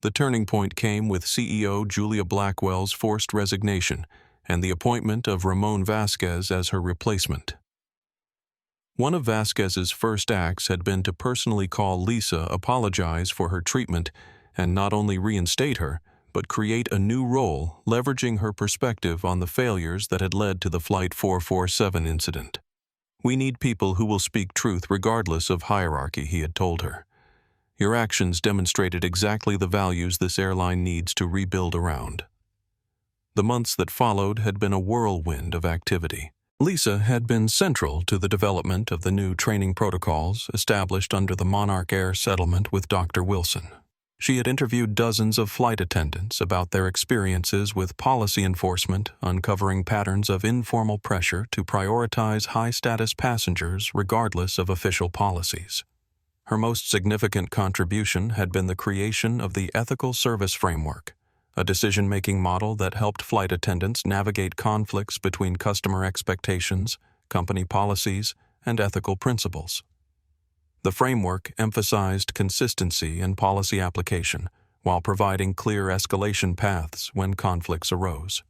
The turning point came with CEO Julia Blackwell's forced resignation and the appointment of Ramon Vasquez as her replacement. One of Vasquez's first acts had been to personally call Lisa, apologize for her treatment, and not only reinstate her, but create a new role leveraging her perspective on the failures that had led to the Flight 447 incident. "We need people who will speak truth regardless of hierarchy," he had told her. "Your actions demonstrated exactly the values this airline needs to rebuild around." The months that followed had been a whirlwind of activity. Lisa had been central to the development of the new training protocols established under the MonarchAir settlement with Dr. Wilson. She had interviewed dozens of flight attendants about their experiences with policy enforcement, uncovering patterns of informal pressure to prioritize high-status passengers regardless of official policies. Her most significant contribution had been the creation of the Ethical Service Framework, a decision-making model that helped flight attendants navigate conflicts between customer expectations, company policies, and ethical principles. The framework emphasized consistency in policy application while providing clear escalation paths when conflicts arose.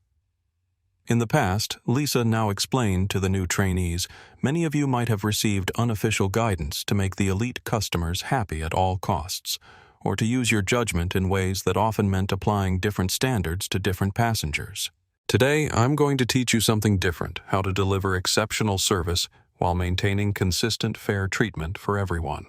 In the past, Lisa now explained to the new trainees, many of you might have received unofficial guidance to make the elite customers happy at all costs, or to use your judgment in ways that often meant applying different standards to different passengers. Today, I'm going to teach you something different, how to deliver exceptional service while maintaining consistent, fair treatment for everyone.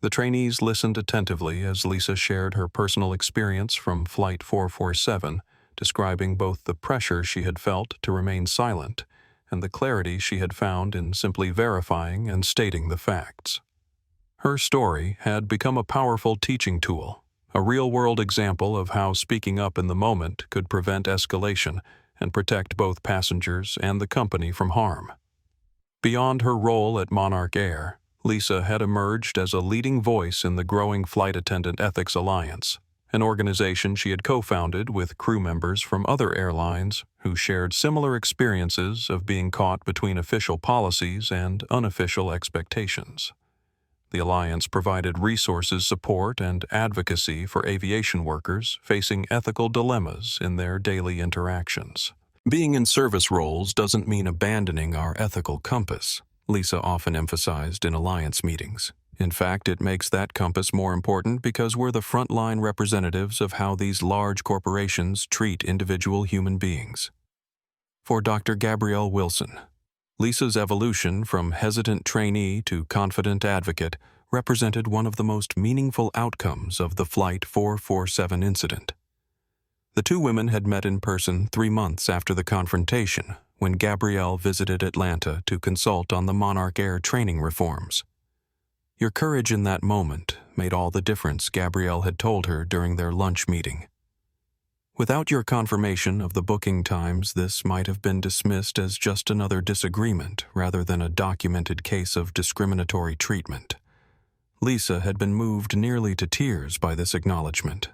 The trainees listened attentively as Lisa shared her personal experience from Flight 447, describing both the pressure she had felt to remain silent and the clarity she had found in simply verifying and stating the facts. Her story had become a powerful teaching tool, a real-world example of how speaking up in the moment could prevent escalation and protect both passengers and the company from harm. Beyond her role at MonarchAir, Lisa had emerged as a leading voice in the growing Flight Attendant Ethics Alliance, an organization she had co-founded with crew members from other airlines who shared similar experiences of being caught between official policies and unofficial expectations. The alliance provided resources, support, and advocacy for aviation workers facing ethical dilemmas in their daily interactions. Being in service roles doesn't mean abandoning our ethical compass, Lisa often emphasized in alliance meetings. In fact, it makes that compass more important because we're the frontline representatives of how these large corporations treat individual human beings. For Dr. Gabrielle Wilson, Lisa's evolution from hesitant trainee to confident advocate represented one of the most meaningful outcomes of the Flight 447 incident. The two women had met in person 3 months after the confrontation, when Gabrielle visited Atlanta to consult on the MonarchAir training reforms. "Your courage in that moment made all the difference," Gabrielle had told her during their lunch meeting. "Without your confirmation of the booking times, this might have been dismissed as just another disagreement rather than a documented case of discriminatory treatment." Lisa had been moved nearly to tears by this acknowledgement.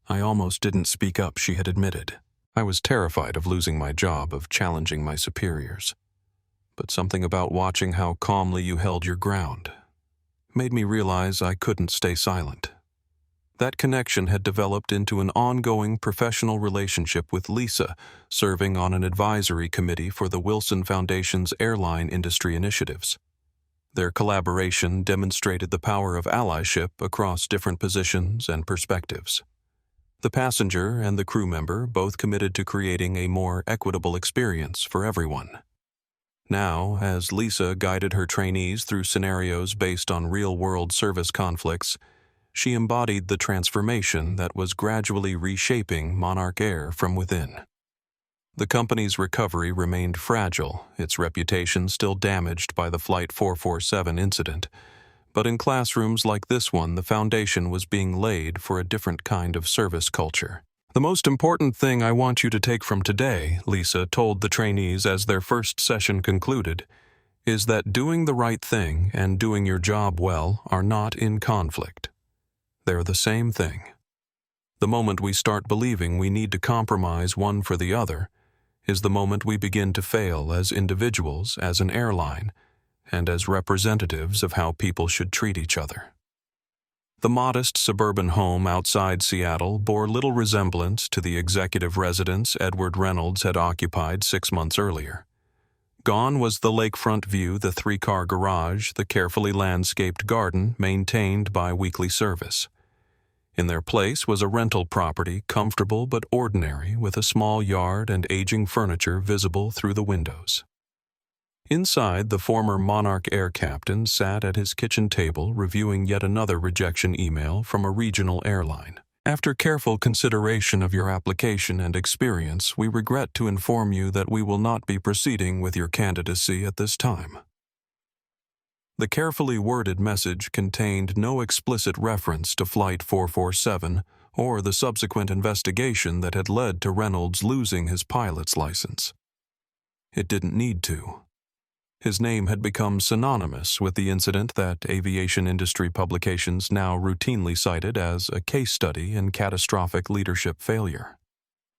"I almost didn't speak up," she had admitted. "I was terrified of losing my job, of challenging my superiors. But something about watching how calmly you held your ground made me realize I couldn't stay silent." That connection had developed into an ongoing professional relationship with Lisa, serving on an advisory committee for the Wilson Foundation's airline industry initiatives. Their collaboration demonstrated the power of allyship across different positions and perspectives. The passenger and the crew member both committed to creating a more equitable experience for everyone. Now, as Lisa guided her trainees through scenarios based on real-world service conflicts, she embodied the transformation that was gradually reshaping MonarchAir from within. The company's recovery remained fragile, its reputation still damaged by the Flight 447 incident, but in classrooms like this one, the foundation was being laid for a different kind of service culture. "The most important thing I want you to take from today," Lisa told the trainees as their first session concluded, "is that doing the right thing and doing your job well are not in conflict. They're the same thing. The moment we start believing we need to compromise one for the other is the moment we begin to fail as individuals, as an airline, and as representatives of how people should treat each other." The modest suburban home outside Seattle bore little resemblance to the executive residence Edward Reynolds had occupied 6 months earlier. Gone was the lakefront view, the 3-car garage, the carefully landscaped garden maintained by weekly service. In their place was a rental property, comfortable but ordinary, with a small yard and aging furniture visible through the windows. Inside, the former MonarchAir captain sat at his kitchen table reviewing yet another rejection email from a regional airline. "After careful consideration of your application and experience, we regret to inform you that we will not be proceeding with your candidacy at this time." The carefully worded message contained no explicit reference to Flight 447 or the subsequent investigation that had led to Reynolds losing his pilot's license. It didn't need to. His name had become synonymous with the incident that aviation industry publications now routinely cited as a case study in catastrophic leadership failure.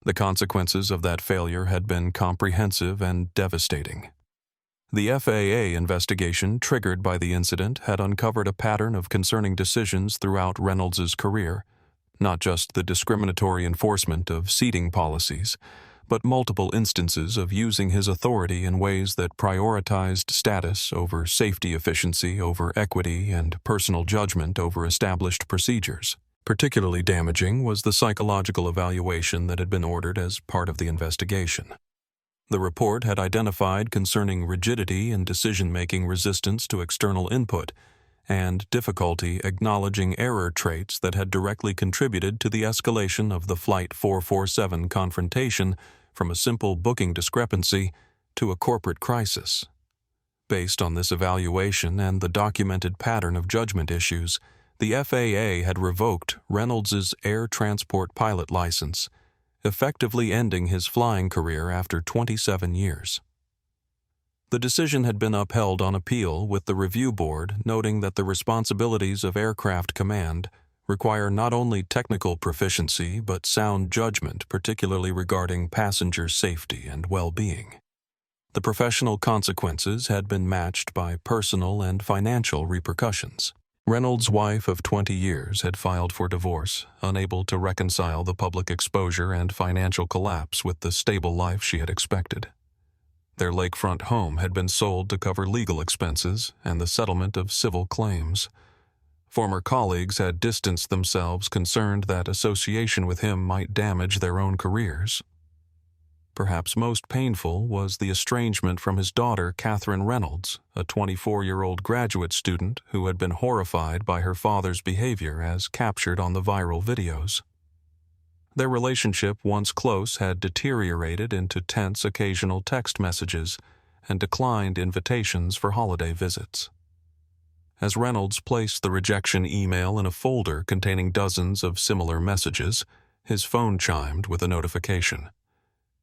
The consequences of that failure had been comprehensive and devastating. The FAA investigation triggered by the incident had uncovered a pattern of concerning decisions throughout Reynolds's career, not just the discriminatory enforcement of seating policies, but multiple instances of using his authority in ways that prioritized status over safety, efficiency over equity, and personal judgment over established procedures. Particularly damaging was the psychological evaluation that had been ordered as part of the investigation. The report had identified concerning rigidity in decision-making, resistance to external input, and difficulty acknowledging error traits that had directly contributed to the escalation of the Flight 447 confrontation from a simple booking discrepancy to a corporate crisis. Based on this evaluation and the documented pattern of judgment issues, the FAA had revoked Reynolds's air transport pilot license, effectively ending his flying career after 27 years. The decision had been upheld on appeal, with the review board noting that the responsibilities of aircraft command require not only technical proficiency but sound judgment, particularly regarding passenger safety and well-being. The professional consequences had been matched by personal and financial repercussions. Reynolds' wife of 20 years had filed for divorce, unable to reconcile the public exposure and financial collapse with the stable life she had expected. Their lakefront home had been sold to cover legal expenses and the settlement of civil claims. Former colleagues had distanced themselves, concerned that association with him might damage their own careers. Perhaps most painful was the estrangement from his daughter, Catherine Reynolds, a 24-year-old graduate student who had been horrified by her father's behavior as captured on the viral videos. Their relationship, once close, had deteriorated into tense occasional text messages and declined invitations for holiday visits. As Reynolds placed the rejection email in a folder containing dozens of similar messages, his phone chimed with a notification.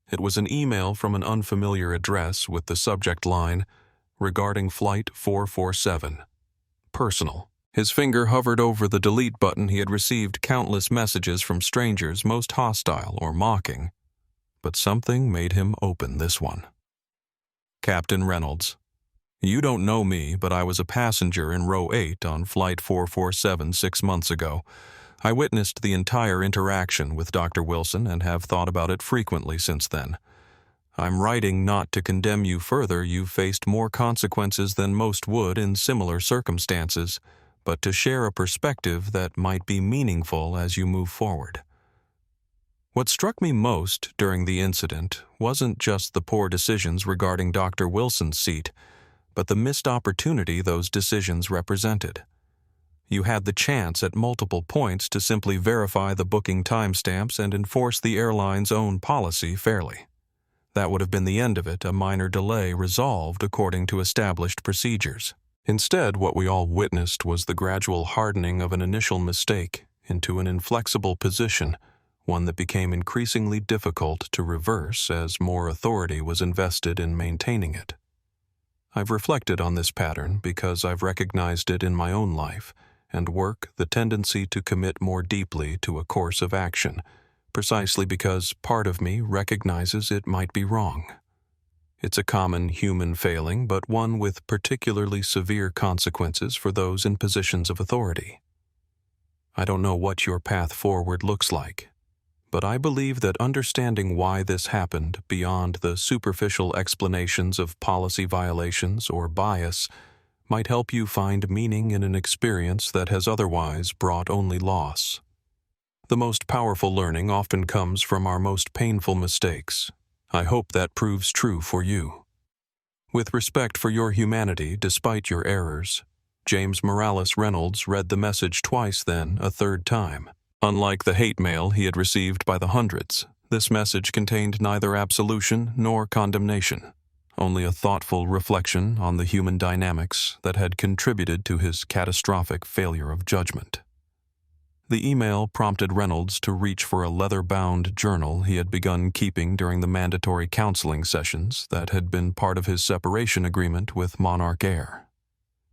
It was an email from an unfamiliar address with the subject line, "Regarding Flight 447. Personal." His finger hovered over the delete button. He had received countless messages from strangers, most hostile or mocking, but something made him open this one. Captain Reynolds: "You don't know me, but I was a passenger in row 8 on Flight 447 6 months ago. I witnessed the entire interaction with Dr. Wilson and have thought about it frequently since then. I'm writing not to condemn you further. You've faced more consequences than most would in similar circumstances, but to share a perspective that might be meaningful as you move forward." What struck me most during the incident wasn't just the poor decisions regarding Dr. Wilson's seat, but the missed opportunity those decisions represented. You had the chance at multiple points to simply verify the booking timestamps and enforce the airline's own policy fairly. That would have been the end of it, a minor delay resolved according to established procedures. Instead, what we all witnessed was the gradual hardening of an initial mistake into an inflexible position, one that became increasingly difficult to reverse as more authority was invested in maintaining it. I've reflected on this pattern because I've recognized it in my own life and work the tendency to commit more deeply to a course of action, precisely because part of me recognizes it might be wrong. It's a common human failing, but one with particularly severe consequences for those in positions of authority. I don't know what your path forward looks like, but I believe that understanding why this happened beyond the superficial explanations of policy violations or bias might help you find meaning in an experience that has otherwise brought only loss. The most powerful learning often comes from our most painful mistakes. I hope that proves true for you. With respect for your humanity despite your errors, James Morales Reynolds read the message twice, then a third time. Unlike the hate mail he had received by the hundreds, this message contained neither absolution nor condemnation, only a thoughtful reflection on the human dynamics that had contributed to his catastrophic failure of judgment. The email prompted Reynolds to reach for a leather-bound journal he had begun keeping during the mandatory counseling sessions that had been part of his separation agreement with MonarchAir.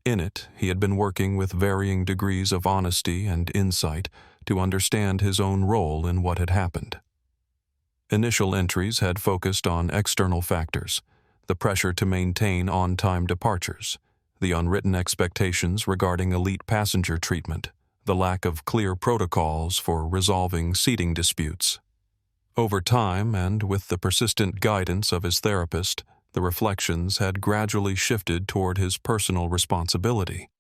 In it, he had been working with varying degrees of honesty and insight to understand his own role in what had happened. Initial entries had focused on external factors, the pressure to maintain on-time departures, the unwritten expectations regarding elite passenger treatment, the lack of clear protocols for resolving seating disputes. Over time, and with the persistent guidance of his therapist, the reflections had gradually shifted toward his personal responsibility,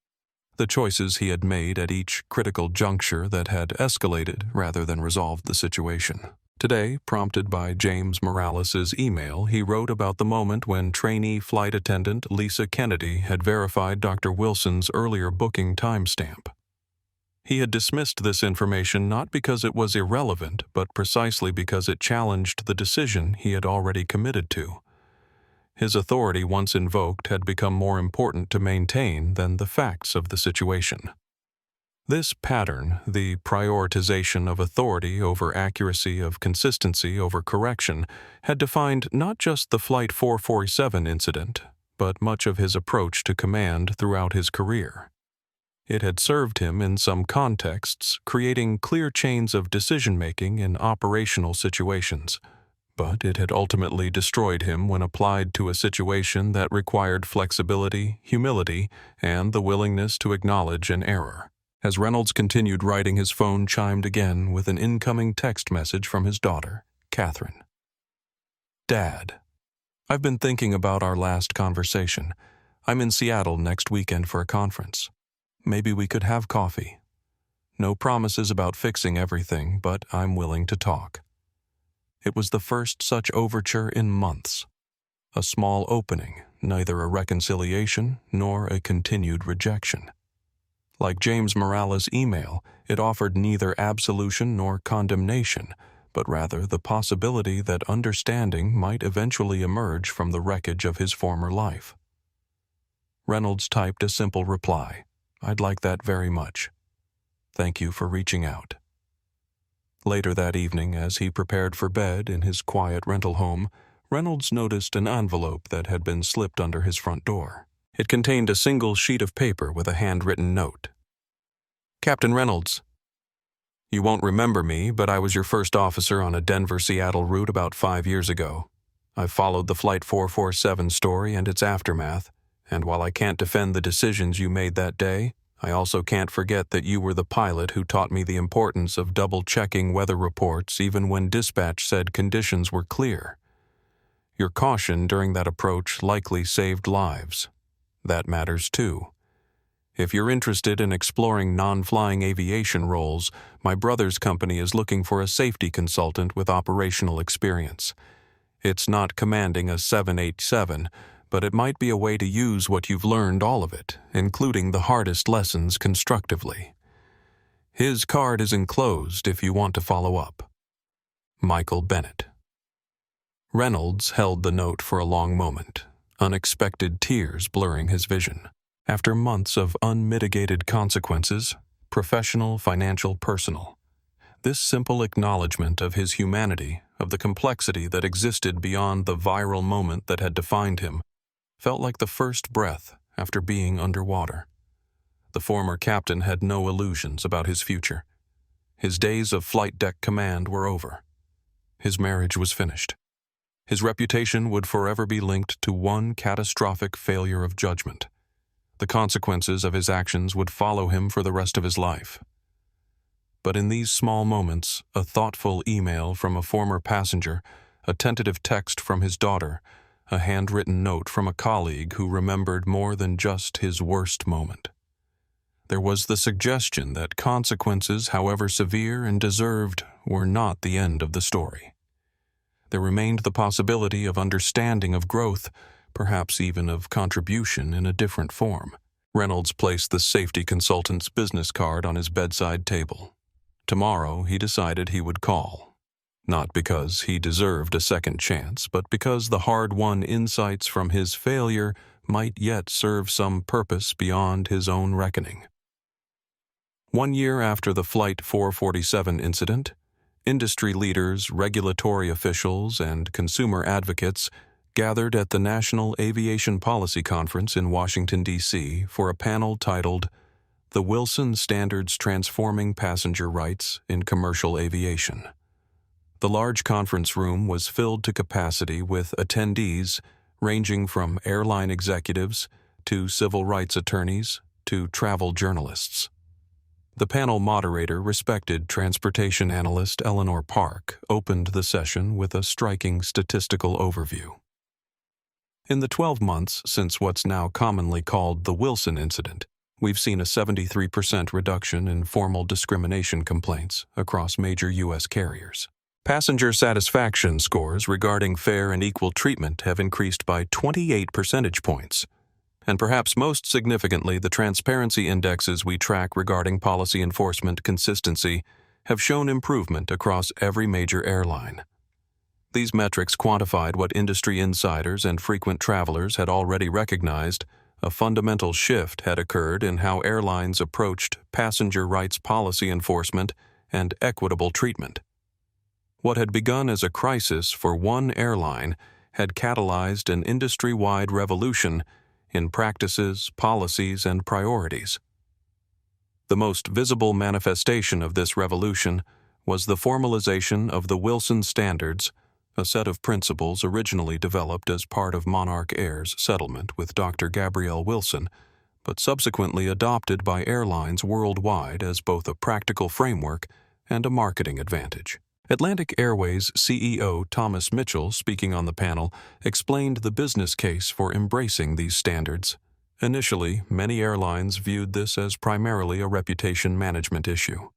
the choices he had made at each critical juncture that had escalated rather than resolved the situation. Today, prompted by James Morales' email, he wrote about the moment when trainee flight attendant Lisa Kennedy had verified Dr. Wilson's earlier booking timestamp. He had dismissed this information not because it was irrelevant, but precisely because it challenged the decision he had already committed to. His authority once invoked had become more important to maintain than the facts of the situation. This pattern, the prioritization of authority over accuracy, of consistency over correction, had defined not just the Flight 447 incident, but much of his approach to command throughout his career. It had served him in some contexts, creating clear chains of decision-making in operational situations, but it had ultimately destroyed him when applied to a situation that required flexibility, humility, and the willingness to acknowledge an error. As Reynolds continued writing, his phone chimed again with an incoming text message from his daughter, Catherine. Dad, I've been thinking about our last conversation. I'm in Seattle next weekend for a conference. Maybe we could have coffee. No promises about fixing everything, but I'm willing to talk. It was the first such overture in months. A small opening, neither a reconciliation nor a continued rejection. Like James Morales' email, it offered neither absolution nor condemnation, but rather the possibility that understanding might eventually emerge from the wreckage of his former life. Reynolds typed a simple reply. I'd like that very much. Thank you for reaching out. Later that evening, as he prepared for bed in his quiet rental home, Reynolds noticed an envelope that had been slipped under his front door. It contained a single sheet of paper with a handwritten note. Captain Reynolds, you won't remember me, but I was your first officer on a Denver-Seattle route about 5 years ago. I've followed the Flight 447 story and its aftermath, and while I can't defend the decisions you made that day, I also can't forget that you were the pilot who taught me the importance of double-checking weather reports even when dispatch said conditions were clear. Your caution during that approach likely saved lives. That matters too. If you're interested in exploring non-flying aviation roles, my brother's company is looking for a safety consultant with operational experience. It's not commanding a 787, but it might be a way to use what you've learned, all of it, including the hardest lessons, constructively. His card is enclosed if you want to follow up. Michael Bennett. Reynolds held the note for a long moment, unexpected tears blurring his vision. After months of unmitigated consequences, professional, financial, personal, this simple acknowledgement of his humanity, of the complexity that existed beyond the viral moment that had defined him, felt like the first breath after being underwater. The former captain had no illusions about his future. His days of flight deck command were over. His marriage was finished. His reputation would forever be linked to one catastrophic failure of judgment. The consequences of his actions would follow him for the rest of his life. But in these small moments, a thoughtful email from a former passenger, a tentative text from his daughter, a handwritten note from a colleague who remembered more than just his worst moment. There was the suggestion that consequences, however severe and deserved, were not the end of the story. There remained the possibility of understanding, of growth, perhaps even of contribution in a different form. Reynolds placed the safety consultant's business card on his bedside table. Tomorrow, he decided he would call. Not because he deserved a second chance, but because the hard-won insights from his failure might yet serve some purpose beyond his own reckoning. 1 year after the Flight 447 incident, industry leaders, regulatory officials, and consumer advocates gathered at the National Aviation Policy Conference in Washington, D.C. for a panel titled "The Wilson Standards Transforming Passenger Rights in Commercial Aviation." The large conference room was filled to capacity with attendees ranging from airline executives to civil rights attorneys to travel journalists. The panel moderator, respected transportation analyst Eleanor Park, opened the session with a striking statistical overview. In the 12 months since what's now commonly called the Wilson incident, we've seen a 73% reduction in formal discrimination complaints across major U.S. carriers. Passenger satisfaction scores regarding fair and equal treatment have increased by 28 percentage points. And perhaps most significantly, the transparency indexes we track regarding policy enforcement consistency have shown improvement across every major airline. These metrics quantified what industry insiders and frequent travelers had already recognized: a fundamental shift had occurred in how airlines approached passenger rights policy enforcement and equitable treatment. What had begun as a crisis for one airline had catalyzed an industry-wide revolution in practices, policies, and priorities. The most visible manifestation of this revolution was the formalization of the Wilson Standards, a set of principles originally developed as part of MonarchAir's settlement with Dr. Gabrielle Wilson, but subsequently adopted by airlines worldwide as both a practical framework and a marketing advantage. Atlantic Airways CEO Thomas Mitchell, speaking on the panel, explained the business case for embracing these standards. Initially, many airlines viewed this as primarily a reputation management issue.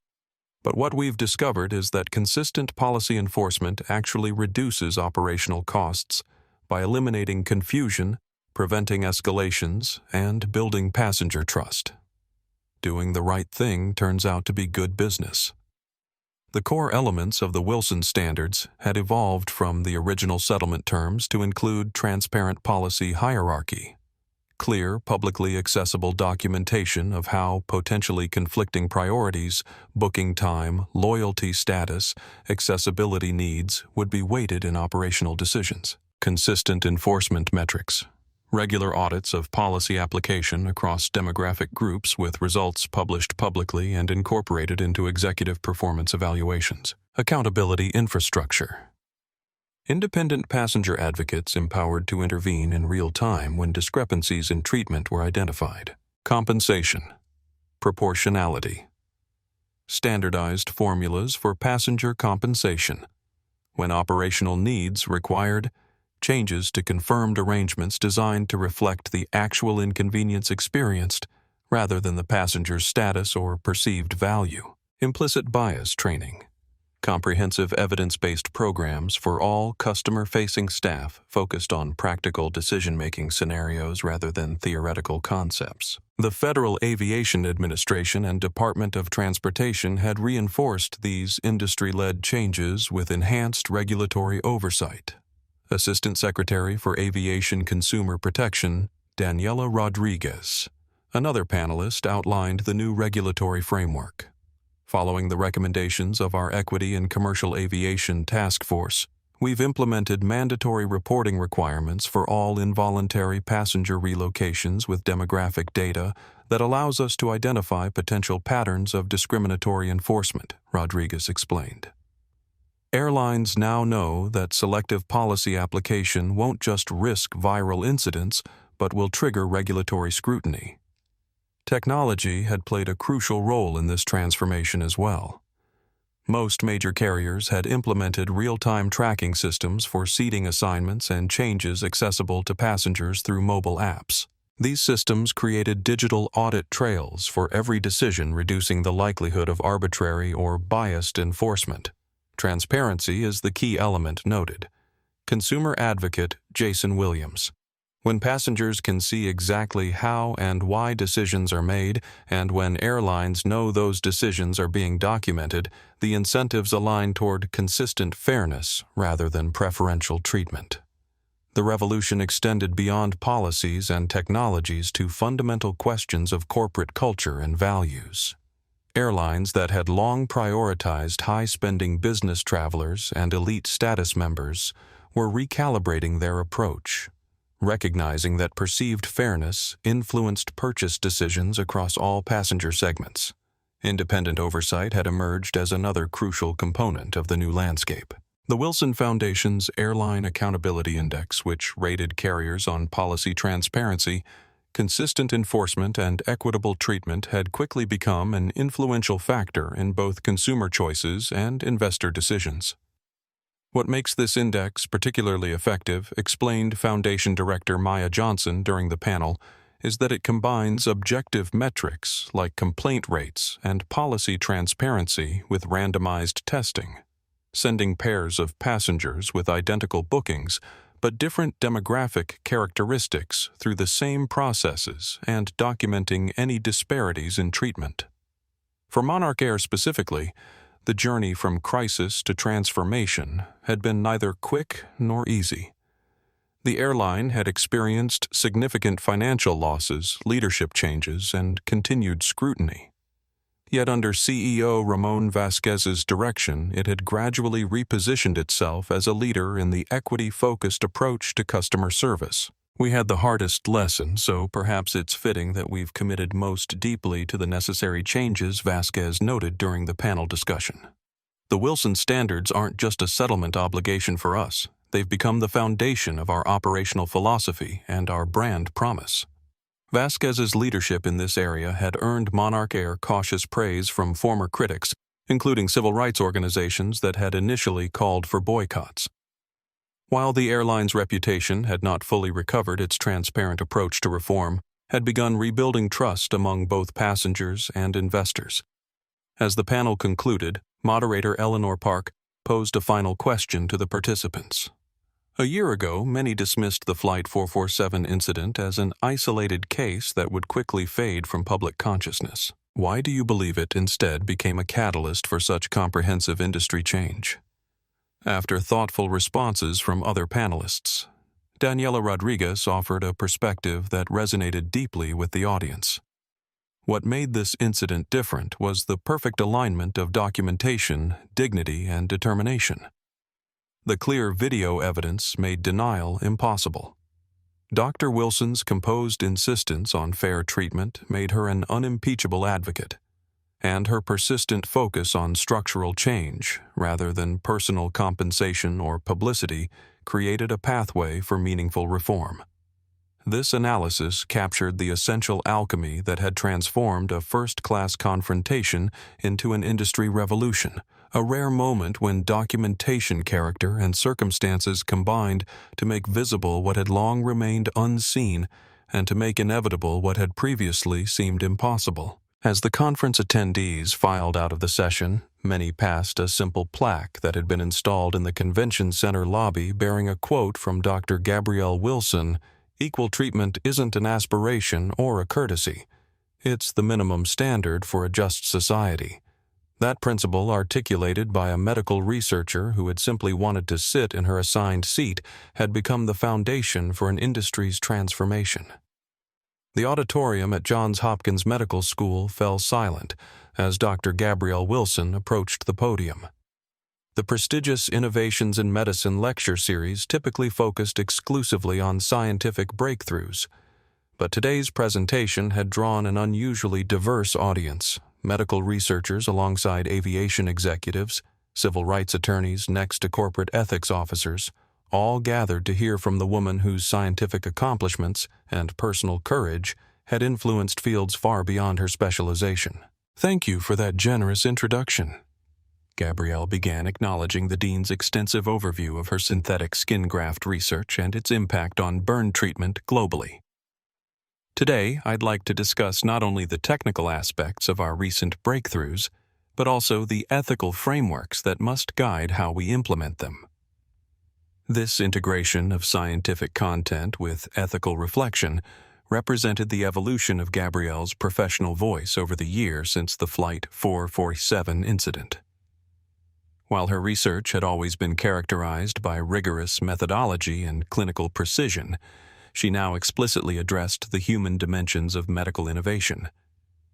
But what we've discovered is that consistent policy enforcement actually reduces operational costs by eliminating confusion, preventing escalations, and building passenger trust. Doing the right thing turns out to be good business. The core elements of the Wilson Standards had evolved from the original settlement terms to include transparent policy hierarchy, clear, publicly accessible documentation of how potentially conflicting priorities, booking time, loyalty status, accessibility needs would be weighted in operational decisions, consistent enforcement metrics, regular audits of policy application across demographic groups with results published publicly and incorporated into executive performance evaluations, accountability infrastructure. Independent passenger advocates empowered to intervene in real time when discrepancies in treatment were identified. Compensation, proportionality, standardized formulas for passenger compensation. When operational needs required, changes to confirmed arrangements designed to reflect the actual inconvenience experienced rather than the passenger's status or perceived value. Implicit bias training, comprehensive evidence-based programs for all customer-facing staff focused on practical decision-making scenarios rather than theoretical concepts. The Federal Aviation Administration and Department of Transportation had reinforced these industry-led changes with enhanced regulatory oversight. Assistant Secretary for Aviation Consumer Protection, Daniela Rodriguez, Another panelist outlined the new regulatory framework. Following the recommendations of our Equity and Commercial Aviation Task Force, we've implemented mandatory reporting requirements for all involuntary passenger relocations with demographic data that allows us to identify potential patterns of discriminatory enforcement, Rodriguez explained. Airlines now know that selective policy application won't just risk viral incidents, but will trigger regulatory scrutiny. Technology had played a crucial role in this transformation as well. Most major carriers had implemented real-time tracking systems for seating assignments and changes accessible to passengers through mobile apps. These systems created digital audit trails for every decision, reducing the likelihood of arbitrary or biased enforcement. Transparency is the key element noted. Consumer advocate Jason Williams. When passengers can see exactly how and why decisions are made, and when airlines know those decisions are being documented, the incentives align toward consistent fairness rather than preferential treatment. The revolution extended beyond policies and technologies to fundamental questions of corporate culture and values. Airlines that had long prioritized high-spending business travelers and elite status members were recalibrating their approach, recognizing that perceived fairness influenced purchase decisions across all passenger segments. Independent oversight had emerged as another crucial component of the new landscape. The Wilson Foundation's Airline Accountability Index, which rated carriers on policy transparency, consistent enforcement, and equitable treatment, had quickly become an influential factor in both consumer choices and investor decisions. What makes this index particularly effective, explained Foundation Director Maya Johnson during the panel, is that it combines objective metrics like complaint rates and policy transparency with randomized testing, sending pairs of passengers with identical bookings but different demographic characteristics through the same processes and documenting any disparities in treatment. For MonarchAir specifically, the journey from crisis to transformation had been neither quick nor easy. The airline had experienced significant financial losses, leadership changes, and continued scrutiny. Yet under CEO Ramon Vasquez's direction, it had gradually repositioned itself as a leader in the equity-focused approach to customer service. We had the hardest lesson, so perhaps it's fitting that we've committed most deeply to the necessary changes, Vasquez noted during the panel discussion. The Wilson standards aren't just a settlement obligation for us. They've become the foundation of our operational philosophy and our brand promise. Vasquez's leadership in this area had earned MonarchAir cautious praise from former critics, including civil rights organizations that had initially called for boycotts. While the airline's reputation had not fully recovered, its transparent approach to reform had begun rebuilding trust among both passengers and investors. As the panel concluded, moderator Eleanor Park posed a final question to the participants. A year ago, many dismissed the Flight 447 incident as an isolated case that would quickly fade from public consciousness. Why do you believe it instead became a catalyst for such comprehensive industry change? After thoughtful responses from other panelists, Daniela Rodriguez offered a perspective that resonated deeply with the audience. What made this incident different was the perfect alignment of documentation, dignity, and determination. The clear video evidence made denial impossible. Dr. Wilson's composed insistence on fair treatment made her an unimpeachable advocate, and her persistent focus on structural change, rather than personal compensation or publicity, created a pathway for meaningful reform. This analysis captured the essential alchemy that had transformed a first-class confrontation into an industry revolution, a rare moment when documentation, character, and circumstances combined to make visible what had long remained unseen and to make inevitable what had previously seemed impossible. As the conference attendees filed out of the session, many passed a simple plaque that had been installed in the convention center lobby bearing a quote from Dr. Gabrielle Wilson: "Equal treatment isn't an aspiration or a courtesy. It's the minimum standard for a just society." That principle, articulated by a medical researcher who had simply wanted to sit in her assigned seat, had become the foundation for an industry's transformation. The auditorium at Johns Hopkins Medical School fell silent as Dr. Gabrielle Wilson approached the podium. The prestigious Innovations in Medicine lecture series typically focused exclusively on scientific breakthroughs, but today's presentation had drawn an unusually diverse audience: medical researchers alongside aviation executives, civil rights attorneys next to corporate ethics officers, all gathered to hear from the woman whose scientific accomplishments and personal courage had influenced fields far beyond her specialization. "Thank you for that generous introduction," Gabrielle began, acknowledging the dean's extensive overview of her synthetic skin graft research and its impact on burn treatment globally. "Today, I'd like to discuss not only the technical aspects of our recent breakthroughs, but also the ethical frameworks that must guide how we implement them." This integration of scientific content with ethical reflection represented the evolution of Gabrielle's professional voice over the years since the Flight 447 incident. While her research had always been characterized by rigorous methodology and clinical precision, she now explicitly addressed the human dimensions of medical innovation,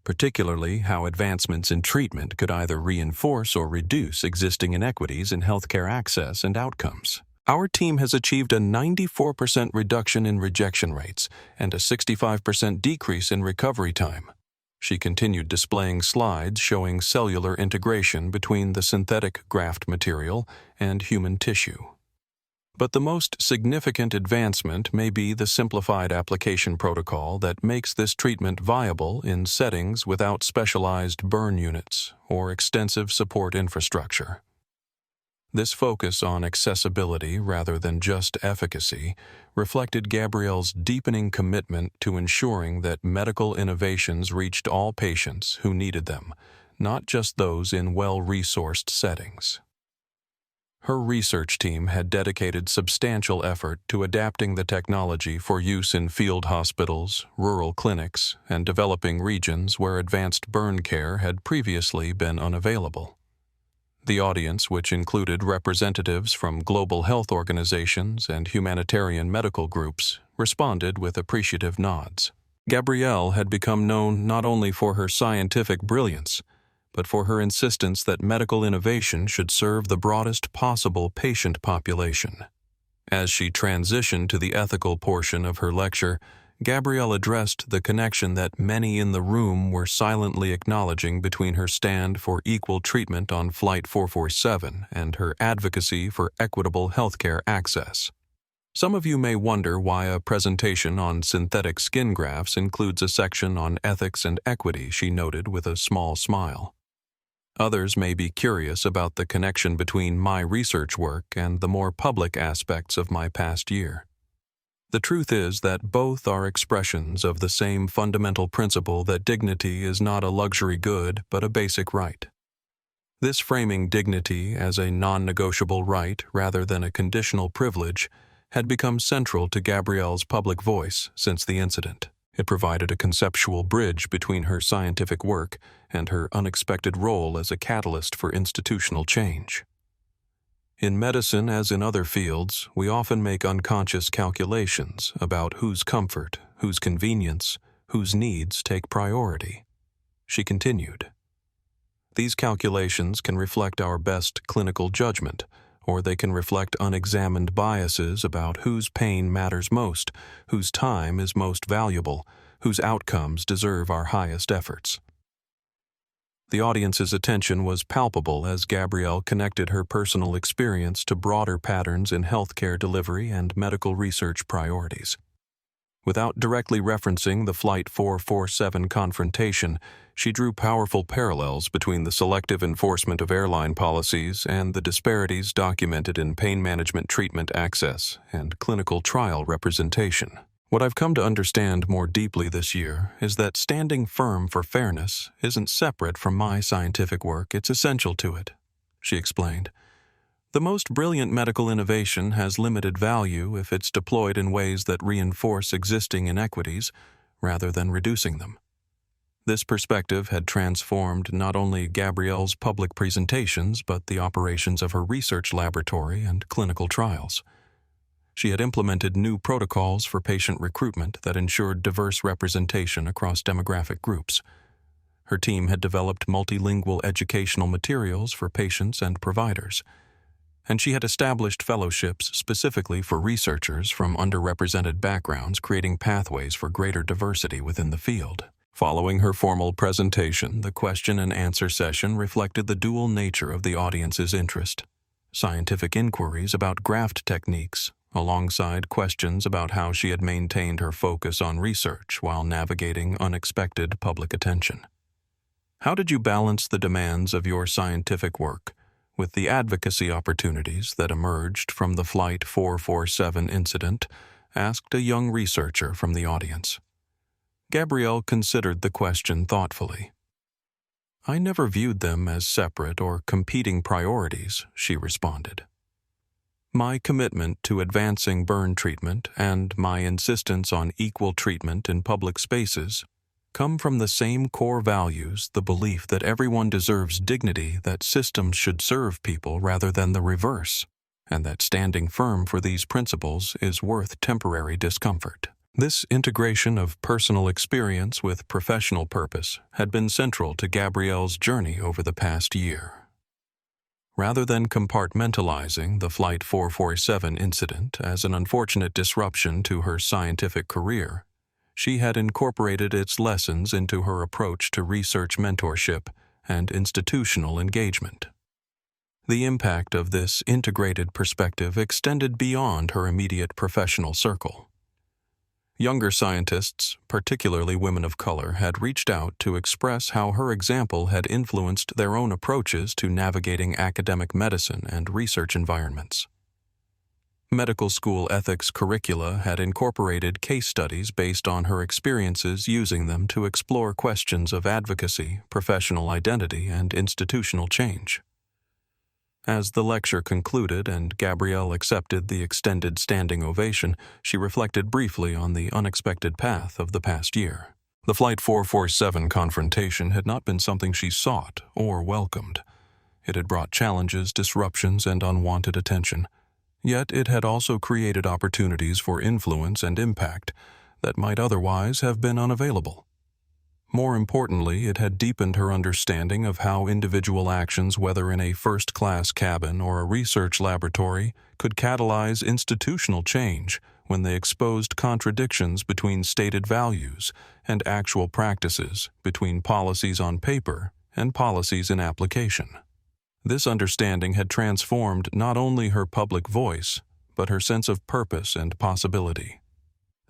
particularly how advancements in treatment could either reinforce or reduce existing inequities in healthcare access and outcomes. "Our team has achieved a 94% reduction in rejection rates and a 65% decrease in recovery time." She continued, displaying slides showing cellular integration between the synthetic graft material and human tissue. "But the most significant advancement may be the simplified application protocol that makes this treatment viable in settings without specialized burn units or extensive support infrastructure." This focus on accessibility rather than just efficacy reflected Gabrielle's deepening commitment to ensuring that medical innovations reached all patients who needed them, not just those in well-resourced settings. Her research team had dedicated substantial effort to adapting the technology for use in field hospitals, rural clinics, and developing regions where advanced burn care had previously been unavailable. The audience, which included representatives from global health organizations and humanitarian medical groups, responded with appreciative nods. Gabrielle had become known not only for her scientific brilliance, but for her insistence that medical innovation should serve the broadest possible patient population. As she transitioned to the ethical portion of her lecture, Gabrielle addressed the connection that many in the room were silently acknowledging between her stand for equal treatment on Flight 447 and her advocacy for equitable healthcare access. "Some of you may wonder why a presentation on synthetic skin grafts includes a section on ethics and equity," she noted with a small smile. "Others may be curious about the connection between my research work and the more public aspects of my past year. The truth is that both are expressions of the same fundamental principle that dignity is not a luxury good but a basic right." This framing dignity as a non-negotiable right rather than a conditional privilege had become central to Gabrielle's public voice since the incident. It provided a conceptual bridge between her scientific work and her unexpected role as a catalyst for institutional change. In medicine, as in other fields, we often make unconscious calculations about whose comfort, whose convenience, whose needs take priority. She continued. "These calculations can reflect our best clinical judgment, or they can reflect unexamined biases about whose pain matters most, whose time is most valuable, whose outcomes deserve our highest efforts." The audience's attention was palpable as Gabrielle connected her personal experience to broader patterns in healthcare delivery and medical research priorities. Without directly referencing the Flight 447 confrontation, she drew powerful parallels between the selective enforcement of airline policies and the disparities documented in pain management treatment access and clinical trial representation. "What I've come to understand more deeply this year is that standing firm for fairness isn't separate from my scientific work, it's essential to it," she explained. "The most brilliant medical innovation has limited value if it's deployed in ways that reinforce existing inequities rather than reducing them." This perspective had transformed not only Gabrielle's public presentations but the operations of her research laboratory and clinical trials. She had implemented new protocols for patient recruitment that ensured diverse representation across demographic groups. Her team had developed multilingual educational materials for patients and providers, and she had established fellowships specifically for researchers from underrepresented backgrounds, creating pathways for greater diversity within the field. Following her formal presentation, the question and answer session reflected the dual nature of the audience's interest: scientific inquiries about graft techniques, alongside questions about how she had maintained her focus on research while navigating unexpected public attention. How did you balance the demands of your scientific work with the advocacy opportunities that emerged from the Flight 447 incident? Asked a young researcher from the audience. Gabrielle considered the question thoughtfully. I never viewed them as separate or competing priorities, she responded. My commitment to advancing burn treatment and my insistence on equal treatment in public spaces come from the same core values: the belief that everyone deserves dignity, that systems should serve people rather than the reverse, and that standing firm for these principles is worth temporary discomfort. This integration of personal experience with professional purpose had been central to Gabrielle's journey over the past year. Rather than compartmentalizing the Flight 447 incident as an unfortunate disruption to her scientific career, she had incorporated its lessons into her approach to research mentorship and institutional engagement. The impact of this integrated perspective extended beyond her immediate professional circle. Younger scientists, particularly women of color, had reached out to express how her example had influenced their own approaches to navigating academic medicine and research environments. Medical school ethics curricula had incorporated case studies based on her experiences, using them to explore questions of advocacy, professional identity, and institutional change. As the lecture concluded and Gabrielle accepted the extended standing ovation, she reflected briefly on the unexpected path of the past year. The Flight 447 confrontation had not been something she sought or welcomed. It had brought challenges, disruptions, and unwanted attention. Yet it had also created opportunities for influence and impact that might otherwise have been unavailable. More importantly, it had deepened her understanding of how individual actions, whether in a first-class cabin or a research laboratory, could catalyze institutional change when they exposed contradictions between stated values and actual practices, between policies on paper and policies in application. This understanding had transformed not only her public voice, but her sense of purpose and possibility.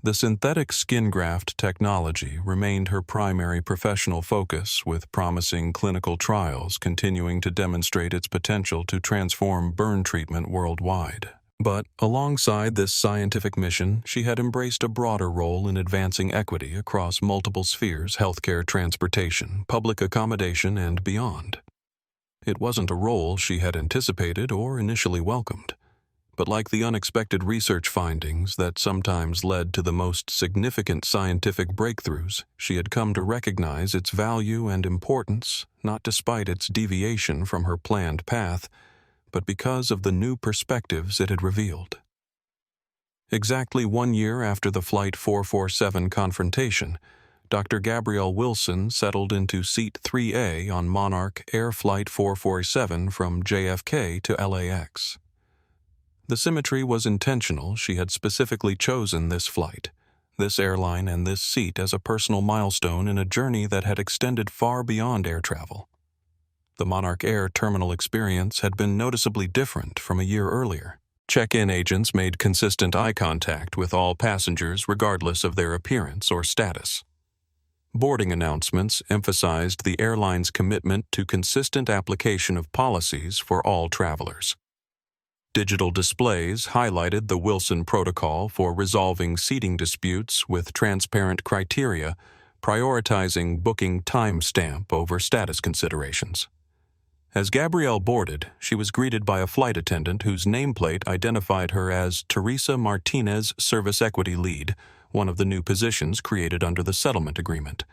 The synthetic skin graft technology remained her primary professional focus, with promising clinical trials continuing to demonstrate its potential to transform burn treatment worldwide. But alongside this scientific mission, she had embraced a broader role in advancing equity across multiple spheres: healthcare, transportation, public accommodation, and beyond. It wasn't a role she had anticipated or initially welcomed, but like the unexpected research findings that sometimes led to the most significant scientific breakthroughs, she had come to recognize its value and importance, not despite its deviation from her planned path, but because of the new perspectives it had revealed. Exactly 1 year after the Flight 447 confrontation, Dr. Gabrielle Wilson settled into Seat 3A on MonarchAir Flight 447 from JFK to LAX. The symmetry was intentional. She had specifically chosen this flight, this airline, and this seat as a personal milestone in a journey that had extended far beyond air travel. The MonarchAir terminal experience had been noticeably different from a year earlier. Check-in agents made consistent eye contact with all passengers regardless of their appearance or status. Boarding announcements emphasized the airline's commitment to consistent application of policies for all travelers. Digital displays highlighted the Wilson protocol for resolving seating disputes with transparent criteria, prioritizing booking timestamp over status considerations. As Gabrielle boarded, she was greeted by a flight attendant whose nameplate identified her as Teresa Martinez, Service Equity Lead, one of the new positions created under the settlement agreement.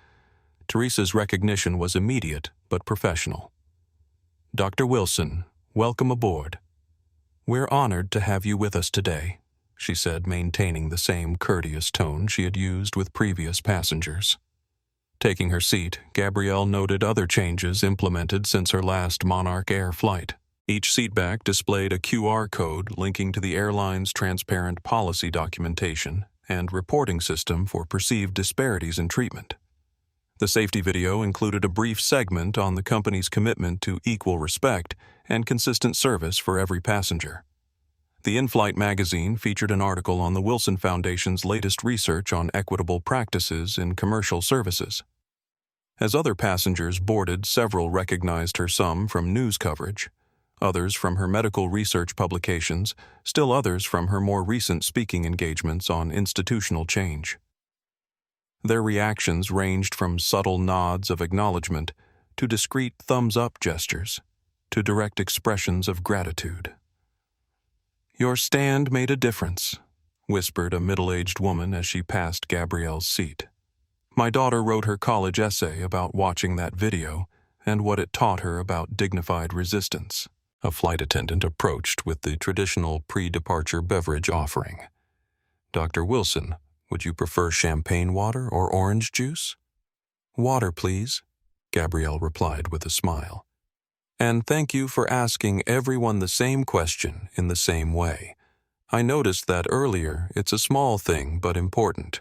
Teresa's recognition was immediate but professional. "Dr. Wilson, welcome aboard. We're honored to have you with us today," she said, maintaining the same courteous tone she had used with previous passengers. Taking her seat, Gabrielle noted other changes implemented since her last MonarchAir flight. Each seatback displayed a QR code linking to the airline's transparent policy documentation and reporting system for perceived disparities in treatment. The safety video included a brief segment on the company's commitment to equal respect and consistent service for every passenger. The in-flight magazine featured an article on the Wilson Foundation's latest research on equitable practices in commercial services. As other passengers boarded, several recognized her, some from news coverage, others from her medical research publications, still others from her more recent speaking engagements on institutional change. Their reactions ranged from subtle nods of acknowledgement to discreet thumbs-up gestures to direct expressions of gratitude. "Your stand made a difference," whispered a middle-aged woman as she passed Gabrielle's seat. "My daughter wrote her college essay about watching that video and what it taught her about dignified resistance." A flight attendant approached with the traditional pre-departure beverage offering. "Dr. Wilson, would you prefer champagne water or orange juice?" "Water, please," Gabrielle replied with a smile. "And thank you for asking everyone the same question in the same way. I noticed that earlier. It's a small thing, but important."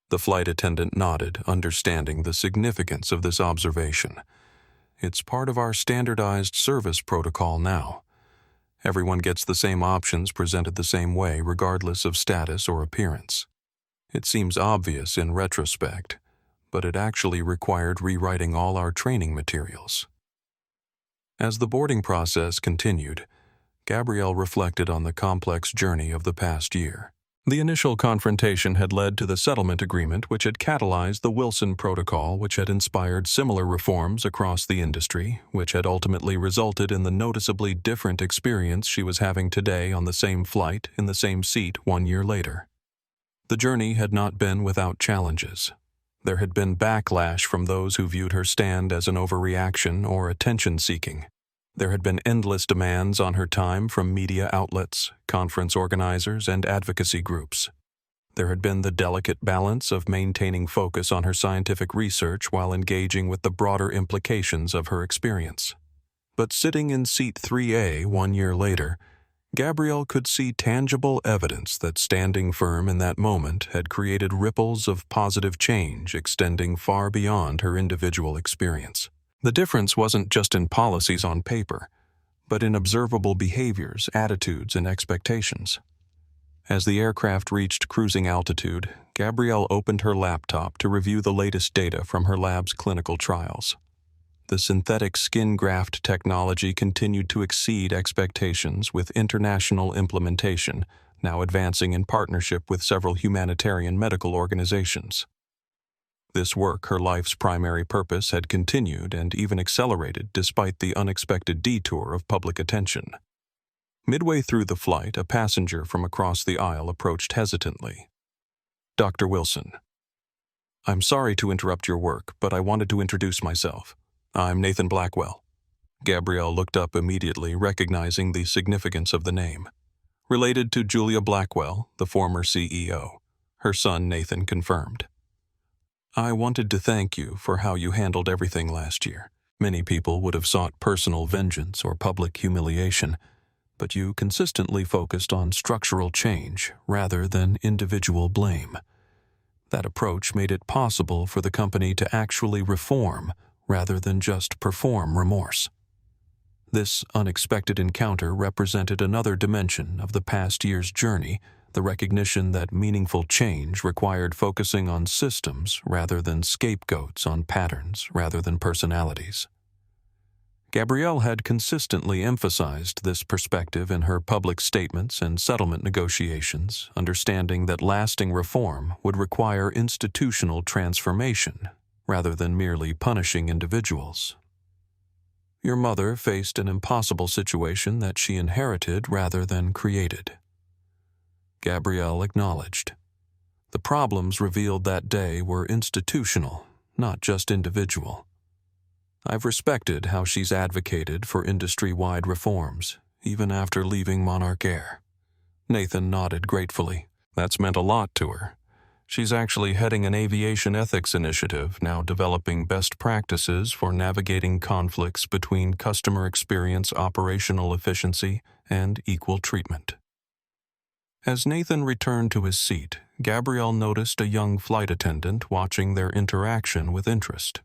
The flight attendant nodded, understanding the significance of this observation. "It's part of our standardized service protocol now. Everyone gets the same options presented the same way, regardless of status or appearance. It seems obvious in retrospect, but it actually required rewriting all our training materials." As the boarding process continued, Gabrielle reflected on the complex journey of the past year. The initial confrontation had led to the settlement agreement, which had catalyzed the Wilson Protocol, which had inspired similar reforms across the industry, which had ultimately resulted in the noticeably different experience she was having today on the same flight in the same seat 1 year later. The journey had not been without challenges. There had been backlash from those who viewed her stand as an overreaction or attention-seeking. There had been endless demands on her time from media outlets, conference organizers, and advocacy groups. There had been the delicate balance of maintaining focus on her scientific research while engaging with the broader implications of her experience. But sitting in seat 3A 1 year later, Gabrielle could see tangible evidence that standing firm in that moment had created ripples of positive change extending far beyond her individual experience. The difference wasn't just in policies on paper, but in observable behaviors, attitudes, and expectations. As the aircraft reached cruising altitude, Gabrielle opened her laptop to review the latest data from her lab's clinical trials. The synthetic skin graft technology continued to exceed expectations, with international implementation now advancing in partnership with several humanitarian medical organizations. This work, her life's primary purpose, had continued and even accelerated despite the unexpected detour of public attention. Midway through the flight, a passenger from across the aisle approached hesitantly. "Dr. Wilson, I'm sorry to interrupt your work, but I wanted to introduce myself. I'm Nathan Blackwell." Gabrielle looked up immediately, recognizing the significance of the name. Related to Julia Blackwell, the former CEO, her son Nathan confirmed. "I wanted to thank you for how you handled everything last year. Many people would have sought personal vengeance or public humiliation, but you consistently focused on structural change rather than individual blame. That approach made it possible for the company to actually reform rather than just perform remorse. This unexpected encounter represented another dimension of the past year's journey, the recognition that meaningful change required focusing on systems rather than scapegoats, on patterns rather than personalities. Gabrielle had consistently emphasized this perspective in her public statements and settlement negotiations, understanding that lasting reform would require institutional transformation rather than merely punishing individuals. "Your mother faced an impossible situation that she inherited rather than created," Gabrielle acknowledged. "The problems revealed that day were institutional, not just individual. I've respected how she's advocated for industry-wide reforms, even after leaving MonarchAir. Nathan nodded gratefully. That's meant a lot to her. She's actually heading an aviation ethics initiative, now developing best practices for navigating conflicts between customer experience, operational efficiency, and equal treatment. As Nathan returned to his seat, Gabrielle noticed a young flight attendant watching their interaction with interest.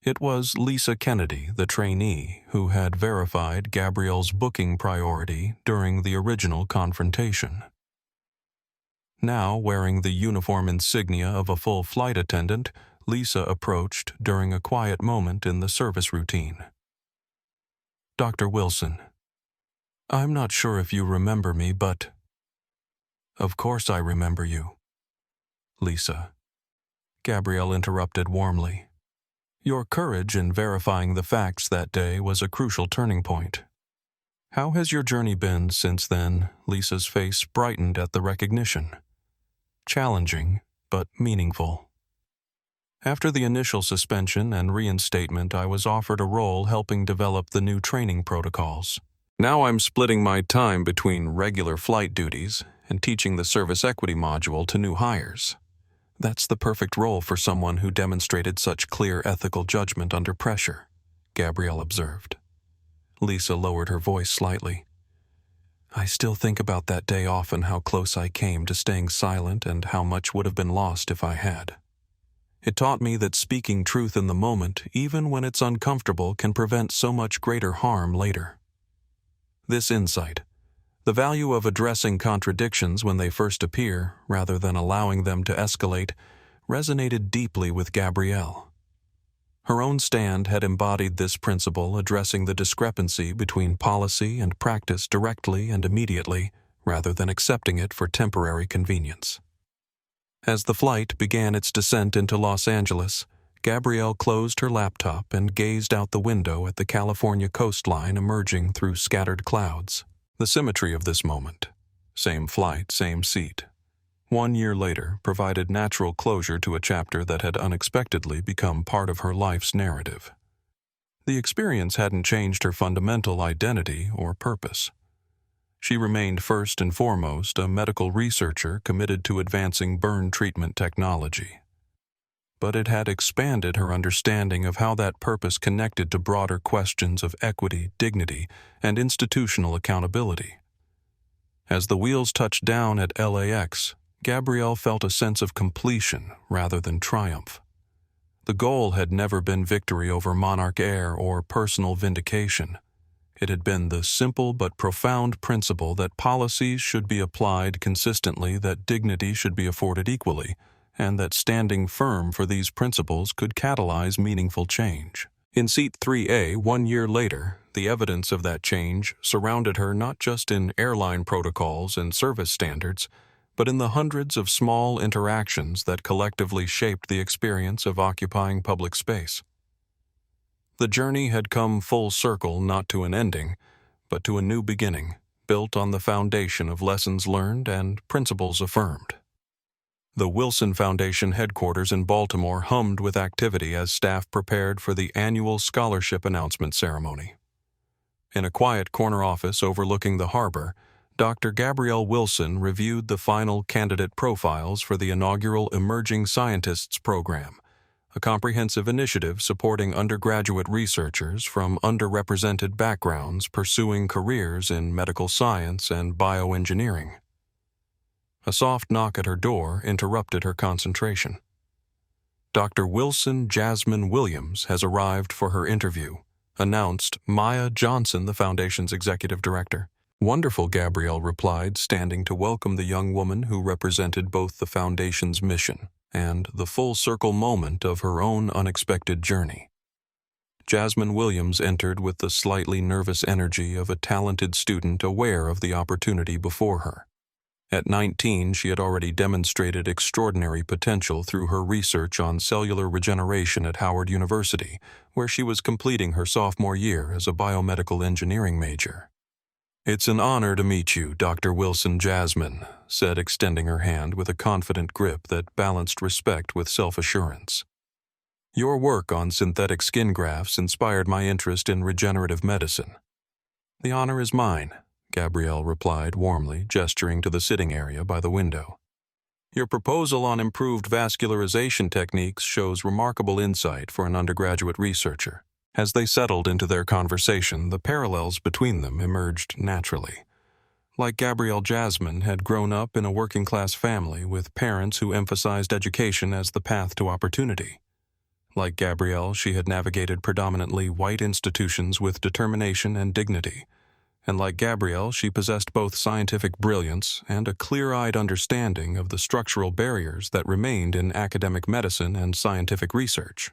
It was Lisa Kennedy, the trainee, who had verified Gabrielle's booking priority during the original confrontation. Now, wearing the uniform insignia of a full flight attendant, Lisa approached during a quiet moment in the service routine. "Dr. Wilson, I'm not sure if you remember me, but—" "Of course I remember you, Lisa," Gabrielle interrupted warmly. "Your courage in verifying the facts that day was a crucial turning point. How has your journey been since then?" Lisa's face brightened at the recognition. "Challenging, but meaningful. After the initial suspension and reinstatement, I was offered a role helping develop the new training protocols. Now I'm splitting my time between regular flight duties and teaching the service equity module to new hires. That's the perfect role for someone who demonstrated such clear ethical judgment under pressure," Gabrielle observed. Lisa lowered her voice slightly. "I still think about that day often, how close I came to staying silent and how much would have been lost if I had. It taught me that speaking truth in the moment, even when it's uncomfortable, can prevent so much greater harm later. This insight, the value of addressing contradictions when they first appear, rather than allowing them to escalate, resonated deeply with Gabrielle. Her own stand had embodied this principle, addressing the discrepancy between policy and practice directly and immediately, rather than accepting it for temporary convenience. As the flight began its descent into Los Angeles, Gabrielle closed her laptop and gazed out the window at the California coastline emerging through scattered clouds. The symmetry of this moment, same flight, same seat, 1 year later provided natural closure to a chapter that had unexpectedly become part of her life's narrative. The experience hadn't changed her fundamental identity or purpose. She remained first and foremost a medical researcher committed to advancing burn treatment technology. But it had expanded her understanding of how that purpose connected to broader questions of equity, dignity, and institutional accountability. As the wheels touched down at LAX, Gabrielle felt a sense of completion rather than triumph. The goal had never been victory over MonarchAir or personal vindication. It had been the simple but profound principle that policies should be applied consistently, that dignity should be afforded equally, and that standing firm for these principles could catalyze meaningful change. In Seat 3A, 1 year later, the evidence of that change surrounded her not just in airline protocols and service standards, but in the hundreds of small interactions that collectively shaped the experience of occupying public space. The journey had come full circle, not to an ending, but to a new beginning, built on the foundation of lessons learned and principles affirmed. The Wilson Foundation headquarters in Baltimore hummed with activity as staff prepared for the annual scholarship announcement ceremony. In a quiet corner office overlooking the harbor, Dr. Gabrielle Wilson reviewed the final candidate profiles for the inaugural Emerging Scientists Program, a comprehensive initiative supporting undergraduate researchers from underrepresented backgrounds pursuing careers in medical science and bioengineering. A soft knock at her door interrupted her concentration. "Dr. Wilson Jasmine Williams has arrived for her interview," announced Maya Johnson, the Foundation's executive director. "Wonderful," Gabrielle replied, standing to welcome the young woman who represented both the Foundation's mission and the full-circle moment of her own unexpected journey. Jasmine Williams entered with the slightly nervous energy of a talented student aware of the opportunity before her. At 19, she had already demonstrated extraordinary potential through her research on cellular regeneration at Howard University, where she was completing her sophomore year as a biomedical engineering major. "It's an honor to meet you, Dr. Wilson Jasmine," said, extending her hand with a confident grip that balanced respect with self-assurance. "Your work on synthetic skin grafts inspired my interest in regenerative medicine." "The honor is mine," Gabrielle replied warmly, gesturing to the sitting area by the window. Your proposal on improved vascularization techniques shows remarkable insight for an undergraduate researcher. As they settled into their conversation, the parallels between them emerged naturally. Like Gabrielle, Jasmine had grown up in a working-class family with parents who emphasized education as the path to opportunity. Like Gabrielle, she had navigated predominantly white institutions with determination and dignity. And like Gabrielle, she possessed both scientific brilliance and a clear-eyed understanding of the structural barriers that remained in academic medicine and scientific research.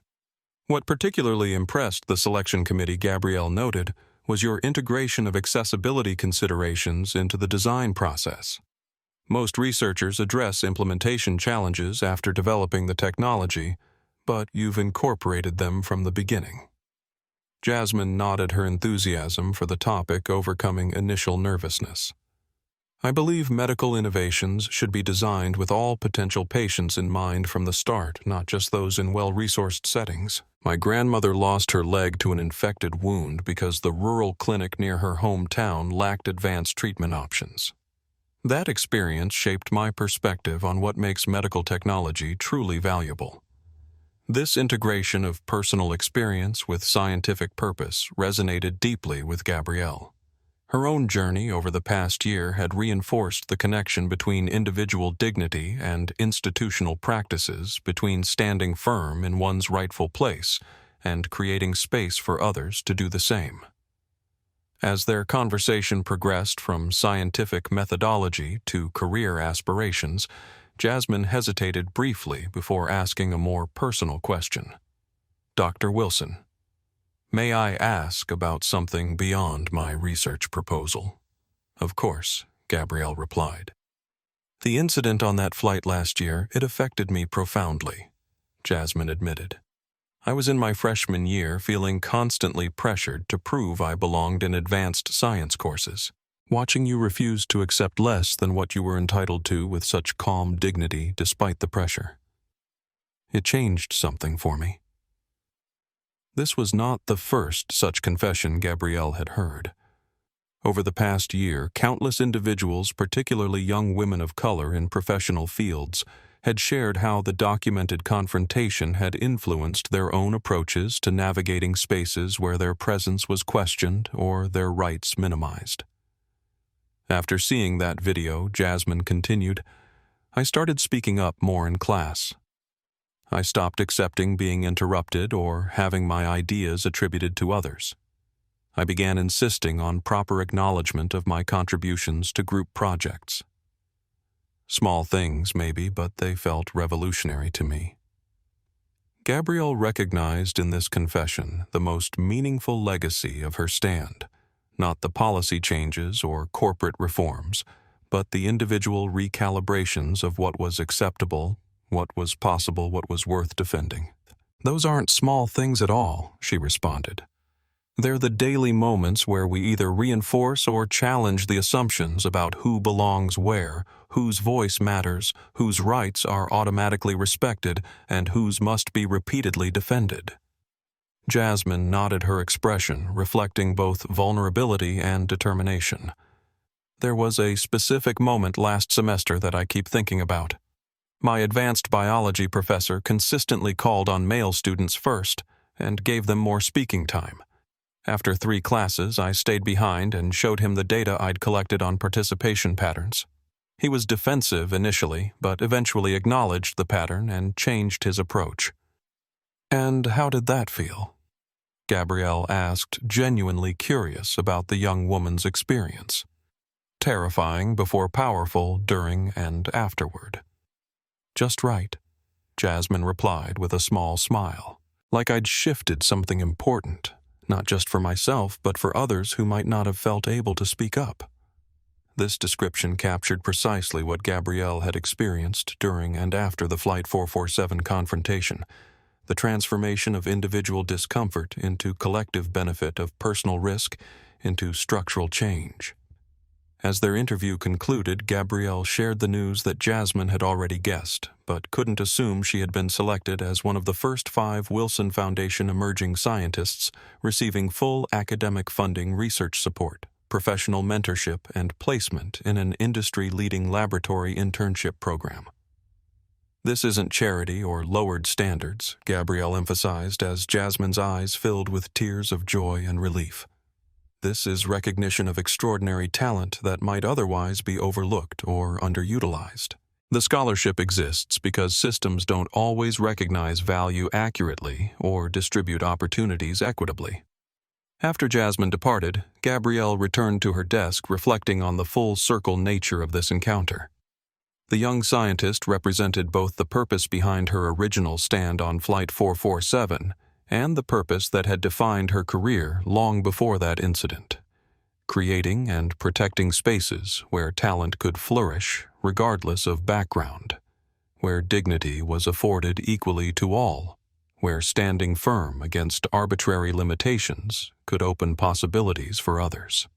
What particularly impressed the selection committee, Gabrielle noted, was your integration of accessibility considerations into the design process. Most researchers address implementation challenges after developing the technology, but you've incorporated them from the beginning. Jasmine nodded her enthusiasm for the topic, overcoming initial nervousness. I believe medical innovations should be designed with all potential patients in mind from the start, not just those in well-resourced settings. My grandmother lost her leg to an infected wound because the rural clinic near her hometown lacked advanced treatment options. That experience shaped my perspective on what makes medical technology truly valuable. This integration of personal experience with scientific purpose resonated deeply with Gabrielle. Her own journey over the past year had reinforced the connection between individual dignity and institutional practices, between standing firm in one's rightful place and creating space for others to do the same. As their conversation progressed from scientific methodology to career aspirations, Jasmine hesitated briefly before asking a more personal question. Dr. Wilson, may I ask about something beyond my research proposal? Of course, Gabrielle replied. The incident on that flight last year, it affected me profoundly, Jasmine admitted. I was in my freshman year feeling constantly pressured to prove I belonged in advanced science courses. Watching you refuse to accept less than what you were entitled to with such calm dignity despite the pressure. It changed something for me. This was not the first such confession Gabrielle had heard. Over the past year, countless individuals, particularly young women of color in professional fields, had shared how the documented confrontation had influenced their own approaches to navigating spaces where their presence was questioned or their rights minimized. After seeing that video, Jasmine continued, I started speaking up more in class. I stopped accepting being interrupted or having my ideas attributed to others. I began insisting on proper acknowledgement of my contributions to group projects. Small things, maybe, but they felt revolutionary to me. Gabrielle recognized in this confession the most meaningful legacy of her stand. Not the policy changes or corporate reforms, but the individual recalibrations of what was acceptable, what was possible, what was worth defending. Those aren't small things at all, she responded. They're the daily moments where we either reinforce or challenge the assumptions about who belongs where, whose voice matters, whose rights are automatically respected, and whose must be repeatedly defended. Jasmine nodded her expression, reflecting both vulnerability and determination. There was a specific moment last semester that I keep thinking about. My advanced biology professor consistently called on male students first and gave them more speaking time. After 3 classes, I stayed behind and showed him the data I'd collected on participation patterns. He was defensive initially, but eventually acknowledged the pattern and changed his approach. And how did that feel? Gabrielle asked, genuinely curious about the young woman's experience. Terrifying before powerful during and afterward. Just right, Jasmine replied with a small smile, like I'd shifted something important, not just for myself but for others who might not have felt able to speak up. This description captured precisely what Gabrielle had experienced during and after the Flight 447 confrontation, the transformation of individual discomfort into collective benefit, of personal risk into structural change. As their interview concluded, Gabrielle shared the news that Jasmine had already guessed, but couldn't assume she had been selected as one of the first 5 Wilson Foundation emerging scientists receiving full academic funding research support. professional mentorship, and placement in an industry-leading laboratory internship program. This isn't charity or lowered standards, Gabrielle emphasized as Jasmine's eyes filled with tears of joy and relief. This is recognition of extraordinary talent that might otherwise be overlooked or underutilized. The scholarship exists because systems don't always recognize value accurately or distribute opportunities equitably. After Jasmine departed, Gabrielle returned to her desk reflecting on the full-circle nature of this encounter. The young scientist represented both the purpose behind her original stand on Flight 447 and the purpose that had defined her career long before that incident: creating and protecting spaces where talent could flourish regardless of background, where dignity was afforded equally to all, where standing firm against arbitrary limitations could open possibilities for others.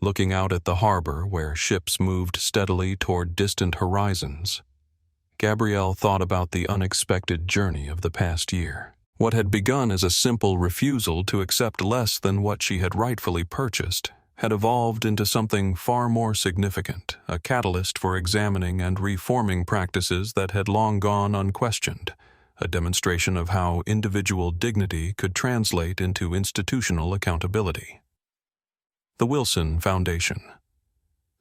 Looking out at the harbor where ships moved steadily toward distant horizons, Gabrielle thought about the unexpected journey of the past year. What had begun as a simple refusal to accept less than what she had rightfully purchased had evolved into something far more significant, a catalyst for examining and reforming practices that had long gone unquestioned, a demonstration of how individual dignity could translate into institutional accountability. The Wilson Foundation.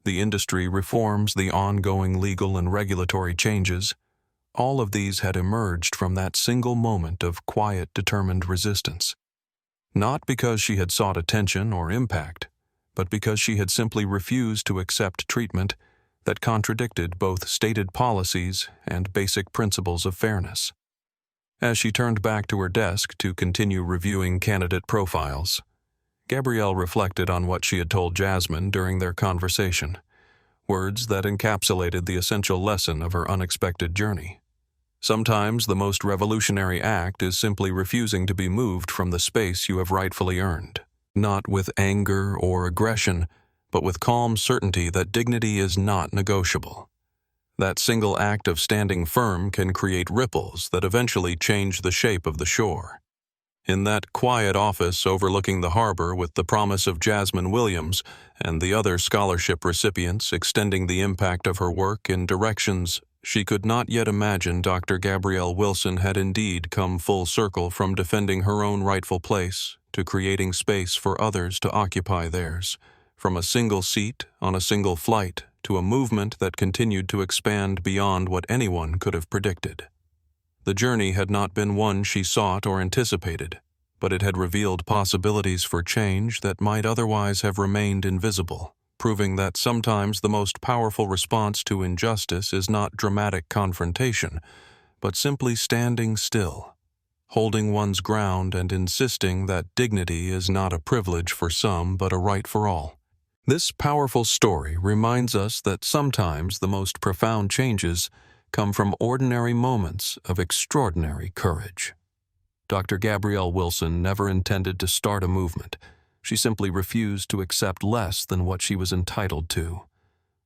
The industry reforms, the ongoing legal and regulatory changes, all of these had emerged from that single moment of quiet, determined resistance. Not because she had sought attention or impact, but because she had simply refused to accept treatment that contradicted both stated policies and basic principles of fairness. As she turned back to her desk to continue reviewing candidate profiles, Gabrielle reflected on what she had told Jasmine during their conversation, words that encapsulated the essential lesson of her unexpected journey. Sometimes the most revolutionary act is simply refusing to be moved from the space you have rightfully earned, not with anger or aggression, but with calm certainty that dignity is not negotiable. That single act of standing firm can create ripples that eventually change the shape of the shore. In that quiet office overlooking the harbor, with the promise of Jasmine Williams and the other scholarship recipients extending the impact of her work in directions she could not yet imagine, Dr. Gabrielle Wilson had indeed come full circle from defending her own rightful place to creating space for others to occupy theirs, from a single seat on a single flight to a movement that continued to expand beyond what anyone could have predicted. The journey had not been one she sought or anticipated, but it had revealed possibilities for change that might otherwise have remained invisible, proving that sometimes the most powerful response to injustice is not dramatic confrontation, but simply standing still, holding one's ground and insisting that dignity is not a privilege for some but a right for all. This powerful story reminds us that sometimes the most profound changes come from ordinary moments of extraordinary courage. Dr. Gabrielle Wilson never intended to start a movement. She simply refused to accept less than what she was entitled to.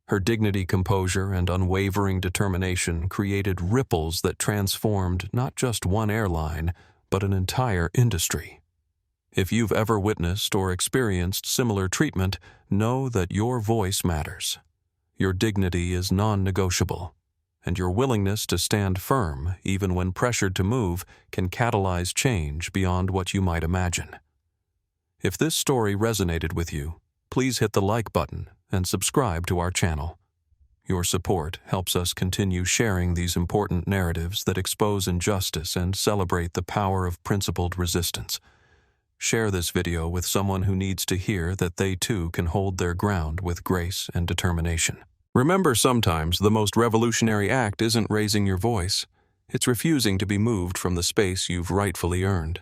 Her dignity, composure, and unwavering determination created ripples that transformed not just one airline, but an entire industry. If you've ever witnessed or experienced similar treatment, know that your voice matters. Your dignity is non-negotiable, and your willingness to stand firm, even when pressured to move, can catalyze change beyond what you might imagine. If this story resonated with you, please hit the like button and subscribe to our channel. Your support helps us continue sharing these important narratives that expose injustice and celebrate the power of principled resistance. Share this video with someone who needs to hear that they too can hold their ground with grace and determination. Remember, sometimes the most revolutionary act isn't raising your voice. It's refusing to be moved from the space you've rightfully earned.